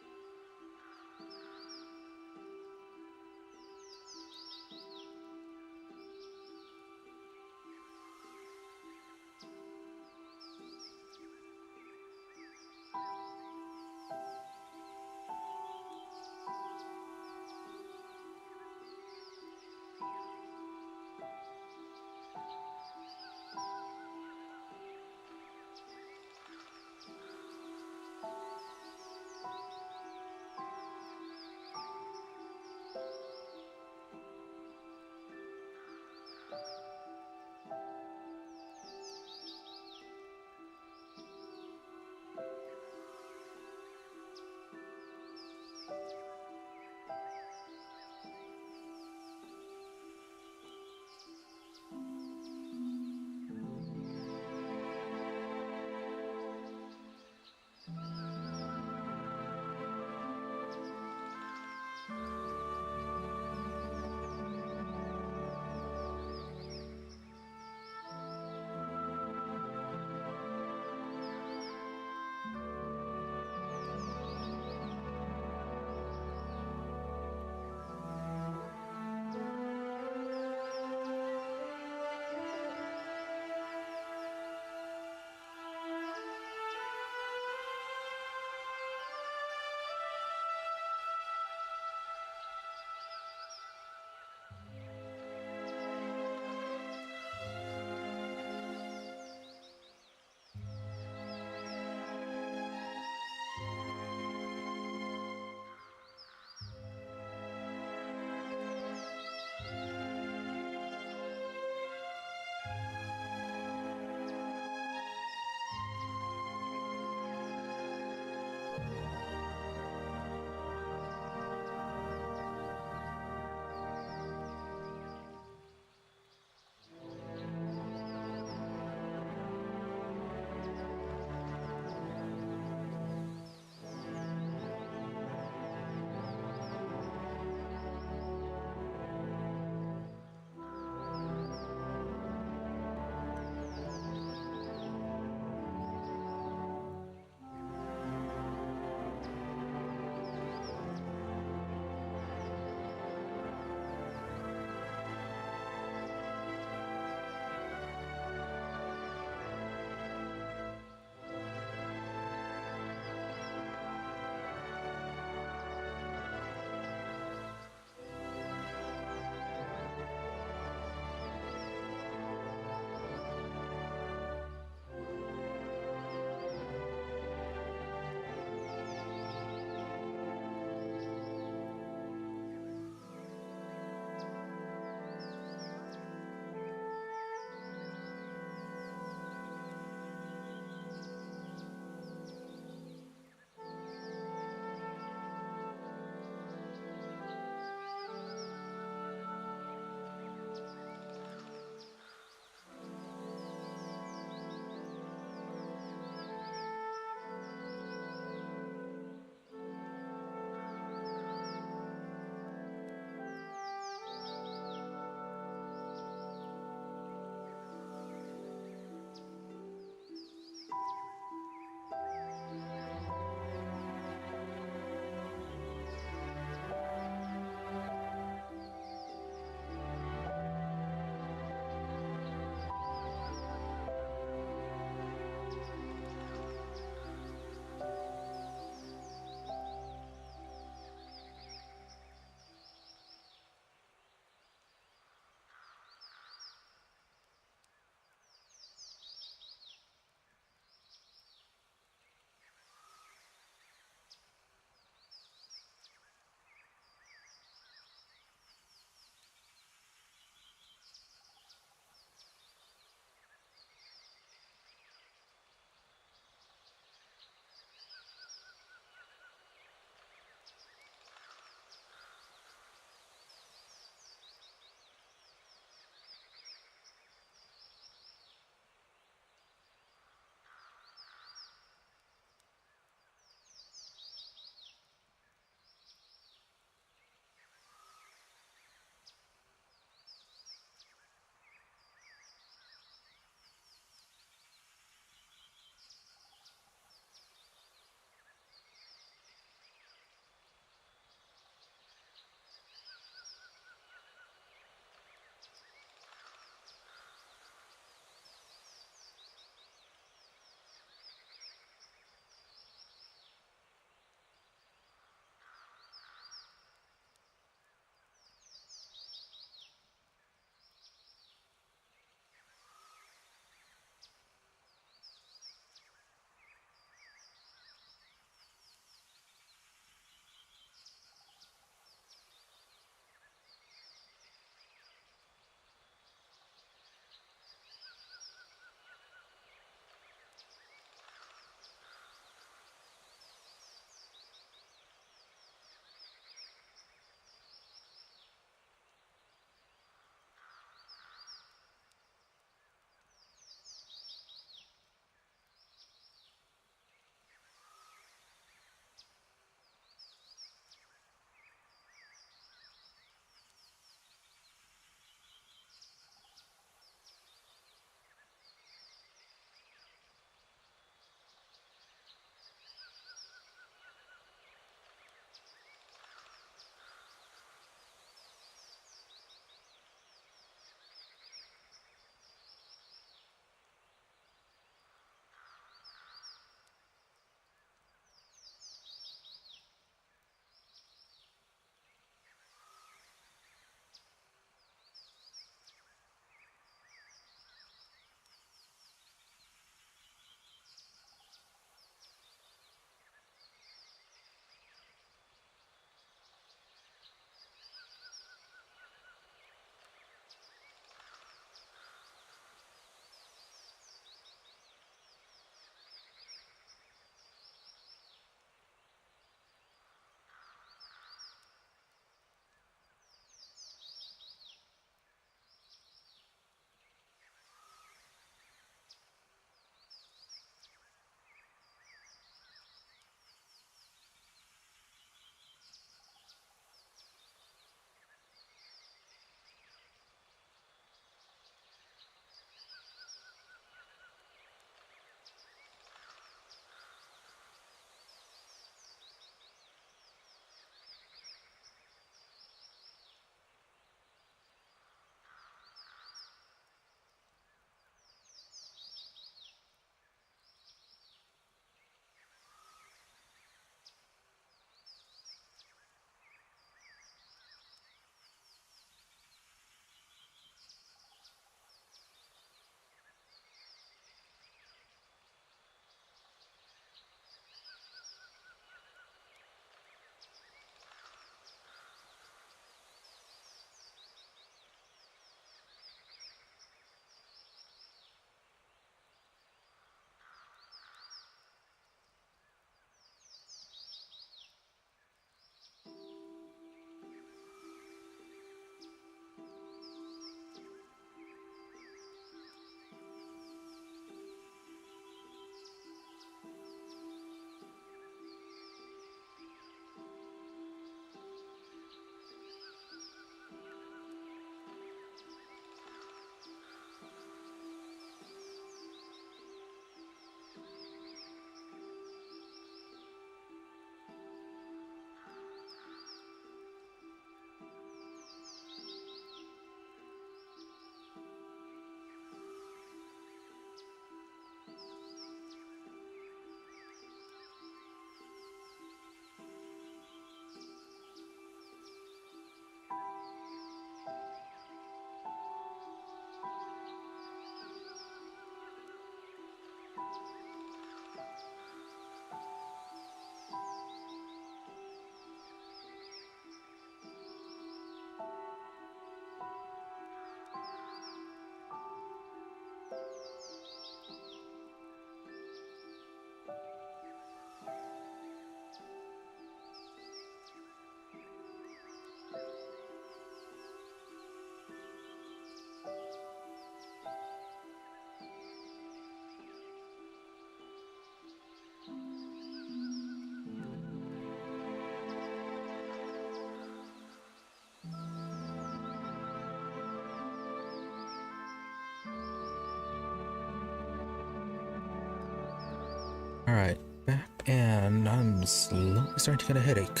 Alright, back, and I'm slowly starting to get a headache.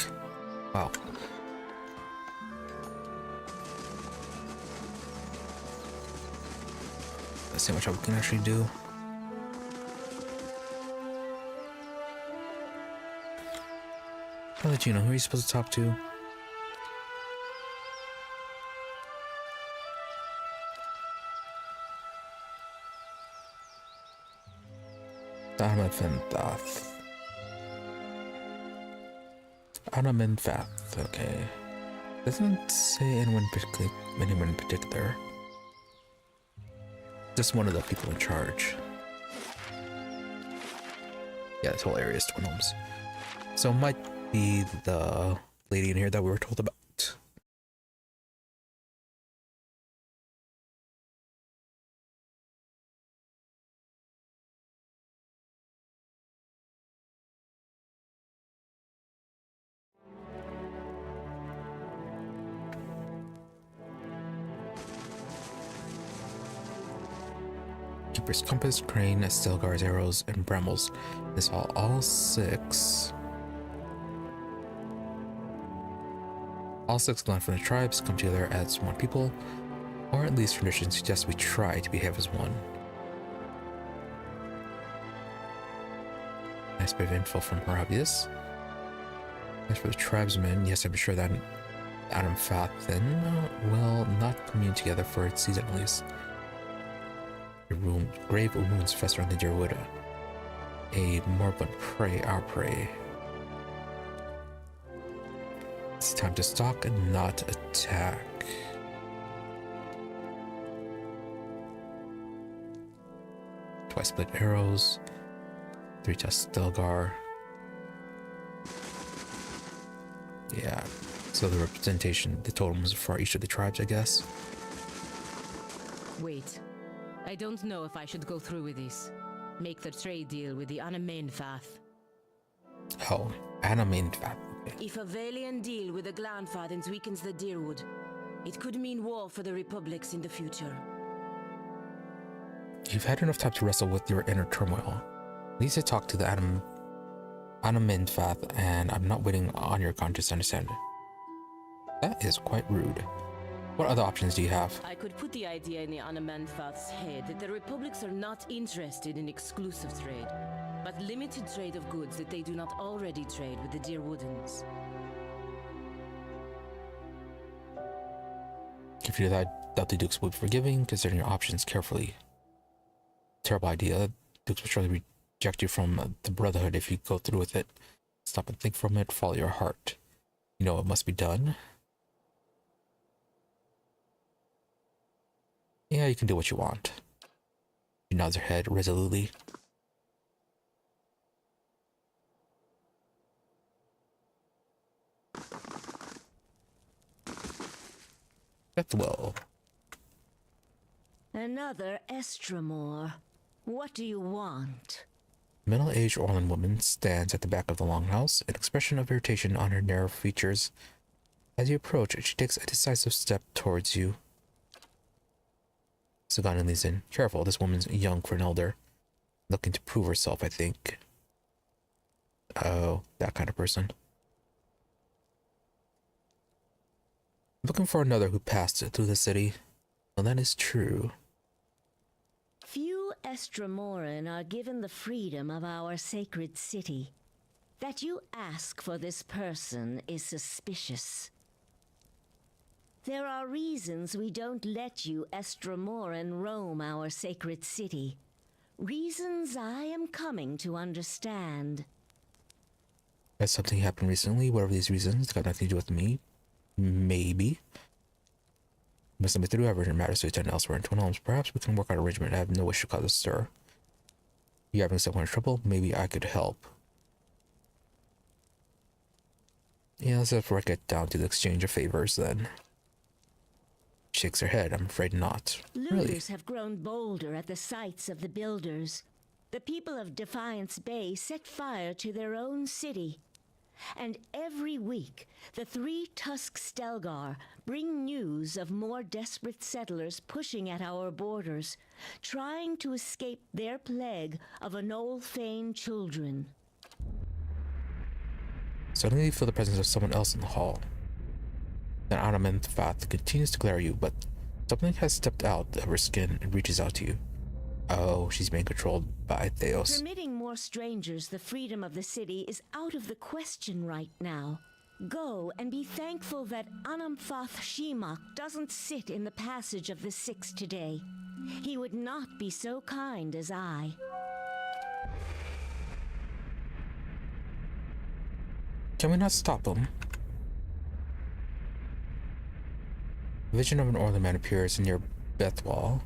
Wow. Let's see how much we can actually do. I'll let you know. Who are you supposed to talk to? Anamenfath. Okay. Doesn't say anyone in particular. Just one of the people in charge. Yeah, this whole area is twin homes. So it might be the lady in here that we were told about. Keeper's compass, crane, Stilgar's arrows, and brambles. This all six. All six gone from the tribes come together as one people, or at least tradition suggests we try to behave as one. Nice bit of info from Horabius. As for the tribesmen, yes, I'm sure that Adam Fathin will not commune together for its season at least. Grave wounds fester on the deer wood. A moribund prey, our prey. It's time to stalk and not attack. Twice split arrows. 3 test Stilgar. Yeah. So the representation, the totems for each of the tribes, I guess. Wait. I don't know if I should go through with this. Make the trade deal with the Anamenfath. Oh, Anamenfath. Okay. If a Valiant deal with the Glanfathins weakens the Deerwood, it could mean war for the Republics in the future. You've had enough time to wrestle with your inner turmoil. Need to talk to the Anamenfath, and I'm not waiting on your conscience to understand. That is quite rude. What other options do you have? I could put the idea in the Anamenfath's head that the Republics are not interested in exclusive trade, but limited trade of goods that they do not already trade with the Deerwoodens. If you doubt the Dukes will be forgiving, consider your options carefully. Terrible idea. Dukes will surely reject you from the Brotherhood if you go through with it. Stop and think from it, follow your heart. You know it must be done. Yeah, you can do what you want. She nods her head resolutely. Bethwell. Another Estramore. What do you want? A middle-aged Orlan woman stands at the back of the longhouse, an expression of irritation on her narrow features. As you approach, she takes a decisive step towards you. Sagana leans in. Careful, this woman's young for an elder. Looking to prove herself, I think. Oh, that kind of person. Looking for another who passed through the city. Well, that is true. Few Estramoran are given the freedom of our sacred city. That you ask for this person is suspicious. There are reasons we don't let you Estramoran roam our sacred city. Reasons I am coming to understand. Has something happened recently? Whatever these reasons, got nothing to do with me. Maybe. Must have been through ever matters to attend elsewhere in Twin Homes. Perhaps we can work out an arrangement. I have no wish to cause a stir. You having someone in trouble? Maybe I could help. Yeah, let's have to get down to the exchange of favors then. Shakes her head. I'm afraid not. Looters have grown bolder at the sights of the builders. The people of Defiance Bay set fire to their own city. And every week, the three-tusked Stelgar bring news of more desperate settlers pushing at our borders, trying to escape their plague of Anolfane children. Suddenly you feel the presence of someone else in the hall. The Anamenfath continues to glare at you, but something has stepped out of her skin and reaches out to you. Oh, she's being controlled by Theos. Permitting more strangers the freedom of the city is out of the question right now. Go and be thankful that Anamfath Shimak doesn't sit in the passage of the Six today. He would not be so kind as I. Can we not stop him? A vision of an Orlan man appears near Bethwal.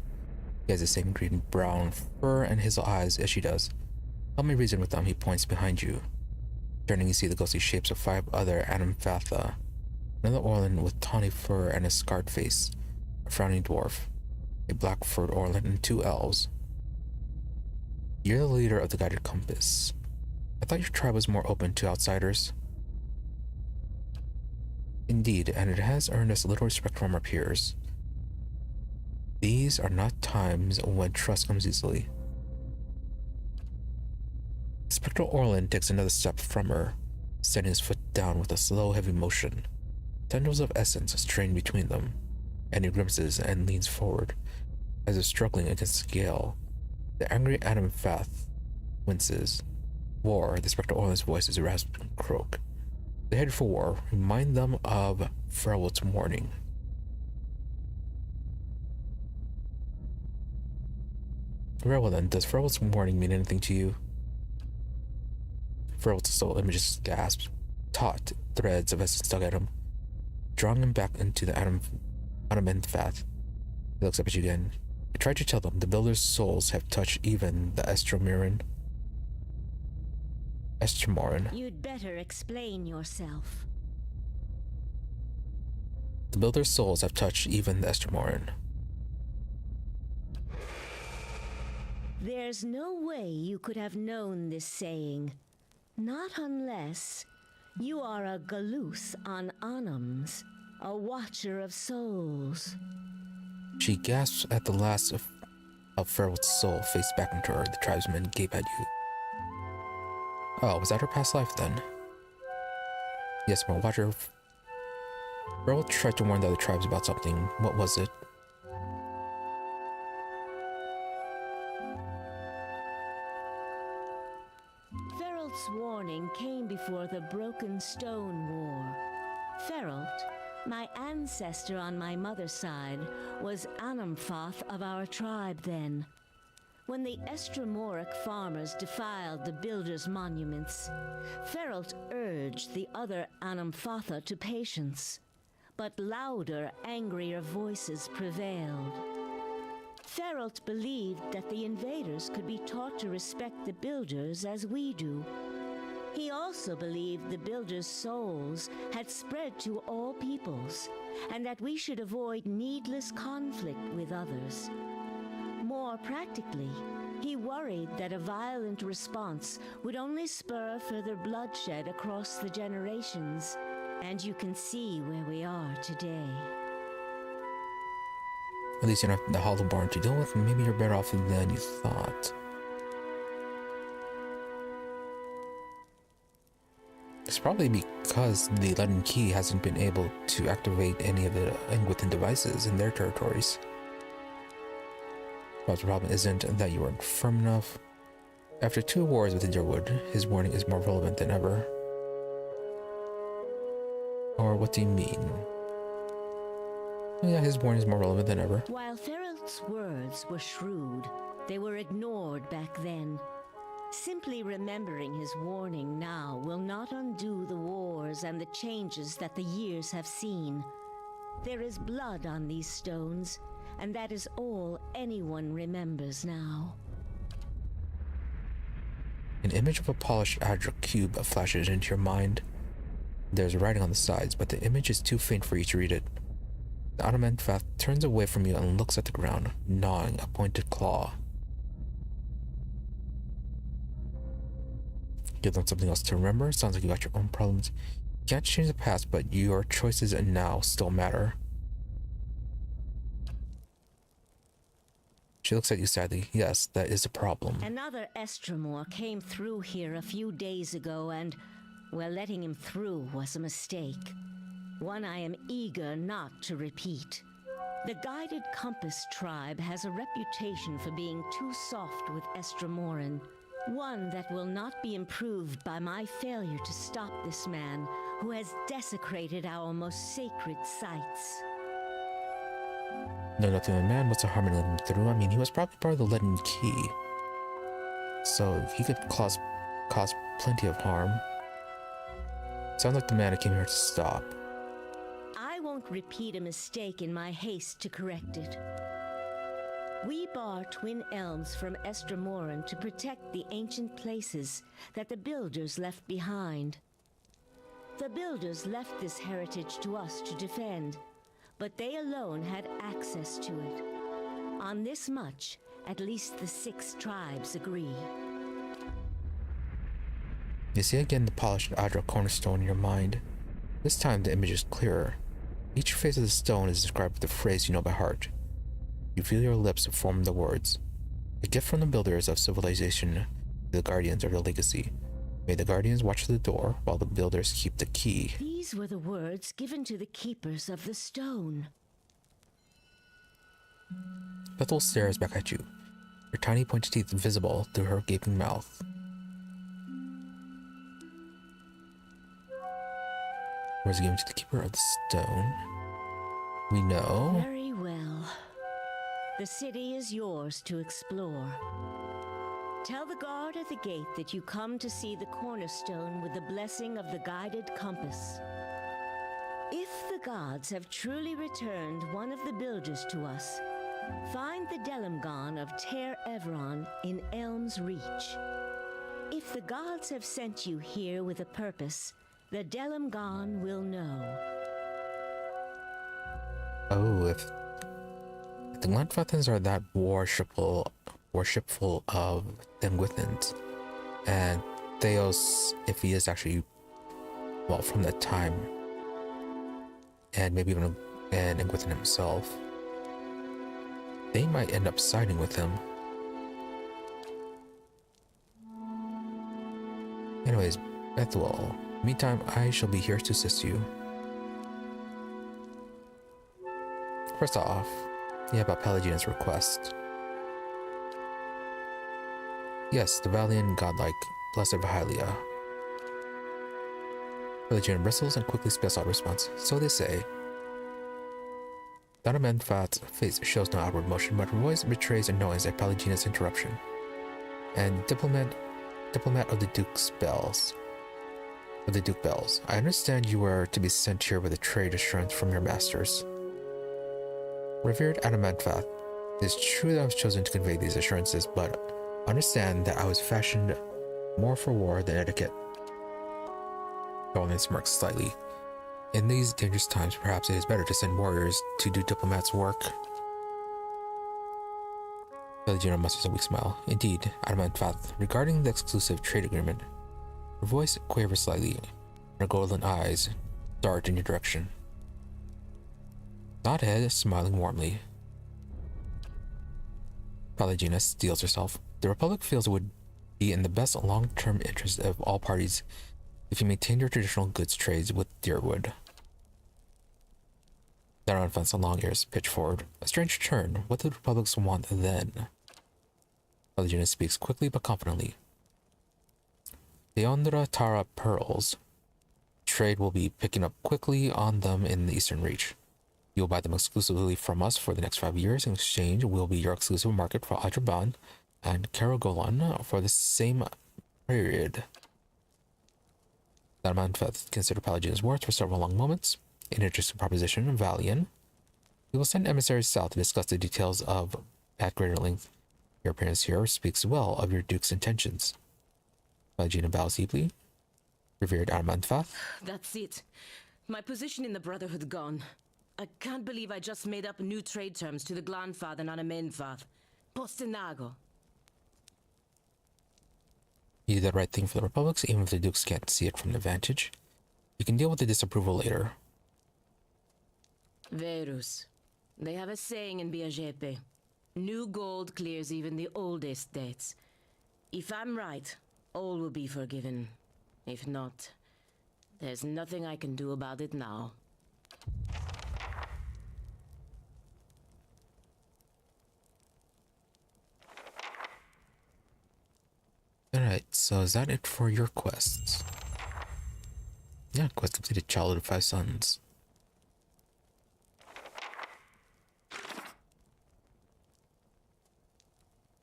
He has the same green-brown fur and hazel eyes as she does. Help me reason with them, he points behind you. Turning, you see the ghostly shapes of 5 other Anamfatha. Another Orlan with tawny fur and a scarred face. A frowning dwarf. A black-furred Orlan and 2 elves. You're the leader of the Guided Compass. I thought your tribe was more open to outsiders. Indeed, and it has earned us little respect from our peers. These are not times when trust comes easily. The spectral Orlan takes another step from her, setting his foot down with a slow, heavy motion. Tendrils of essence strain between them, and he grimaces and leans forward, as if struggling against the gale. The angry Anamfath winces. War, the spectral Orlan's voice is rasped and croak. They head for war. Remind them of Ferelwood's warning. Very well then, does Ferelwood's warning mean anything to you? Ferelwood's soul images gasps, taut threads of essence dug at him, drawing him back into the Anamenfath. He looks up at you again. I tried to tell them the builder's souls have touched even the Estromoran. You'd better explain yourself. The builder's souls have touched even the Estromoran. There's no way you could have known this saying. Not unless you are a Galuth on Anams, a watcher of souls. She gasps at the last of Ferelwood's soul faced back into her. The tribesmen gape at you. Oh, was that her past life then? Yes, my watcher. Ferelwood tried to warn the other tribes about something. What was it? Ferelt's warning came before the Broken Stone War. Ferelt, my ancestor on my mother's side, was Anamfath of our tribe then. When the Estromoric farmers defiled the builders' monuments, Ferelt urged the other Anamfatha to patience, but louder, angrier voices prevailed. Ferelt believed that the invaders could be taught to respect the builders as we do. He also believed the builders' souls had spread to all peoples, and that we should avoid needless conflict with others. More practically, he worried that a violent response would only spur further bloodshed across the generations, and you can see where we are today. At least you don't have the Hollowborn to deal with. Maybe you're better off than you thought. It's probably because the London Key hasn't been able to activate any of the Ingwithan devices in their territories. But the problem isn't that you weren't firm enough. After 2 wars with Inderwood, his warning is more relevant than ever. Or what do you mean? Yeah, his warning is more relevant than ever. While Ferelt's words were shrewd, they were ignored back then. Simply remembering his warning now will not undo the wars and the changes that the years have seen. There is blood on these stones, and that is all anyone remembers now. An image of a polished agile cube flashes into your mind. There's writing on the sides, but the image is too faint for you to read it. The Anamenfath turns away from you and looks at the ground, gnawing a pointed claw. Give them something else to remember. Sounds like you got your own problems. You can't change the past, but your choices now still matter. She looks at you sadly. Yes, that is a problem. Another Estremor came through here a few days ago, and, well, letting him through was a mistake. One I am eager not to repeat. The Guided Compass tribe has a reputation for being too soft with Estremoran. One that will not be improved by my failure to stop this man who has desecrated our most sacred sites. No, nothing. The man, what's the harm in letting him through? I mean, he was probably part of the leaden key, so he could cause plenty of harm. Sounds like the man I came here to stop. I won't repeat a mistake in my haste to correct it. We bar Twin Elms from Estremoran to protect the ancient places that the Builders left behind. The Builders left this heritage to us to defend, but they alone had access to it. On this much, at least the 6 tribes agree. You see again the polished outer cornerstone in your mind. This time the image is clearer. Each face of the stone is described with a phrase you know by heart. You feel your lips form the words. A gift from the builders of civilization to the guardians of your legacy. May the guardians watch the door while the builders keep the key. These were the words given to the keepers of the stone. Bethel stares back at you, her tiny pointed teeth visible through her gaping mouth. Words given to the keeper of the stone. We know. Very well. The city is yours to explore. Tell the guard at the gate that you come to see the cornerstone with the blessing of the Guided Compass. If the gods have truly returned one of the builders to us, find the Delimgon of Ter Evron in Elm's Reach. If the gods have sent you here with a purpose, the Delimgon will know. Oh, if the Glanfathans are that worshipful of Denguithans, and Theos, if he is actually, well, from that time, and maybe even Denguithan himself, they might end up siding with him. Anyways, Bethuel, meantime, I shall be here to assist you. First off, yeah, about Pelagina's request. Yes, the valiant, godlike, blessed Vahalia. Pelagina bristles and quickly spells out response. So they say. Donna Menfat's face shows no outward motion, but her voice betrays annoyance at Pelagina's interruption. And diplomat of the Duke's bells. Of the Duke Bells, I understand you were to be sent here with a trade assurance from your masters. Revered Adamantfath, it is true that I was chosen to convey these assurances, but understand that I was fashioned more for war than etiquette. Golan smirks slightly. In these dangerous times, perhaps it is better to send warriors to do diplomats' work. Pelagina musters a weak smile. Indeed, Adamantfath, regarding the exclusive trade agreement, her voice quavers slightly, and her golden eyes dart in your direction. Nod head, smiling warmly. Pelagina steels herself. The Republic feels it would be in the best long-term interest of all parties if you maintained your traditional goods trades with Deerwood. Daron fence on long ears, pitch forward. A strange turn. What did the Republics want then? Pelagina speaks quickly but confidently. Leondra Tara pearls. Trade will be picking up quickly on them in the Eastern Reach. You'll buy them exclusively from us for the next 5 years. In exchange, we'll be your exclusive market for Adraban and Karagolan for the same period. Darmanfeth considered Pelagina's words for several long moments. An interesting proposition, Valian. We will send emissaries south to discuss the details at greater length. Your appearance here speaks well of your Duke's intentions. Pelagina bows deeply. Revered Armantfath. That's it. My position in the Brotherhood gone. I can't believe I just made up new trade terms to the Glanfath and Anamenfath. Postenago. You the right thing for the Republics, even if the Dukes can't see it from the vantage. You can deal with the disapproval later. Verus. They have a saying in Biajepe. New gold clears even the oldest debts. If I'm right, all will be forgiven. If not, there's nothing I can do about it now. Alright, so is that it for your quests? Yeah, quest completed, Child of 5 Sons.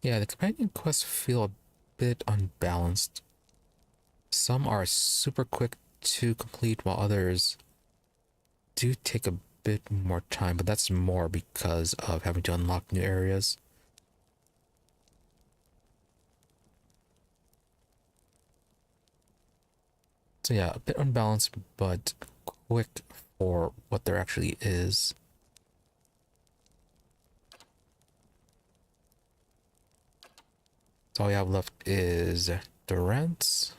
Yeah, the companion quests feel a bit unbalanced. Some are super quick to complete, while others do take a bit more time, but that's more because of having to unlock new areas. So yeah, a bit unbalanced, but quick for what there actually is. So all we have left is Durant's,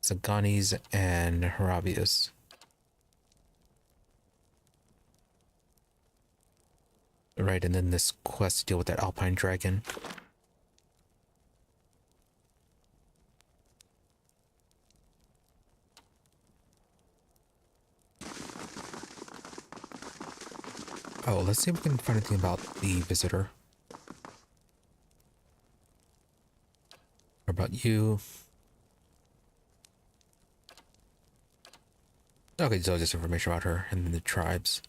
Zaganis, and Harabius. Right, and then this quest to deal with that Alpine Dragon. Oh, let's see if we can find anything about the visitor. Or about you. Okay, so just information about her and then the tribes.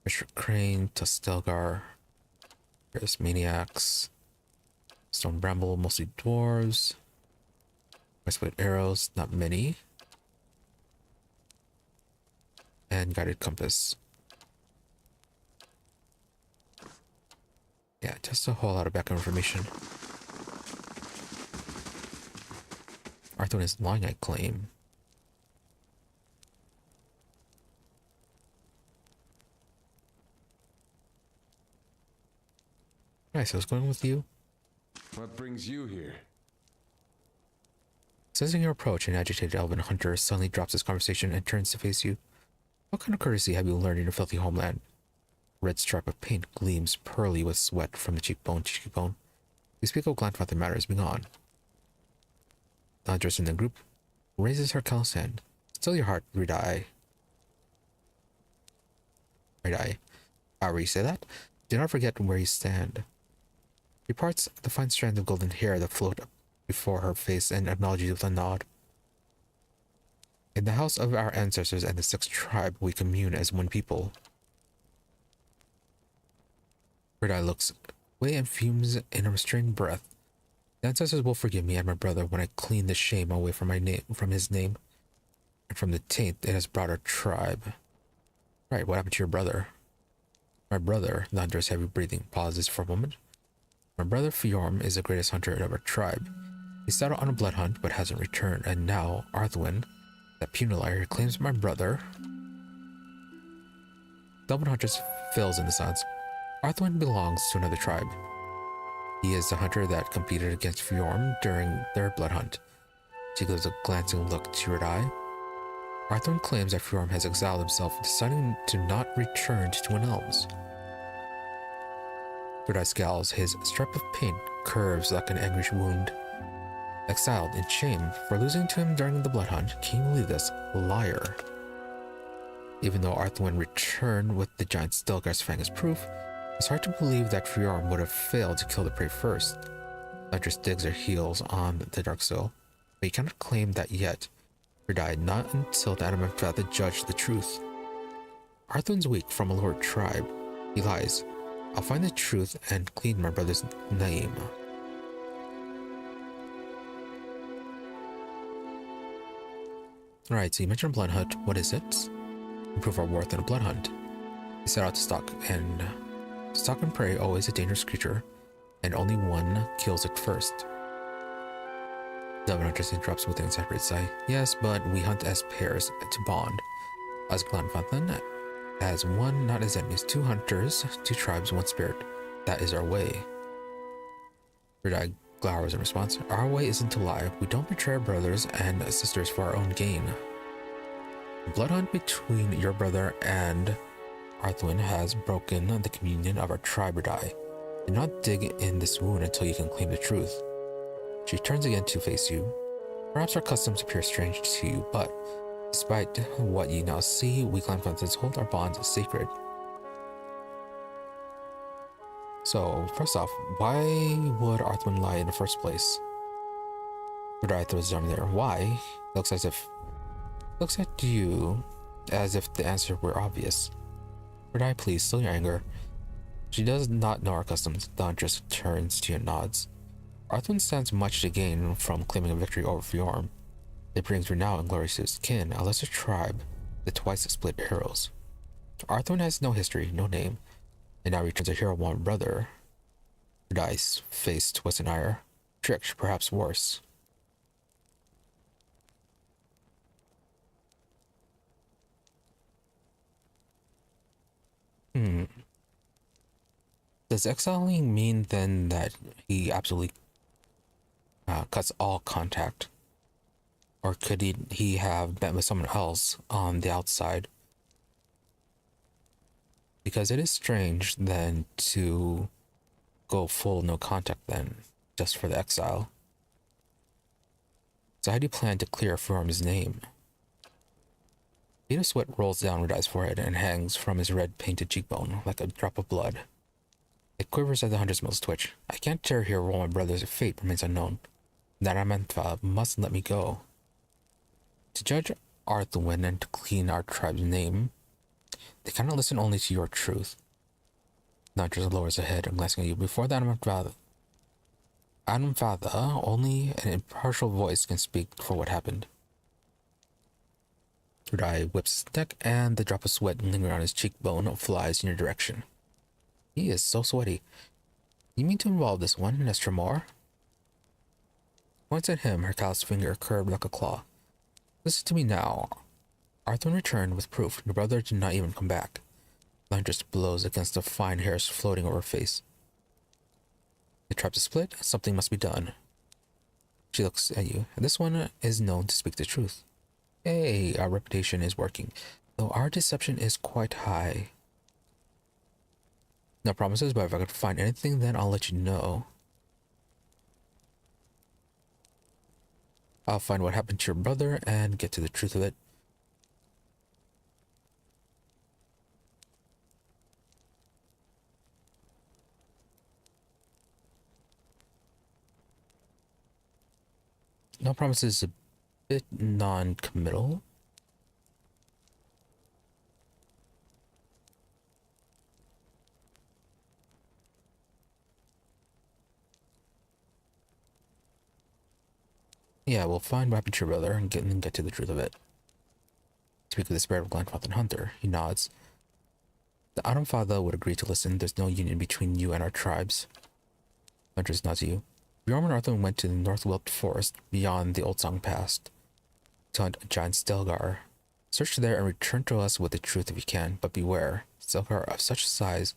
Mr. Crane, Tustelgar, various maniacs, Stone Bramble, mostly dwarves, Westwood arrows, not many, and Guided Compass. Yeah, just a whole lot of backup information. Arthur is lying, I claim. Alright, so I was going with you. What brings you here? Sensing your approach, an agitated elven hunter suddenly drops his conversation and turns to face you. What kind of courtesy have you learned in your filthy homeland? Red stripe of paint gleams pearly with sweat from the cheekbone to cheekbone. We speak of grandfather matters, be gone. The huntress in the group raises her callous hand. Still your heart, red eye. Red eye. However you say that, do not forget where you stand. She parts the fine strands of golden hair that float up before her face and acknowledges you with a nod. In the house of our ancestors and the sixth tribe, we commune as one people. Red Eye looks away and fumes in a restrained breath. The ancestors will forgive me and my brother when I clean the shame away from his name, and from the taint it has brought our tribe. Right, what happened to your brother? My brother, the hunter's heavy breathing pauses for a moment. My brother Fjorm is the greatest hunter of our tribe. He set out on a blood hunt but hasn't returned, and now Arthwin, that puny liar, claims my brother. Double Huntress fills in the silence. Arthwin belongs to another tribe. He is the hunter that competed against Fjorm during their blood hunt. She gives a glancing look to Red Eye. Arthwin claims that Fjorm has exiled himself, deciding to not return to Twin Elms. Red Eye scowls. His stripe of paint curves like an angry wound. Exiled in shame for losing to him during the blood hunt, can you believe this? Liar. Even though Arthwin returned with the giant Stilgar's fang as proof, it's hard to believe that Fjorm would have failed to kill the prey first. Huntress digs her heels on the dark soil, but he cannot claim that yet. He died not until the adamant father judged the truth. Arthwin's weak from a lower tribe. He lies. I'll find the truth and clean my brother's name. Alright, so you mentioned a blood hunt. What is it? Improve our worth in a blood hunt. He set out to stalk and prey, always a dangerous creature, and only one kills it first. The Huntress interrupts with an exasperated sigh. Yes, but we hunt as pairs to bond. As Glanfathan, as one, not as enemies. 2 hunters, 2 tribes, 1 spirit. that is our way. Red-Eye glowers in response. Our way isn't to lie. We don't betray our brothers and sisters for our own gain. The bloodhunt between your brother and Arthwin has broken the communion of our tribe, Red-Eye. Do not dig in this wound until you can claim the truth. She turns again to face you. Perhaps our customs appear strange to you, but despite what you now see, we clan fences hold our bonds sacred. So, first off, why would Arthwin lie in the first place? Red-Eye throws his arm there. Why? Looks at you as if the answer were obvious. Red-Eye, please, still your anger. She does not know our customs. The huntress turns to you and nods. Arthwin stands much to gain from claiming a victory over Fjorm. It brings renown and glory to his kin, a lesser tribe, the twice split arrows. Arthwin has no history, no name, and now returns a hero one brother. Red-Eye's face twists in ire. Tricked, perhaps worse. Does exiling mean then that he absolutely cuts all contact? Or could he have met with someone else on the outside? Because it is strange then to go full no contact then, just for the exile. So how do you plan to clear Fjorm's name? A bead of sweat rolls down Red-Eye's forehead and hangs from his red painted cheekbone like a drop of blood. It quivers as the hunter's muscles twitch. I can't tarry here while my brother's fate remains unknown. Naramantha must let me go. To judge Arthwin and to clean our tribe's name, they cannot listen only to your truth. The hunter lowers her head and glancing at you. Before the Anamfatha, only an impartial voice can speak for what happened. Red-Eye whips his neck, and the drop of sweat lingering on his cheekbone flies in your direction. He is so sweaty. You mean to involve this one, Nestromor? Points at him, her calloused finger curved like a claw. Listen to me now. Arthwin returned with proof. Your brother did not even come back. The huntress blows against the fine hairs floating over her face. The tribe's a split. Something must be done. She looks at you. This one is known to speak the truth. Hey, our reputation is working, though our deception is quite high. No promises, but if I could find anything, then I'll let you know. I'll find what happened to your brother and get to the truth of it. No promises is a bit non-committal. Yeah, we'll find what happened to your brother and get to the truth of it. Speak with the spirit of Glenfather and Hunter. He nods. The Adamfather would agree to listen. There's no union between you and our tribes. Huntress nods to you. Bjorn and Arthur went to the Northwelt Forest beyond the Old Song Pass to hunt a giant Stelgar. Search there and return to us with the truth if you can, but beware. Stelgar of such size,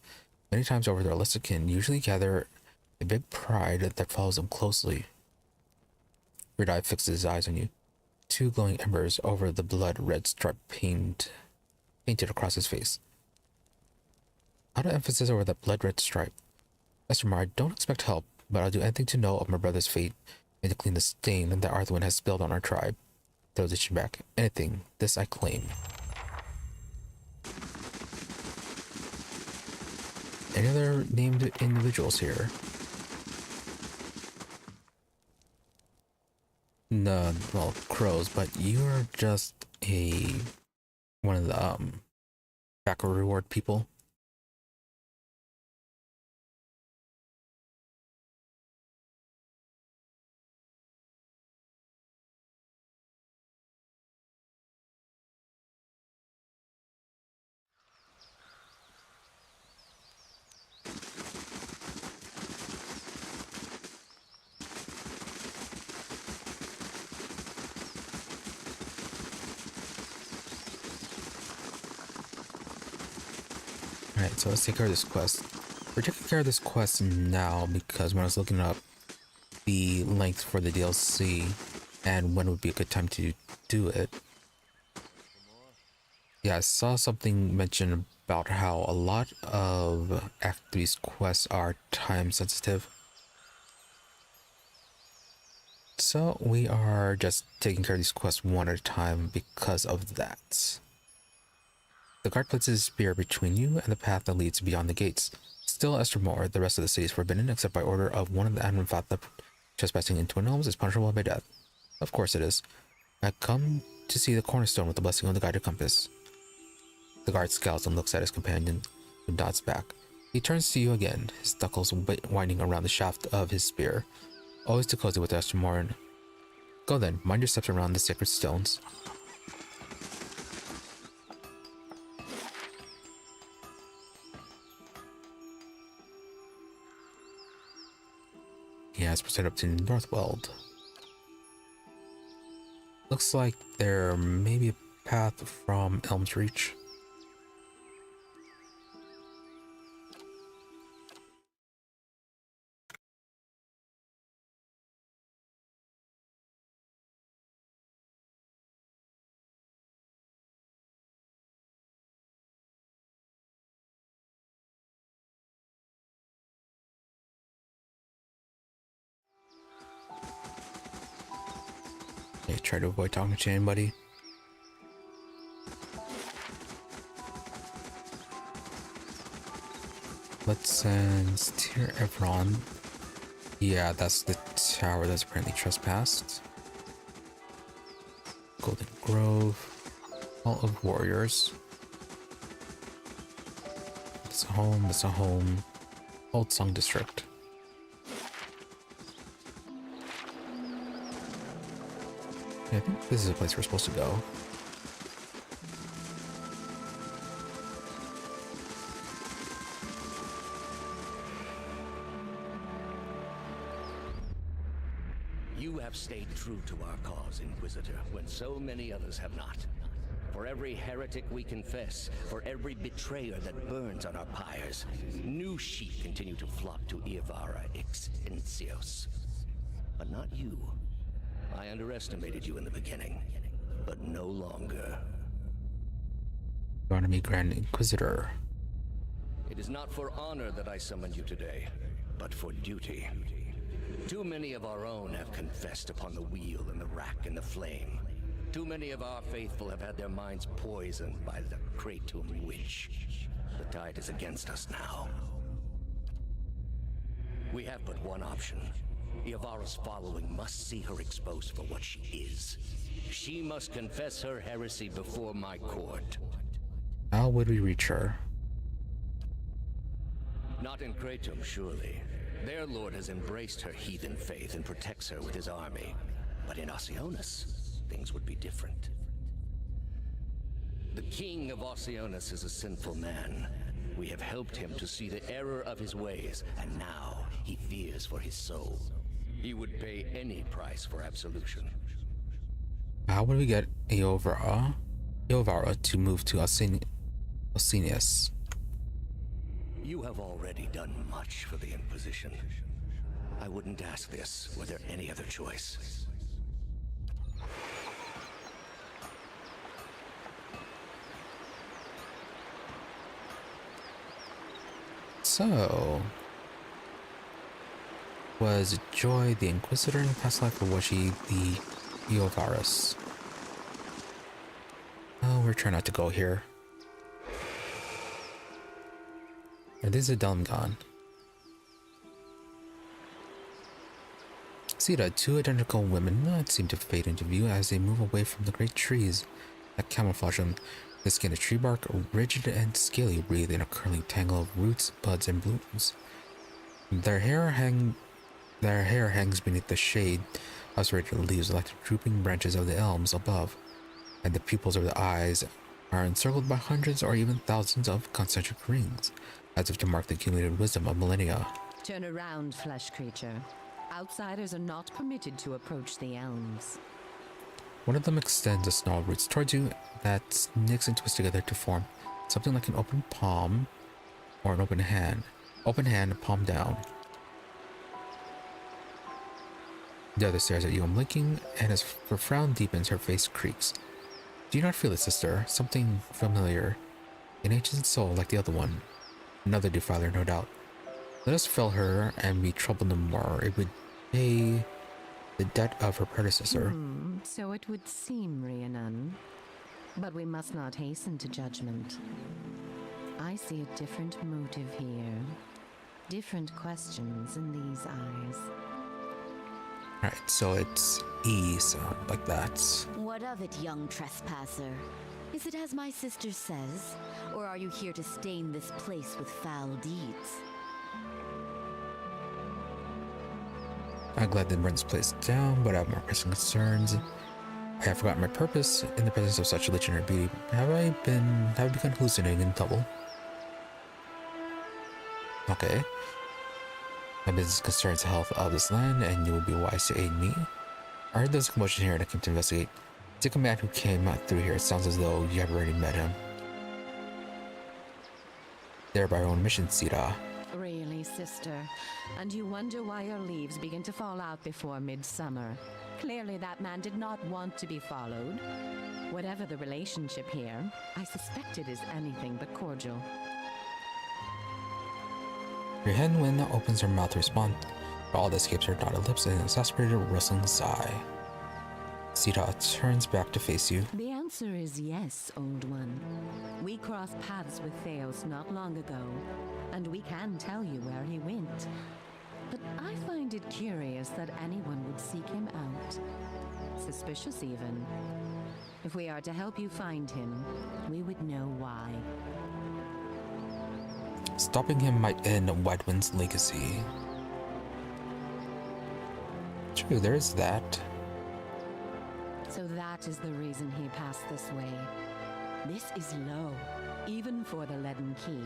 many times over their lesser kin, usually gather a big pride that follows them closely. Red-Eye fixes his eyes on you. Two glowing embers over the blood-red stripe painted across his face. A lot of emphasis over that blood-red stripe. Esther, I don't expect help, but I'll do anything to know of my brother's fate and to clean the stain that Arthwin has spilled on our tribe. Throws the chin back. Anything. This I claim. Any other named individuals here? No, well, crows, but you're just one of the backer reward people. Alright, so let's take care of this quest. We're taking care of this quest now because when I was looking up the length for the DLC and when would be a good time to do it, yeah, I saw something mentioned about how a lot of Act 3's quests are time sensitive. So we are just taking care of these quests one at a time because of that. The guard places his spear between you and the path that leads beyond the gates. Still, Estermore, the rest of the city is forbidden except by order of one of the Admin trespassing into Twin Elms is punishable by death. Of course it is. I come to see the cornerstone with the blessing of the guided compass. The guard scowls and looks at his companion, who nods back. He turns to you again, his knuckles winding around the shaft of his spear. Always too cozy with Estermore. Go then, mind your steps around the sacred stones. He has proceeded up to Northweld. Looks like there may be a path from Elm's Reach. Okay, try to avoid talking to anybody. Let's send Tyr Evron. Yeah, that's the tower that's apparently trespassed. Golden Grove. Hall of Warriors. It's a home, it's a home. Old Song District. I think this is a place we're supposed to go. You have stayed true to our cause, Inquisitor, when so many others have not. For every heretic we confess, for every betrayer that burns on our pyres, new sheep continue to flock to Iavara Extensios. But not you. I underestimated you in the beginning, but no longer. Barnaby Grand Inquisitor. It is not for honor that I summoned you today, but for duty. Too many of our own have confessed upon the wheel and the rack and the flame. Too many of our faithful have had their minds poisoned by the Kratom witch. The tide is against us now. We have but one option. Iavara's following must see her exposed for what she is. She must confess her heresy before my court. How would we reach her? Not in Kratom, surely. Their lord has embraced her heathen faith and protects her with his army. But in Oceanus, things would be different. The king of Oceanus is a sinful man. We have helped him to see the error of his ways, and now he fears for his soul. He would pay any price for absolution. How would we get Iovara to move to Oceanus? You have already done much for the Inquisition. I wouldn't ask this were there any other choice. So, was Joy the Inquisitor in the past life, or was she the Iovarus? Oh, we're trying not to go here. And this is a Delmgon. Sita, two identical women seem to fade into view as they move away from the great trees that camouflage them. The skin of tree bark, rigid and scaly, breathe in a curling tangle of roots, buds, and blooms. Their hair hangs beneath the shade of serrated leaves like the drooping branches of the elms above, and the pupils of the eyes are encircled by hundreds or even thousands of concentric rings, as if to mark the accumulated wisdom of millennia. Turn around, flesh creature. Outsiders are not permitted to approach the elms. One of them extends a snarled roots towards you that snicks and twists together to form something like an open palm or an open hand. Open hand, palm down. The other stares at you, blinking, and as her frown deepens, her face creaks. Do you not feel it, sister? Something familiar. An ancient soul like the other one. Another defiler, no doubt. Let us fell her and be troubled no more. It would pay the debt of her predecessor. So it would seem, Rhiannon. But we must not hasten to judgment. I see a different motive here. Different questions in these eyes. Alright, so it's E, so like that. What of it, young trespasser? Is it as my sister says? Or are you here to stain this place with foul deeds? I'm glad to burn this place down, but I have more pressing concerns. I have forgotten my purpose in the presence of such legendary beauty. Have I begun hallucinating in double? Okay. My business concerns the health of this land, and you will be wise to aid me. I heard there's a commotion here and I came to investigate. It's a man who came through here. It sounds as though you have already met him. There by your own mission, Sita. Really, sister? And you wonder why your leaves begin to fall out before midsummer? Clearly that man did not want to be followed. Whatever the relationship here, I suspect it is anything but cordial. Your hen wind opens her mouth to respond, but all that escapes her dotted lips and an exasperated rustling sigh. Sita turns back to face you. The answer is yes, old one. We crossed paths with Theos not long ago, and we can tell you where he went. But I find it curious that anyone would seek him out. Suspicious even. If we are to help you find him, we would know why. Stopping him might end Whitewind's legacy. True, there is that. So that is the reason he passed this way. This is low, even for the leaden key.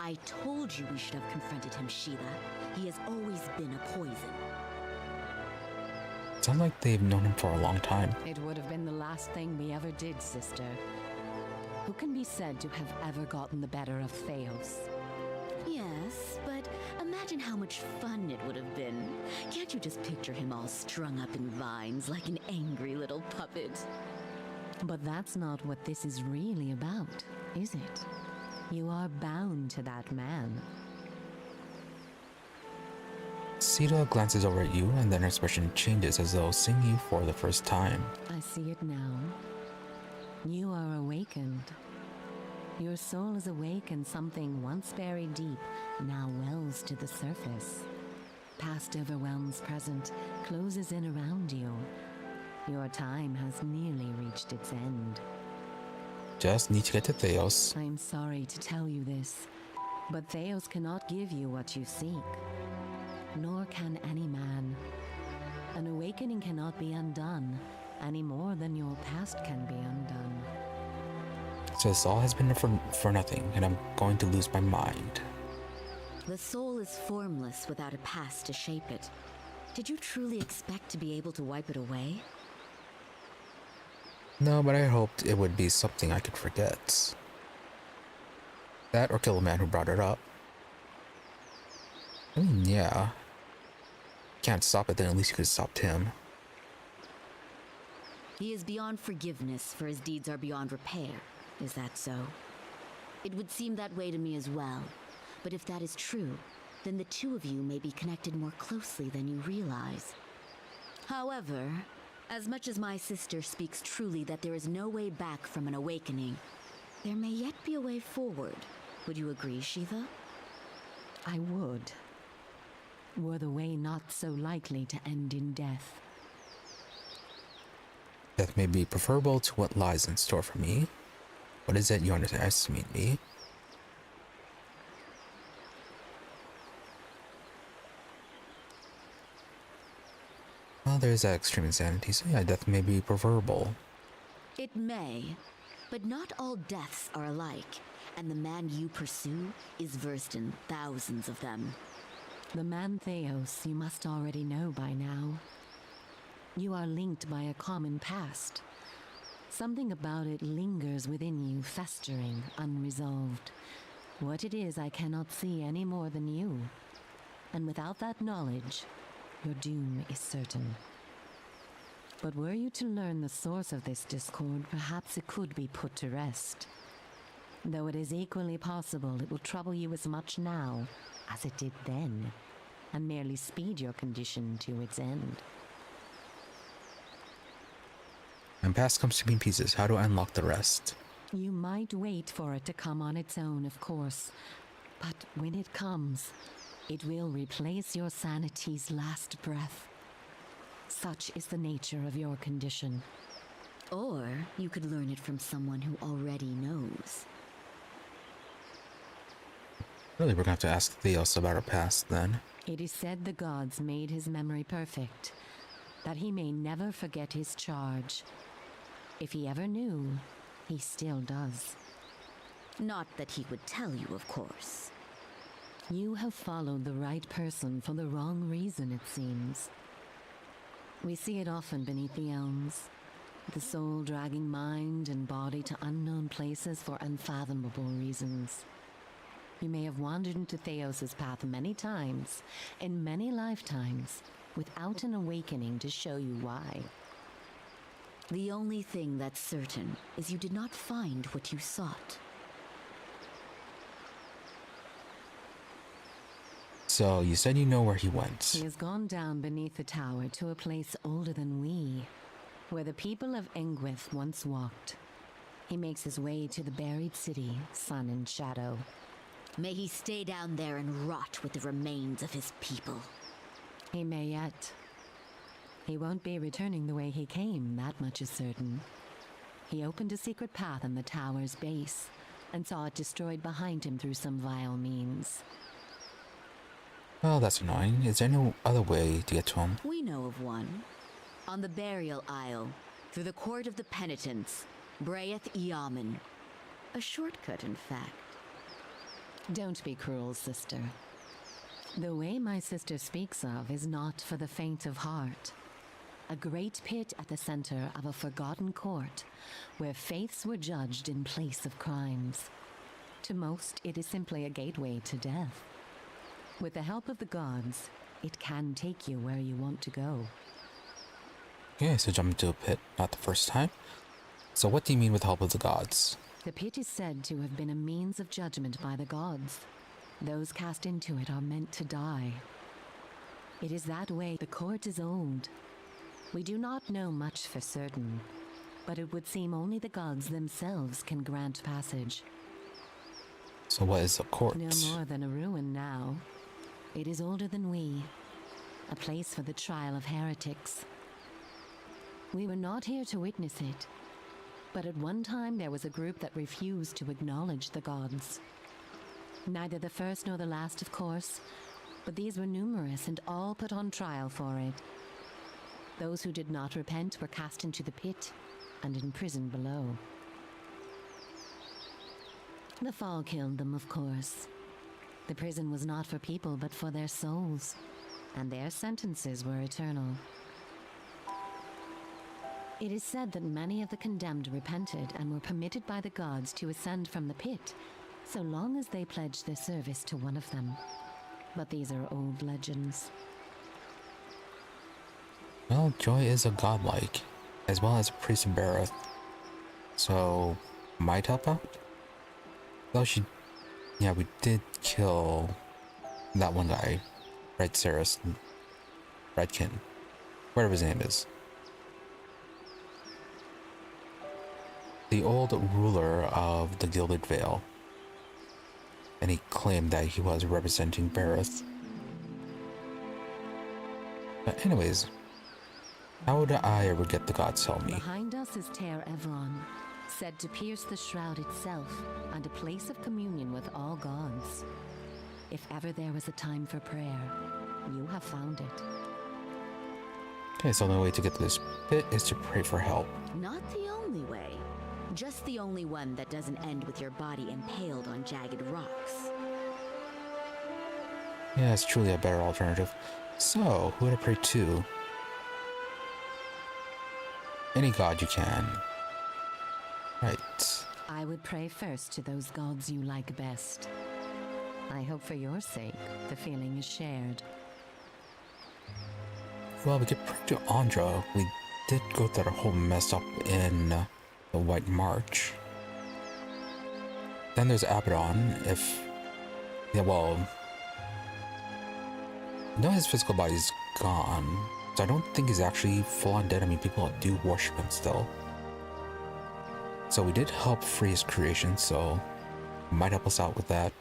I told you we should have confronted him, Sheila. He has always been a poison. Sounds like they've known him for a long time. It would have been the last thing we ever did, sister. Who can be said to have ever gotten the better of Theos? Yes, but imagine how much fun it would have been. Can't you just picture him all strung up in vines like an angry little puppet? But that's not what this is really about, is it? You are bound to that man. Sita glances over at you, and then her expression changes as though seeing you for the first time. I see it now. You are awakened. Your soul is awake, and something once buried deep now wells to the surface. Past overwhelms present, closes in around you. Your time has nearly reached its end. Just need to get to Theos. I'm sorry to tell you this, but Theos cannot give you what you seek. Nor can any man. An awakening cannot be undone, any more than your past can be undone. So this all has been for nothing, and I'm going to lose my mind. The soul is formless without a past to shape it. Did you truly expect to be able to wipe it away? No, but I hoped it would be something I could forget. That or kill the man who brought it up. I mean, yeah. Can't stop it, then at least you could have stopped him. He is beyond forgiveness, for his deeds are beyond repair. Is that so? It would seem that way to me as well. But if that is true, then the two of you may be connected more closely than you realize. However, as much as my sister speaks truly that there is no way back from an awakening, there may yet be a way forward. Would you agree, Shiva? I would. Were the way not so likely to end in death. Death may be preferable to what lies in store for me. What is it you underestimate me? Well, there's that extreme insanity, so yeah, death may be preferable. It may, but not all deaths are alike, and the man you pursue is versed in thousands of them. The man Theos you must already know by now. You are linked by a common past. Something about it lingers within you, festering, unresolved. What it is I cannot see any more than you. And without that knowledge, your doom is certain. But were you to learn the source of this discord, perhaps it could be put to rest. Though it is equally possible it will trouble you as much now as it did then, and merely speed your condition to its end. When past comes to me in pieces, how do I unlock the rest? You might wait for it to come on its own, of course. But when it comes, it will replace your sanity's last breath. Such is the nature of your condition. Or you could learn it from someone who already knows. Really, we're gonna have to ask Theos about our past then. It is said the gods made his memory perfect, that he may never forget his charge. If he ever knew, he still does. Not that he would tell you, of course. You have followed the right person for the wrong reason, it seems. We see it often beneath the elms, the soul dragging mind and body to unknown places for unfathomable reasons. You may have wandered into Theos's path many times, in many lifetimes, without an awakening to show you why. The only thing that's certain is you did not find what you sought. So, you said you know where he went. He has gone down beneath the tower to a place older than we, where the people of Engwith once walked. He makes his way to the buried city, Sun and Shadow. May he stay down there and rot with the remains of his people. He may yet. He won't be returning the way he came, that much is certain. He opened a secret path in the tower's base, and saw it destroyed behind him through some vile means. Well, that's annoying. Is there no other way to get to him? We know of one. On the burial isle, through the court of the penitents, Braeth Yaman. A shortcut, in fact. Don't be cruel, sister. The way my sister speaks of is not for the faint of heart. A great pit at the center of a forgotten court, where faiths were judged in place of crimes. To most, it is simply a gateway to death. With the help of the gods, it can take you where you want to go. Okay, so jump into a pit, not the first time. So what do you mean with the help of the gods? The pit is said to have been a means of judgment by the gods. Those cast into it are meant to die. It is that way. The court is old. We do not know much for certain, but it would seem only the gods themselves can grant passage. So what is a court? No more than a ruin now. It is older than we, a place for the trial of heretics. We were not here to witness it, but at one time there was a group that refused to acknowledge the gods. Neither the first nor the last, of course, but these were numerous and all put on trial for it. Those who did not repent were cast into the pit and imprisoned below. The fall killed them, of course. The prison was not for people, but for their souls, and their sentences were eternal. It is said that many of the condemned repented and were permitted by the gods to ascend from the pit, so long as they pledged their service to one of them. But these are old legends. Well, Joy is a godlike, as well as a priest of Bareth. So, might help out? Though yeah, we did kill that one guy, Red Saris, Redkin, whatever his name is. The old ruler of the Gilded Vale. And he claimed that he was representing Bareth. But anyways, how would I ever get the gods help me? Behind us is Ter Evron, said to pierce the shroud itself, and a place of communion with all gods. If ever there was a time for prayer, you have found it. Okay, so the only way to get to this pit is to pray for help. Not the only way. Just the only one that doesn't end with your body impaled on jagged rocks. Yeah, it's truly a better alternative. So, who would I pray to? Any god you can. Right. I would pray first to those gods you like best. I hope for your sake, the feeling is shared. Well, we get back to Andra. We did go through that whole mess up in the White March. Then there's Abaddon. Yeah, well, no, his physical body's gone, so I don't think he's actually full-on dead. I mean, people do worship him still. So we did help free his creation, so he might help us out with that.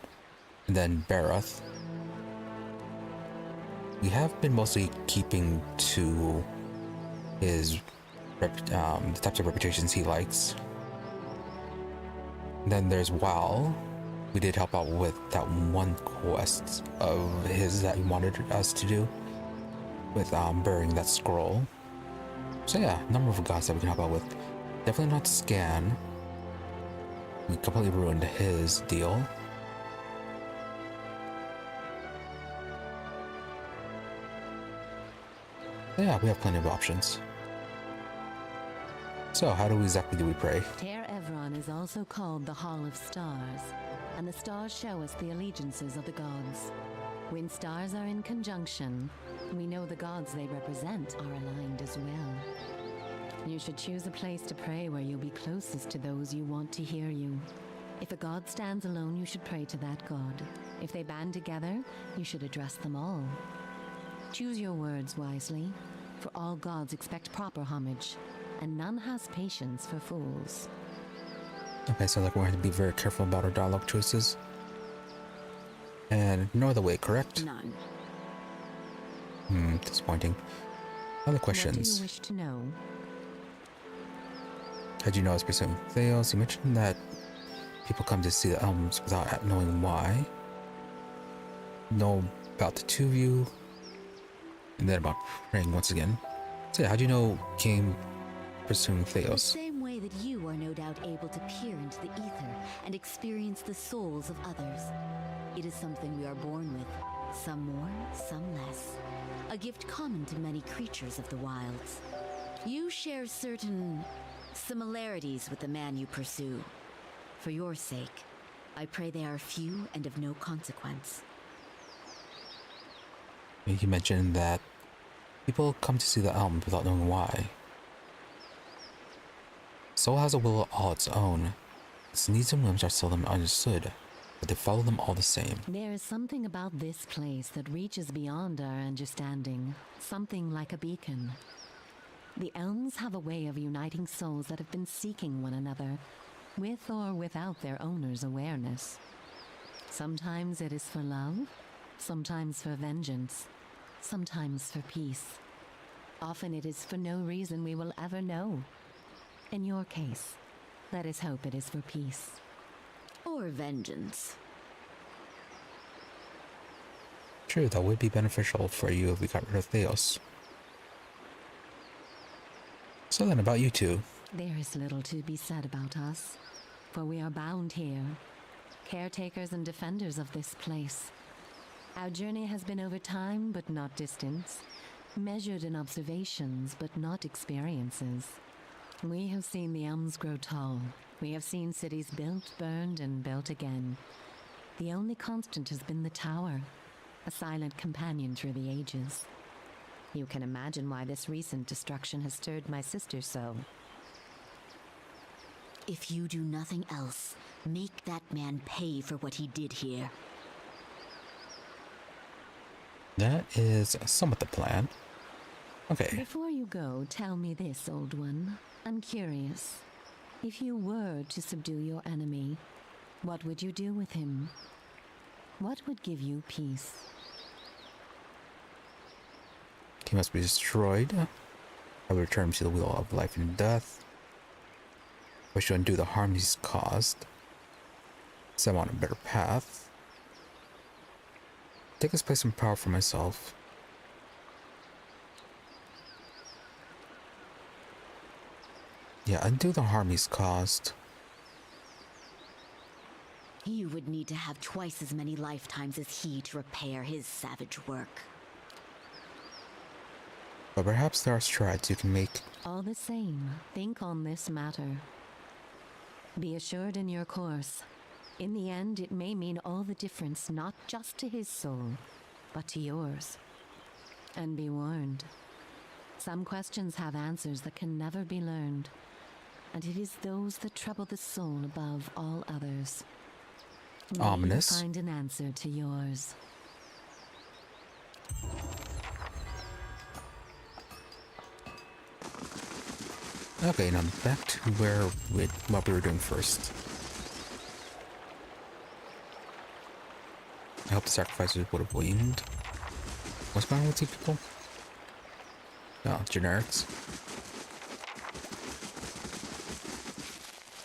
And then Bareth. We have been mostly keeping to his the types of reputations he likes. And then there's Wal. We did help out with that one quest of his that he wanted us to do with burying that scroll. So yeah, a number of gods that we can help out with. Definitely not Scan. We completely ruined his deal. Yeah, we have plenty of options. So, how exactly do we pray? Ter Evron is also called the Hall of Stars, and the stars show us the allegiances of the gods. When stars are in conjunction, we know the gods they represent are aligned as well. You should choose a place to pray where you'll be closest to those you want to hear you. If a god stands alone, you should pray to that god. If they band together, you should address them all. Choose your words wisely, for all gods expect proper homage, and none has patience for fools. Okay, so like we're going to be very careful about our dialogue choices. And no other way, correct? None. Disappointing. Other questions? What do you wish to know? How'd you know I was pursuing Theos? You mentioned that people come to see the elms without knowing why. Know about the two of you. And then about praying once again. So yeah, how'd you know came pursuing Theos? The same way that you are no doubt able to peer into the ether and experience the souls of others. It is something we are born with, some more, some less. A gift common to many creatures of the wilds. You share certain similarities with the man you pursue. For your sake, I pray they are few and of no consequence. You mentioned that people come to see the elm without knowing why. Soul has a will all its own. Its needs and whims are seldom understood, but they follow them all the same. There is something about this place that reaches beyond our understanding, something like a beacon. The elms have a way of uniting souls that have been seeking one another, with or without their owner's awareness. Sometimes it is for love, sometimes for vengeance, sometimes for peace. Often it is for no reason we will ever know. In your case, let us hope it is for peace. Or vengeance. True, that would be beneficial for you if we got rid of Theos. So then, about you two. There is little to be said about us, for we are bound here, caretakers and defenders of this place. Our journey has been over time, but not distance, measured in observations, but not experiences. We have seen the elms grow tall. We have seen cities built, burned, and built again. The only constant has been the tower, a silent companion through the ages. You can imagine why this recent destruction has stirred my sister so. If you do nothing else, make that man pay for what he did here. That is somewhat the plan. Okay. Before you go, tell me this, old one. I'm curious. If you were to subdue your enemy, what would you do with him? What would give you peace? He must be destroyed. I will return him to the wheel of life and death. I should undo the harm he's caused. Set him on a better path. Take his place in power for myself. Yeah, undo the harm he's caused. You would need to have twice as many lifetimes as he to repair his savage work. But perhaps there are strides you can make. All the same, think on this matter. Be assured in your course. In the end, it may mean all the difference, not just to his soul, but to yours. And be warned, some questions have answers that can never be learned, and it is those that trouble the soul above all others. May Ominous. you find an answer to yours. Okay, now back to what we were doing first. I hope the sacrifices would have waned. What's going on with these people? Oh, generics.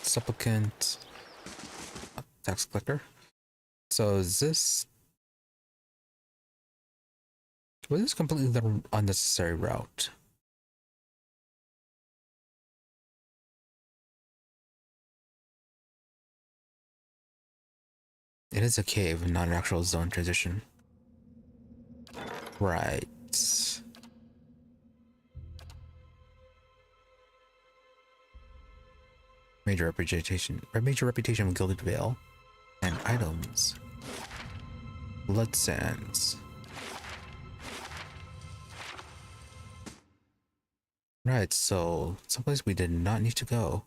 Supplicant. Tax collector. So is this... Was this completely the unnecessary route? It is a cave, not an actual zone transition. Right. Major reputation with Gilded Veil. And items. Blood sands. Right, so someplace we did not need to go.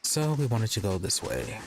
So we wanted to go this way.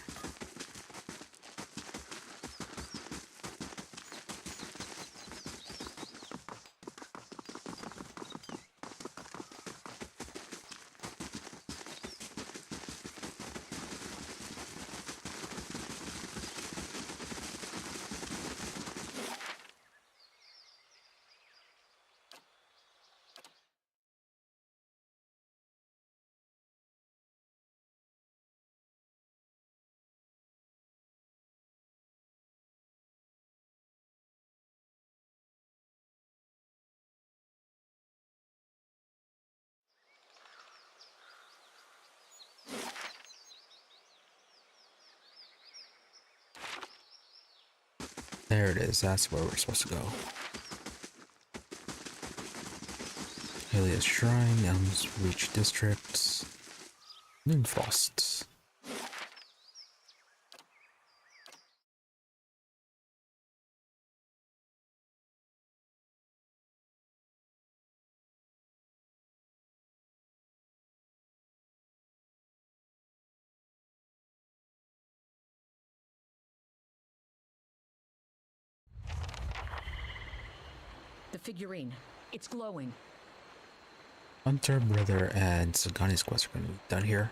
There it is, that's where we're supposed to go. Alias Shrine, Elms Reach District, Moonfrost. The figurine. It's glowing. Hunter, Brother, and Sagani's quest are going to be done here.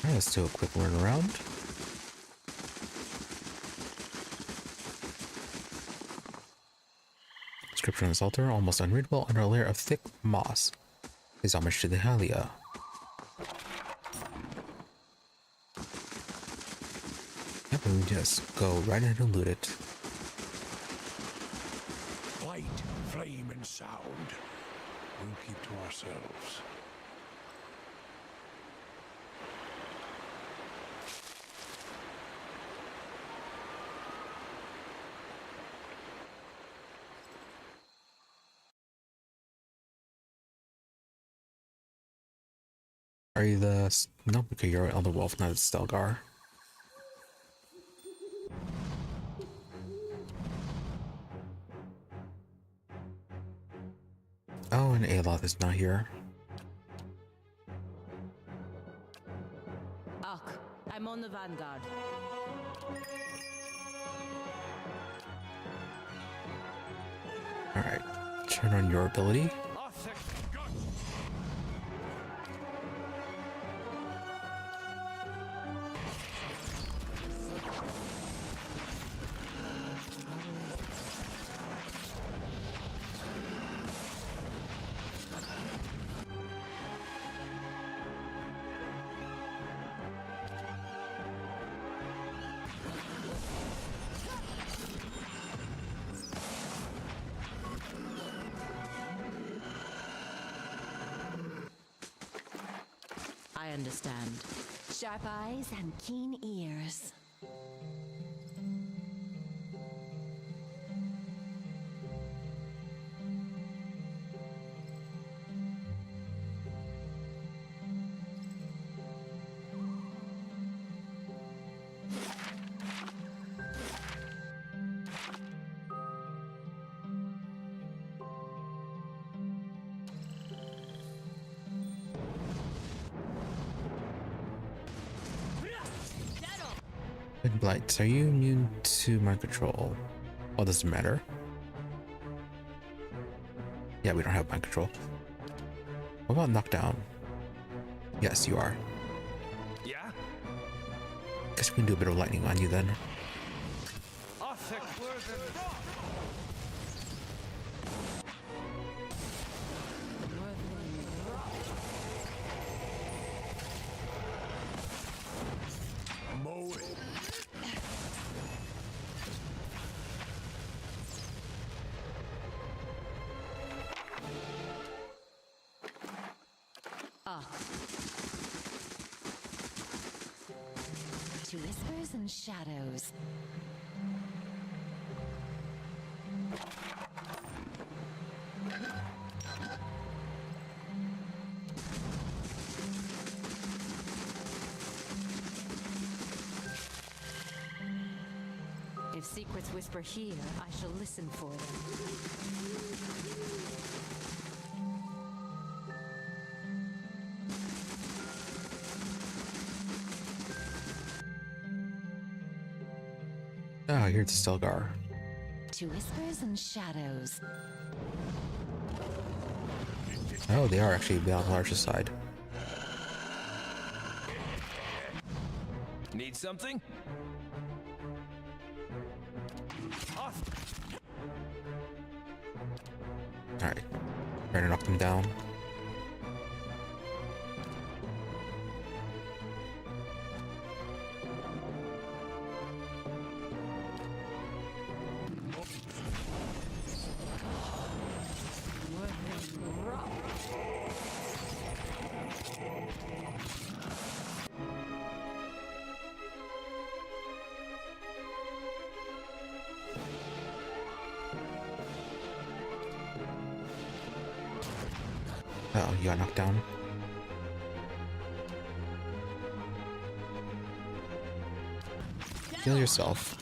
Alright, let's do a quick run around. Inscription on this altar, almost unreadable, under a layer of thick moss. Is homage to the Halia. Yep, we just go right ahead and loot it. Light, flame, and sound. We'll keep to ourselves. Are you the... No, because you're Elder Wolf, not Stelgar. Oh, and Aloth is not here. Ak, I'm on the vanguard. Alright, turn on your ability. I understand. Sharp eyes and keen ears. Wind Blights, are you immune to mind control? Well, doesn't matter. Yeah, we don't have mind control. What about knockdown? Yes, you are. Yeah? Guess we can do a bit of lightning on you then. Mow it. To whispers and shadows. If secrets whisper here, I shall listen for them. Ah, here's the Stelgar. To whispers and shadows. Oh, they are actually on the larger side. Need something? Alright. Trying to knock them down. Oh, you got knocked down. Heal yourself.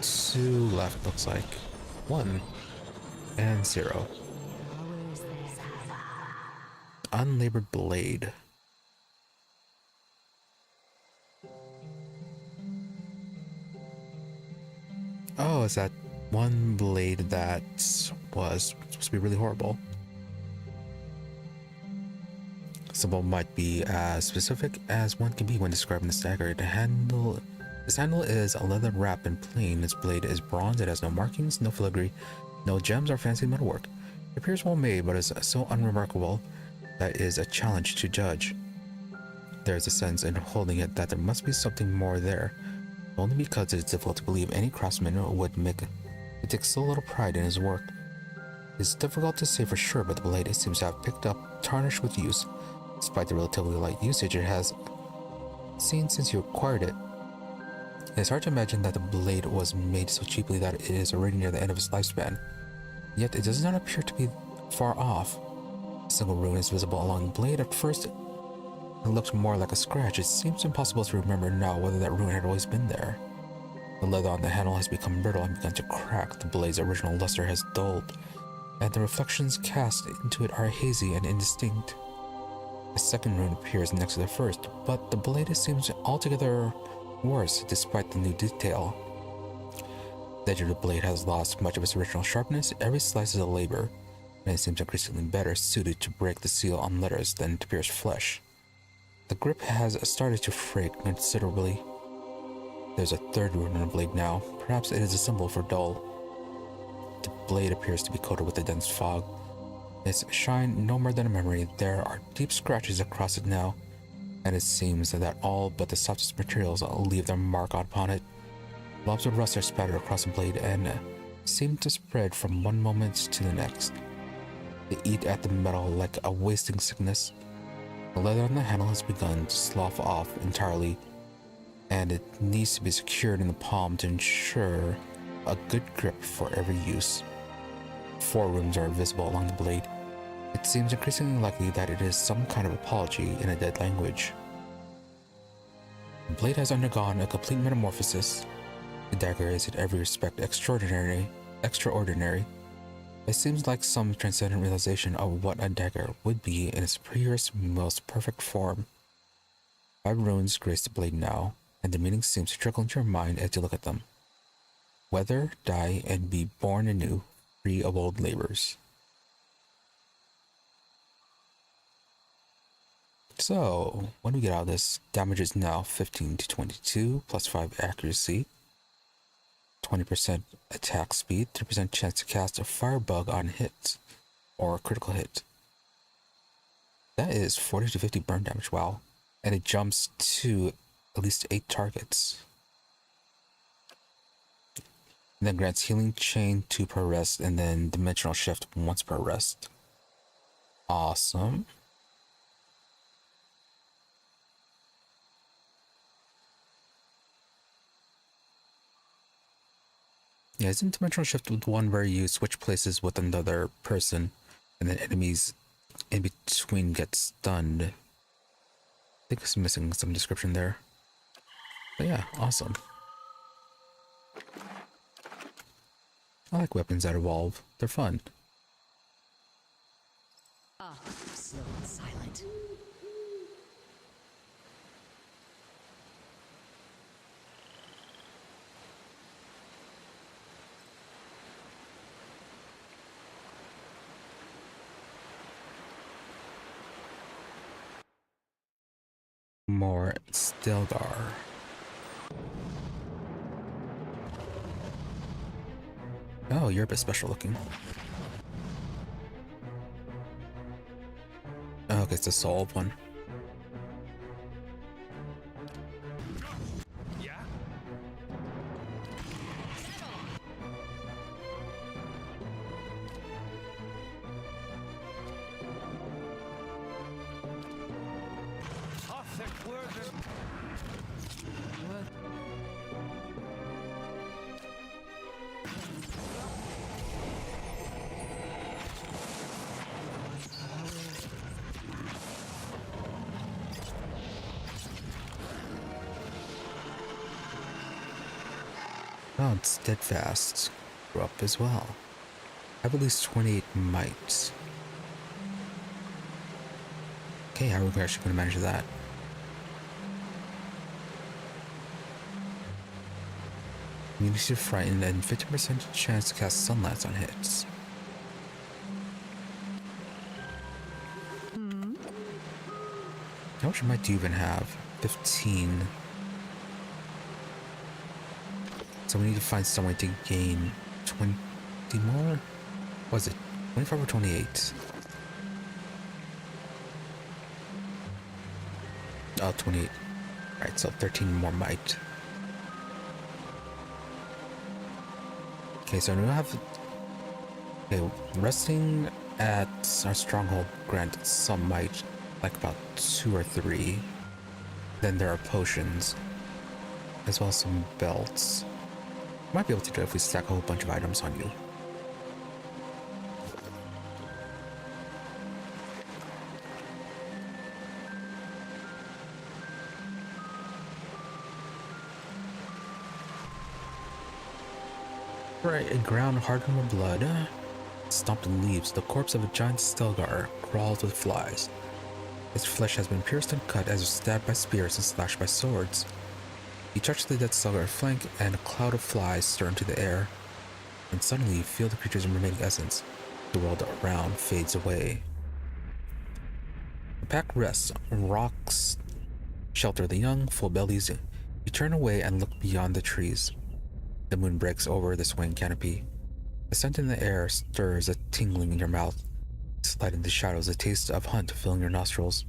Two left, looks like. 1 and 0. Unlabored blade. Oh, is that one blade that was supposed to be really horrible? Symbol might be as specific as one can be when describing the stagger. This handle is a leather wrap and plain. Its blade is bronze. It has no markings, no filigree, no gems or fancy metalwork. It appears well made, but is so unremarkable that it is a challenge to judge. There is a sense in holding it that there must be something more there. Only because it is difficult to believe any craftsman would take so little pride in his work. It's difficult to say for sure, but the blade seems to have picked up tarnish with use. Despite the relatively light usage it has seen since you acquired it, it's hard to imagine that the blade was made so cheaply that it is already near the end of its lifespan. Yet it does not appear to be far off. A single rune is visible along the blade. At first, it looked more like a scratch. It seems impossible to remember now whether that rune had always been there. The leather on the handle has become brittle and begun to crack. The blade's original luster has dulled, and the reflections cast into it are hazy and indistinct. A second rune appears next to the first, but the blade seems altogether worse despite the new detail. The edge of the blade has lost much of its original sharpness. Every slice is a labor, and it seems increasingly better suited to break the seal on letters than to pierce flesh. The grip has started to fray considerably. There's a third rune on the blade now. Perhaps it is a symbol for dull. The blade appears to be coated with a dense fog. Its shine no more than a memory. There are deep scratches across it now, and it seems that all but the softest materials leave their mark upon it. Blobs of rust are spattered across the blade and seem to spread from one moment to the next. They eat at the metal like a wasting sickness. The leather on the handle has begun to slough off entirely, and it needs to be secured in the palm to ensure a good grip for every use. 4 runes are visible along the blade. It seems increasingly likely that it is some kind of apology in a dead language. The blade has undergone a complete metamorphosis. The dagger is in every respect extraordinary. It seems like some transcendent realization of what a dagger would be in its purest, most perfect form. 5 runes grace the blade now, and the meaning seems to trickle into your mind as you look at them. Weather, die, and be born anew, free of old labors. So, when we get out of this, damage is now 15 to 22, plus 5 accuracy, 20% attack speed, 3% chance to cast a firebug on hit, or a critical hit. That is 40 to 50 burn damage, wow. And it jumps to at least 8 targets. And then grants healing chain 2 per rest, and then dimensional shift once per rest. Awesome. Yeah, isn't dimensional shift the one where you switch places with another person and then enemies in between get stunned? I think it's missing some description there. But yeah, awesome. I like weapons that evolve. They're fun. Slow and silent. More Stilgar. Oh, you're a bit special looking. Oh, okay, it's a solved one. Oh, it's steadfast. Grew up as well. I have at least 28 might. Okay, how are we actually going to manage that? Immunity to frightened and 50% chance to cast sunlight on hits. How much might do you even have? 15. So we need to find some way to gain 20 more? Was it 25 or 28? Oh, 28. Alright, so 13 more might. Okay, so we have... Okay, resting at our stronghold grants some might, like about 2 or 3. Then there are potions, as well as some belts. Might be able to do it if we stack a whole bunch of items on you. Right, a ground hardened with blood, stomped in leaves, the corpse of a giant Stilgar crawls with flies. Its flesh has been pierced and cut as if stabbed by spears and slashed by swords. You touch the dead Stilgar flank, and a cloud of flies stir into the air, and suddenly you feel the creature's remaining essence. The world around fades away. The pack rests. Rocks shelter the young, full bellies. You turn away and look beyond the trees. The moon breaks over the swaying canopy. The scent in the air stirs a tingling in your mouth. Sliding the shadows, a taste of hunt filling your nostrils.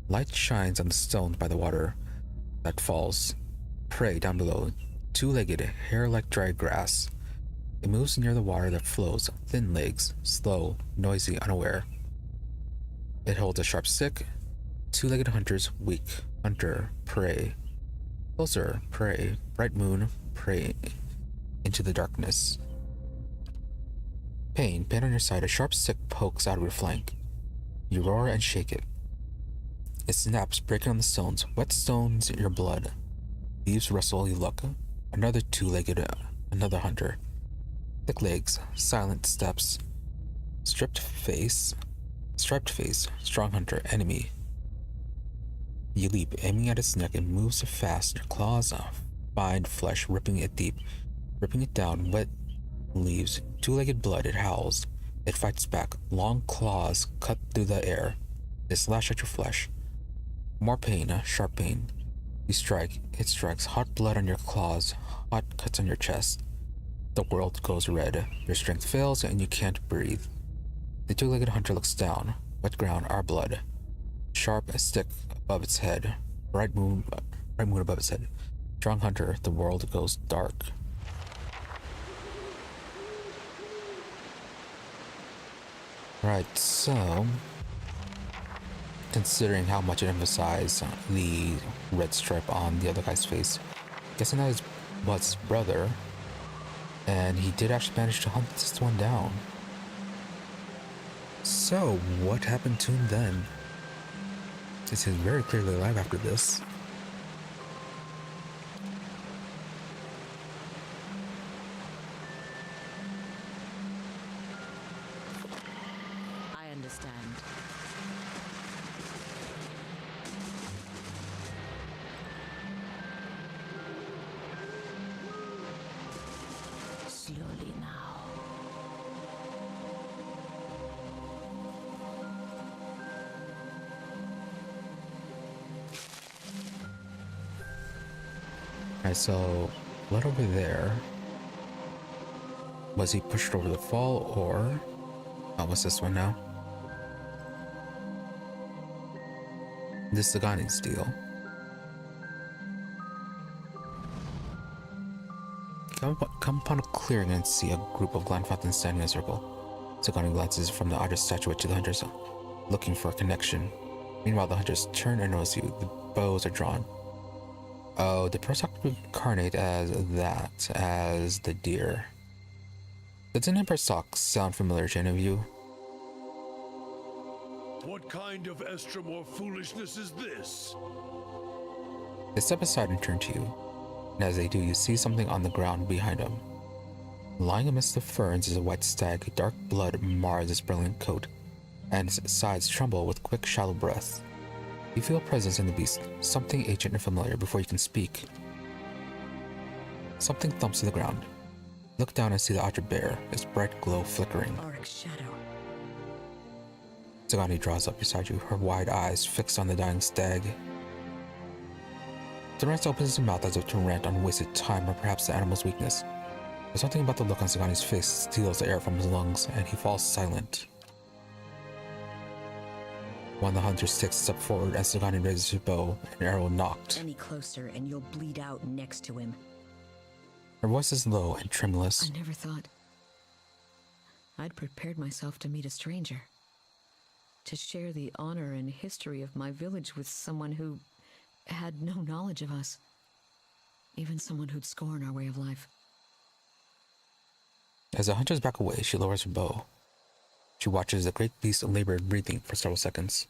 Light shines on the stones by the water that falls. Prey down below two-legged, hair like dry grass. It moves near the water that flows, thin legs, slow, noisy, unaware. It holds a sharp stick. Two-legged hunters, weak, hunter, prey. Closer, prey, bright moon, prey into the darkness. Pain on your side, a sharp stick pokes out of your flank. You roar and shake it. It snaps, breaking on the stones, wet stones your blood. Leaves rustle, you look. Another two-legged, another hunter. Thick legs, silent steps. Striped face, strong hunter, enemy. You leap, aiming at its neck. It moves fast, your claws find flesh, ripping it deep, ripping it down, wet leaves, two-legged blood. It howls. It fights back, long claws cut through the air. They slash at your flesh. More pain, sharp pain. You strike, it strikes, hot blood on your claws, hot cuts on your chest. The world goes red. Your strength fails and you can't breathe. The two-legged hunter looks down. Wet ground, our blood. Sharp stick above its head. Bright moon above its head. Strong hunter, the world goes dark. Right, so considering how much it emphasized the red stripe on the other guy's face, guessing that was his brother, and he did actually manage to hunt this one down. So, what happened to him then? Is he very clearly alive after this? I understand. Slowly now. Alright, so blood over there. Was he pushed over the fall, or what's this one now? This is Sagani's deal. Come upon a clearing and see a group of Glanfathans standing in a circle. Sagani glances from the otter statuette to the hunters, looking for a connection. Meanwhile, the hunters turn and notice you. The bows are drawn. Oh, the Prosoc incarnate as the deer. Does an Prosoc sound familiar to any of you? What kind of Estromor foolishness is this? They step aside and turn to you, and as they do, you see something on the ground behind them. Lying amidst the ferns is a white stag. Dark blood mars its brilliant coat, and its sides tremble with quick, shallow breath. You feel a presence in the beast, something ancient and familiar before you can speak. Something thumps to the ground. Look down and see the otter bear, its bright glow flickering. Auric's shadow. Sagani draws up beside you, her wide eyes fixed on the dying stag. Durant opens his mouth as if to rant on wasted time or perhaps the animal's weakness. But something about the look on Sagani's face steals the air from his lungs, and he falls silent. One of the hunters takes a step forward as Sagani raises his bow, an arrow knocked. Any closer and you'll bleed out next to him. Her voice is low and tremulous. I never thought I'd prepared myself to meet a stranger. To share the honor and history of my village with someone who had no knowledge of us. Even someone who'd scorn our way of life. As the hunters back away, she lowers her bow. She watches the great beast labored breathing for several seconds.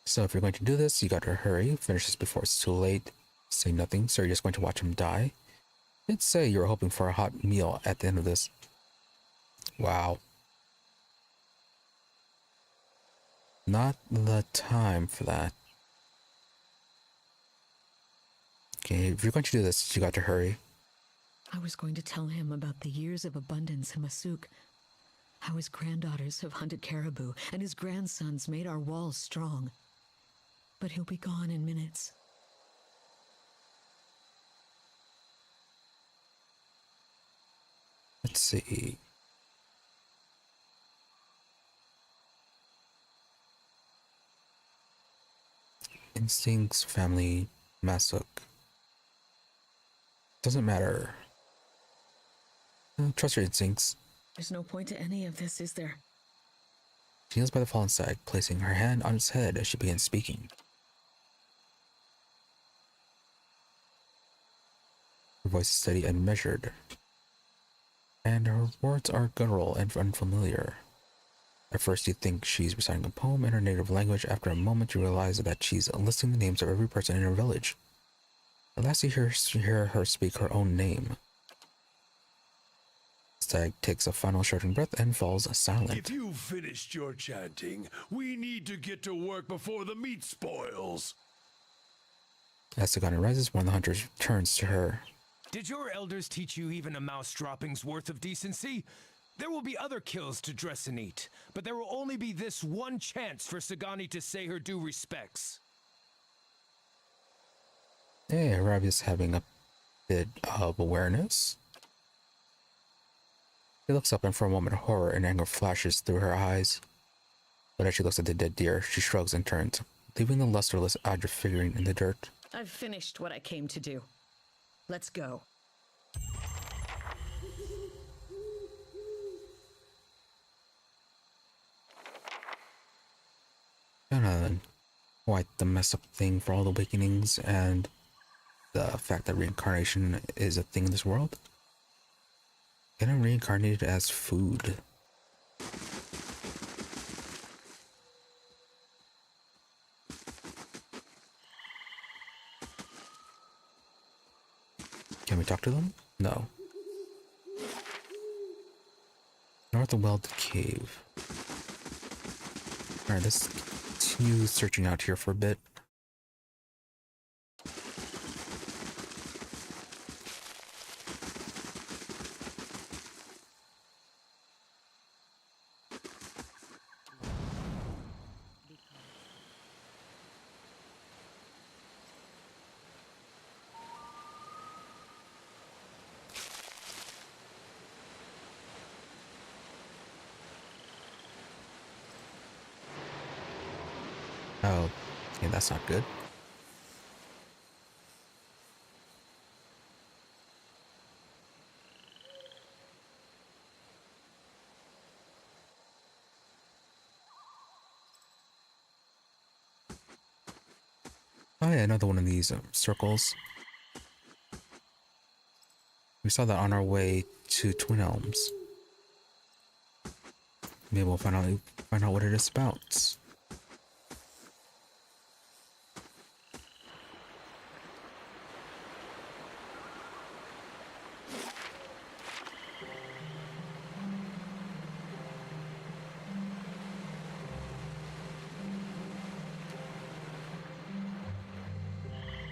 So if you're going to do this, you gotta hurry, finish this before it's too late. Say nothing, so you're just going to watch him die. Did say you were hoping for a hot meal at the end of this. Wow. Not the time for that. Okay, if you're going to do this, you got to hurry. I was going to tell him about the years of abundance in Masuk. How his granddaughters have hunted caribou, and his grandsons made our walls strong. But he'll be gone in minutes. Let's see. Instincts, family, Masuk. Doesn't matter. Trust your instincts. There's no point to any of this, is there? She kneels by the fallen stag, placing her hand on its head as she begins speaking. Her voice is steady and measured, and her words are guttural and unfamiliar. At first you think she's reciting a poem in her native language. After a moment you realize that she's listing the names of every person in her village. At last you hear her speak her own name. Stag takes a final shuddering breath and falls silent. If you've finished your chanting, we need to get to work before the meat spoils. As Sagani rises, one of the hunters turns to her. Did your elders teach you even a mouse dropping's worth of decency? There will be other kills to dress and eat, but there will only be this one chance for Sagani to say her due respects. Hey, Ravi's having a bit of awareness. She looks up and for a moment horror and anger flashes through her eyes. But as she looks at the dead deer, she shrugs and turns, leaving the lusterless Adra figurine in the dirt. I've finished what I came to do. Let's go. Kinda quite the messed up thing for all the awakenings and the fact that reincarnation is a thing in this world. Getting reincarnated as food. Can we talk to them? No. North of Welded Cave. Alright, let's continue searching out here for a bit. Oh, okay, that's not good. Oh yeah, another one of these circles. We saw that on our way to Twin Elms. Maybe we'll find out what it is about.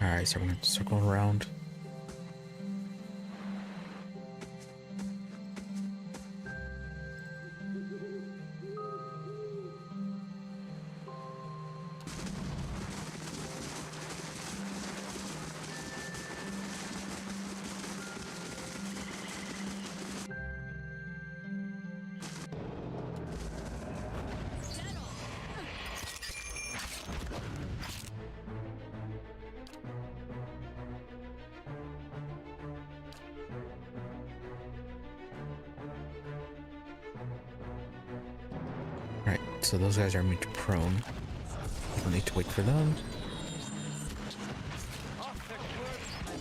Alright, so we're going to circle around. Alright, so those guys are moved to prone. We'll need to wait for them. My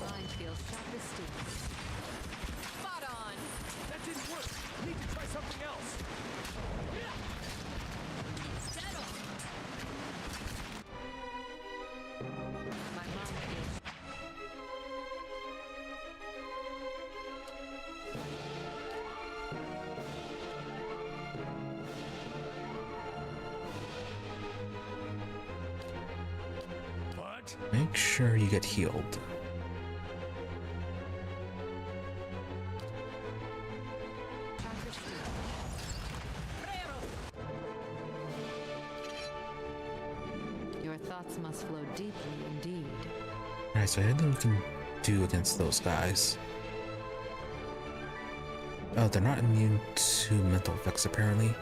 mind feels sharp as steel. Spot on! That didn't work! Need to try something else! Settle! My mind feels... What? Make sure you get healed. Your thoughts must flow deeply indeed. Alright, so anything we can do against those guys. Oh, they're not immune to mental effects apparently.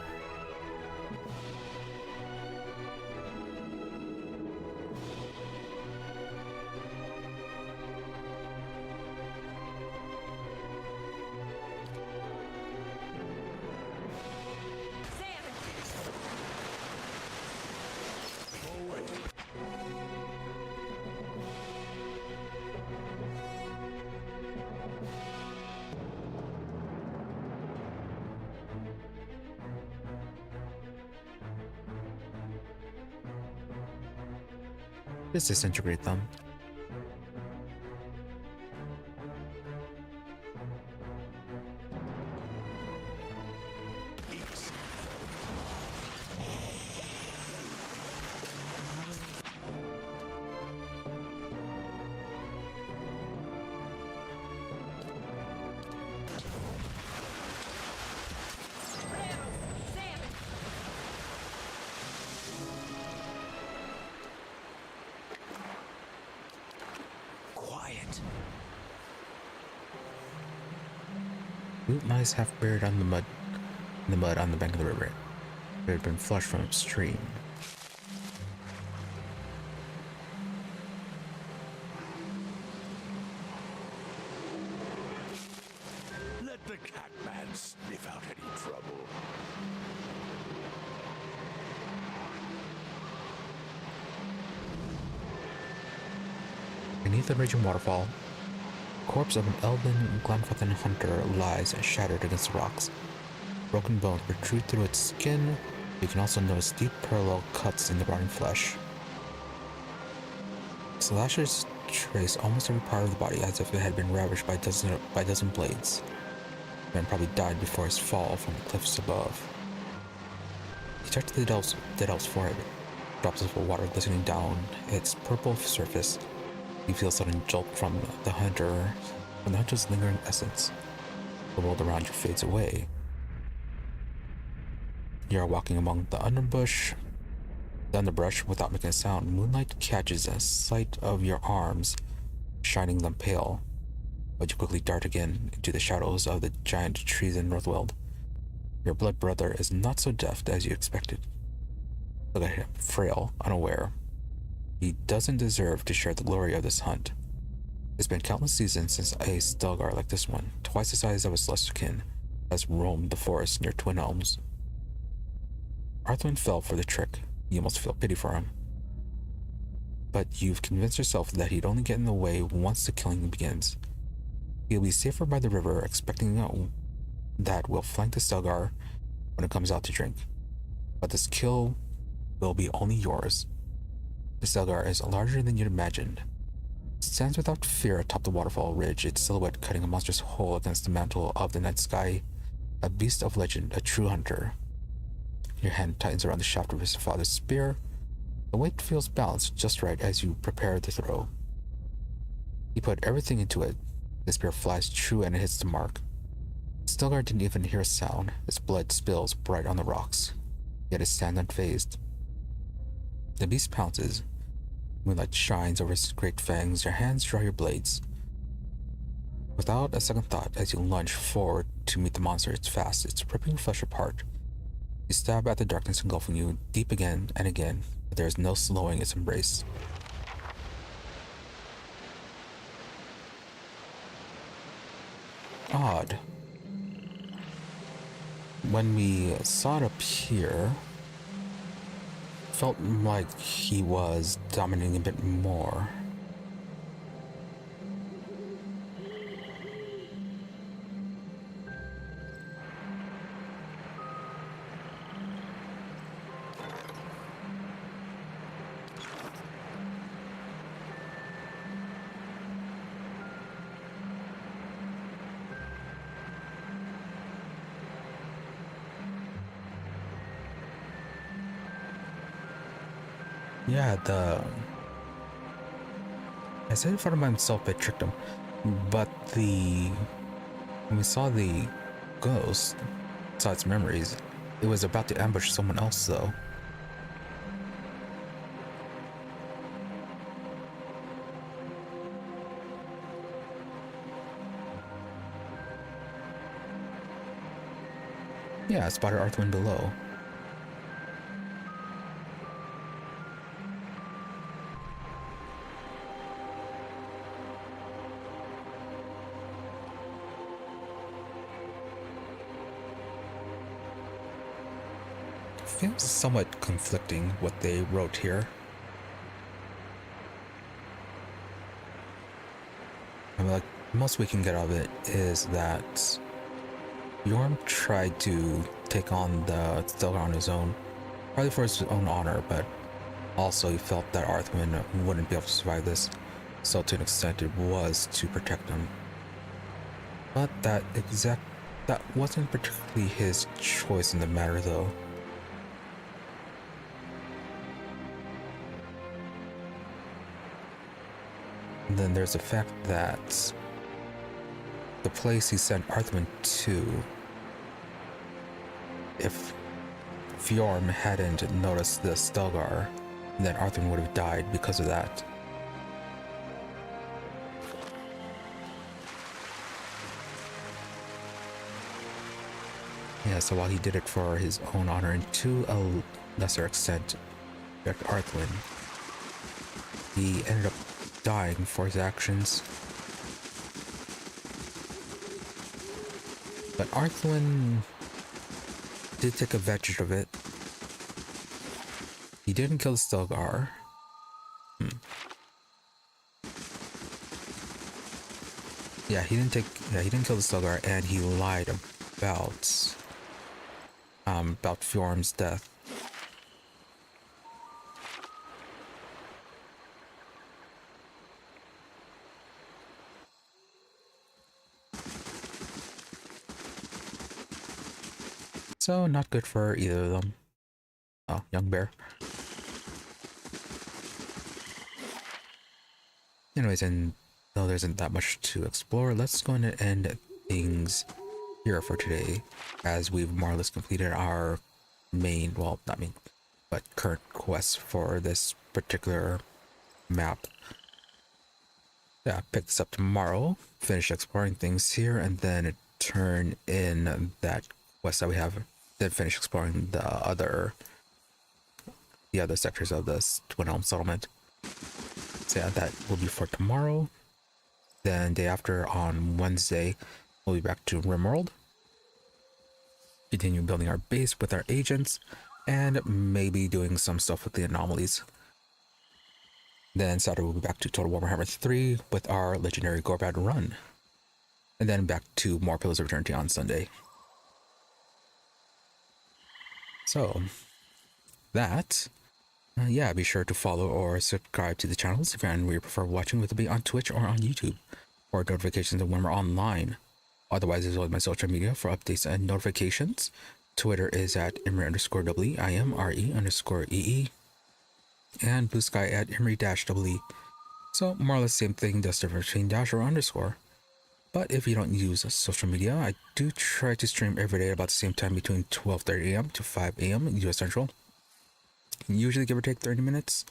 Just disintegrate them. Loot lies half buried on the mud, on the bank of the river. It had been flushed from upstream. Let the Catman sniff out any trouble. Beneath the raging waterfall, the corpse of an elven Glenfathan hunter lies shattered against the rocks. Broken bones protrude through its skin. You can also notice deep parallel cuts in the rotting flesh. Slashes trace almost every part of the body as if it had been ravaged by a dozen blades. The man probably died before his fall from the cliffs above. He touched the dead elf's forehead. Drops of water glistening down its purple surface. You feel a sudden jolt from the hunter's lingering essence. The world around you fades away. You are walking among the underbrush without making a sound. Moonlight catches a sight of your arms, shining them pale. But you quickly dart again into the shadows of the giant trees in Northweld. Your blood brother is not so deft as you expected. Look at him, frail, unaware. He doesn't deserve to share the glory of this hunt. It's been countless seasons since a Stelgar like this one, twice the size of his lesser kin, has roamed the forest near Twin Elms. Arthwin fell for the trick. You almost feel pity for him. But you've convinced yourself that he'd only get in the way once the killing begins. He'll be safer by the river, expecting that we'll flank the Stelgar when it comes out to drink. But this kill will be only yours. The Stelgar is larger than you'd imagined. It stands without fear atop the waterfall ridge, its silhouette cutting a monstrous hole against the mantle of the night sky. A beast of legend, a true hunter. Your hand tightens around the shaft of his father's spear. The weight feels balanced just right as you prepare the throw. He put everything into it. The spear flies true and it hits the mark. Stelgar didn't even hear a sound. His blood spills bright on the rocks. Yet it stands unfazed. The beast pounces. Moonlight shines over his great fangs. Your hands draw your blades. Without a second thought, as you lunge forward to meet the monster, it's fast. It's ripping flesh apart. You stab at the darkness engulfing you, deep again and again, but there is no slowing its embrace. Odd. When we saw it appear, felt like he was dominating a bit more. Yeah, I said in front of myself it tricked him, but when we saw the ghost, saw its memories, it was about to ambush someone else though. Yeah, I spotted Arthwin below. Feels somewhat conflicting what they wrote here. I mean, like, most we can get out of it is that Bjorn tried to take on the Stelgar on his own, probably for his own honor, but Also, he felt that Arthwin wouldn't be able to survive this, so to an extent it was to protect him. But that wasn't particularly his choice in the matter, though. And then there's the fact that the place he sent Arthwin to, if Fjorm hadn't noticed the Stelgar, then Arthwin would have died because of that. Yeah, so while he did it for his own honor and to a lesser extent, protect Arthwin, he ended up dying for his actions. But Arthwin did take advantage of it. He didn't kill the Stelgar. Yeah, he didn't kill the Stelgar, and he lied about Fjorm's death. So not good for either of them. Oh, young bear. Anyways, and though there isn't that much to explore, let's go ahead and end things here for today, as we've more or less completed our main, well, not main, but current quest for this particular map. Yeah, pick this up tomorrow, finish exploring things here, and then turn in that quest that we have, then finish exploring the other sectors of this Twin Elm settlement. So yeah, that will be for tomorrow. Then day after, on Wednesday, we'll be back to Rimworld, continue building our base with our agents, and maybe doing some stuff with the anomalies. Then Saturday we'll be back to Total Warhammer 3 with our legendary Gorbad run, and then back to more Pillars of Eternity on Sunday. So that, yeah, be sure to follow or subscribe to the channels if you're where you prefer watching, whether it be on Twitch or on YouTube, for notifications when we're online. Otherwise, as well as my social media for updates and notifications. Twitter is at Imre_EE, IMRE_EE, and Blue Sky at Imre-EE. So more or less the same thing, just different between dash or underscore. But if you don't use social media, I do try to stream every day at about the same time, between 12:30 a.m. to 5 a.m. US Central. Usually give or take 30 minutes.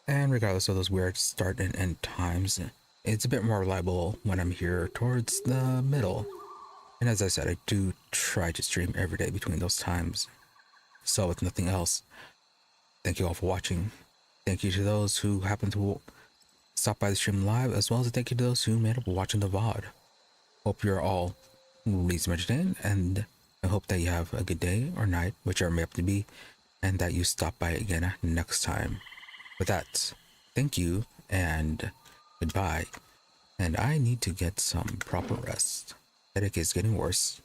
And regardless of those weird start and end times, it's a bit more reliable when I'm here towards the middle. And as I said, I do try to stream every day between those times. So with nothing else, thank you all for watching. Thank you to those who happen to stop by the stream live, as well as a thank you to those who made up watching the VOD. Hope you're all reasonably entertained, and I hope that you have a good day or night, whichever it may have to be, and that you stop by again next time. With that, thank you and goodbye. And I need to get some proper rest. Headache is getting worse.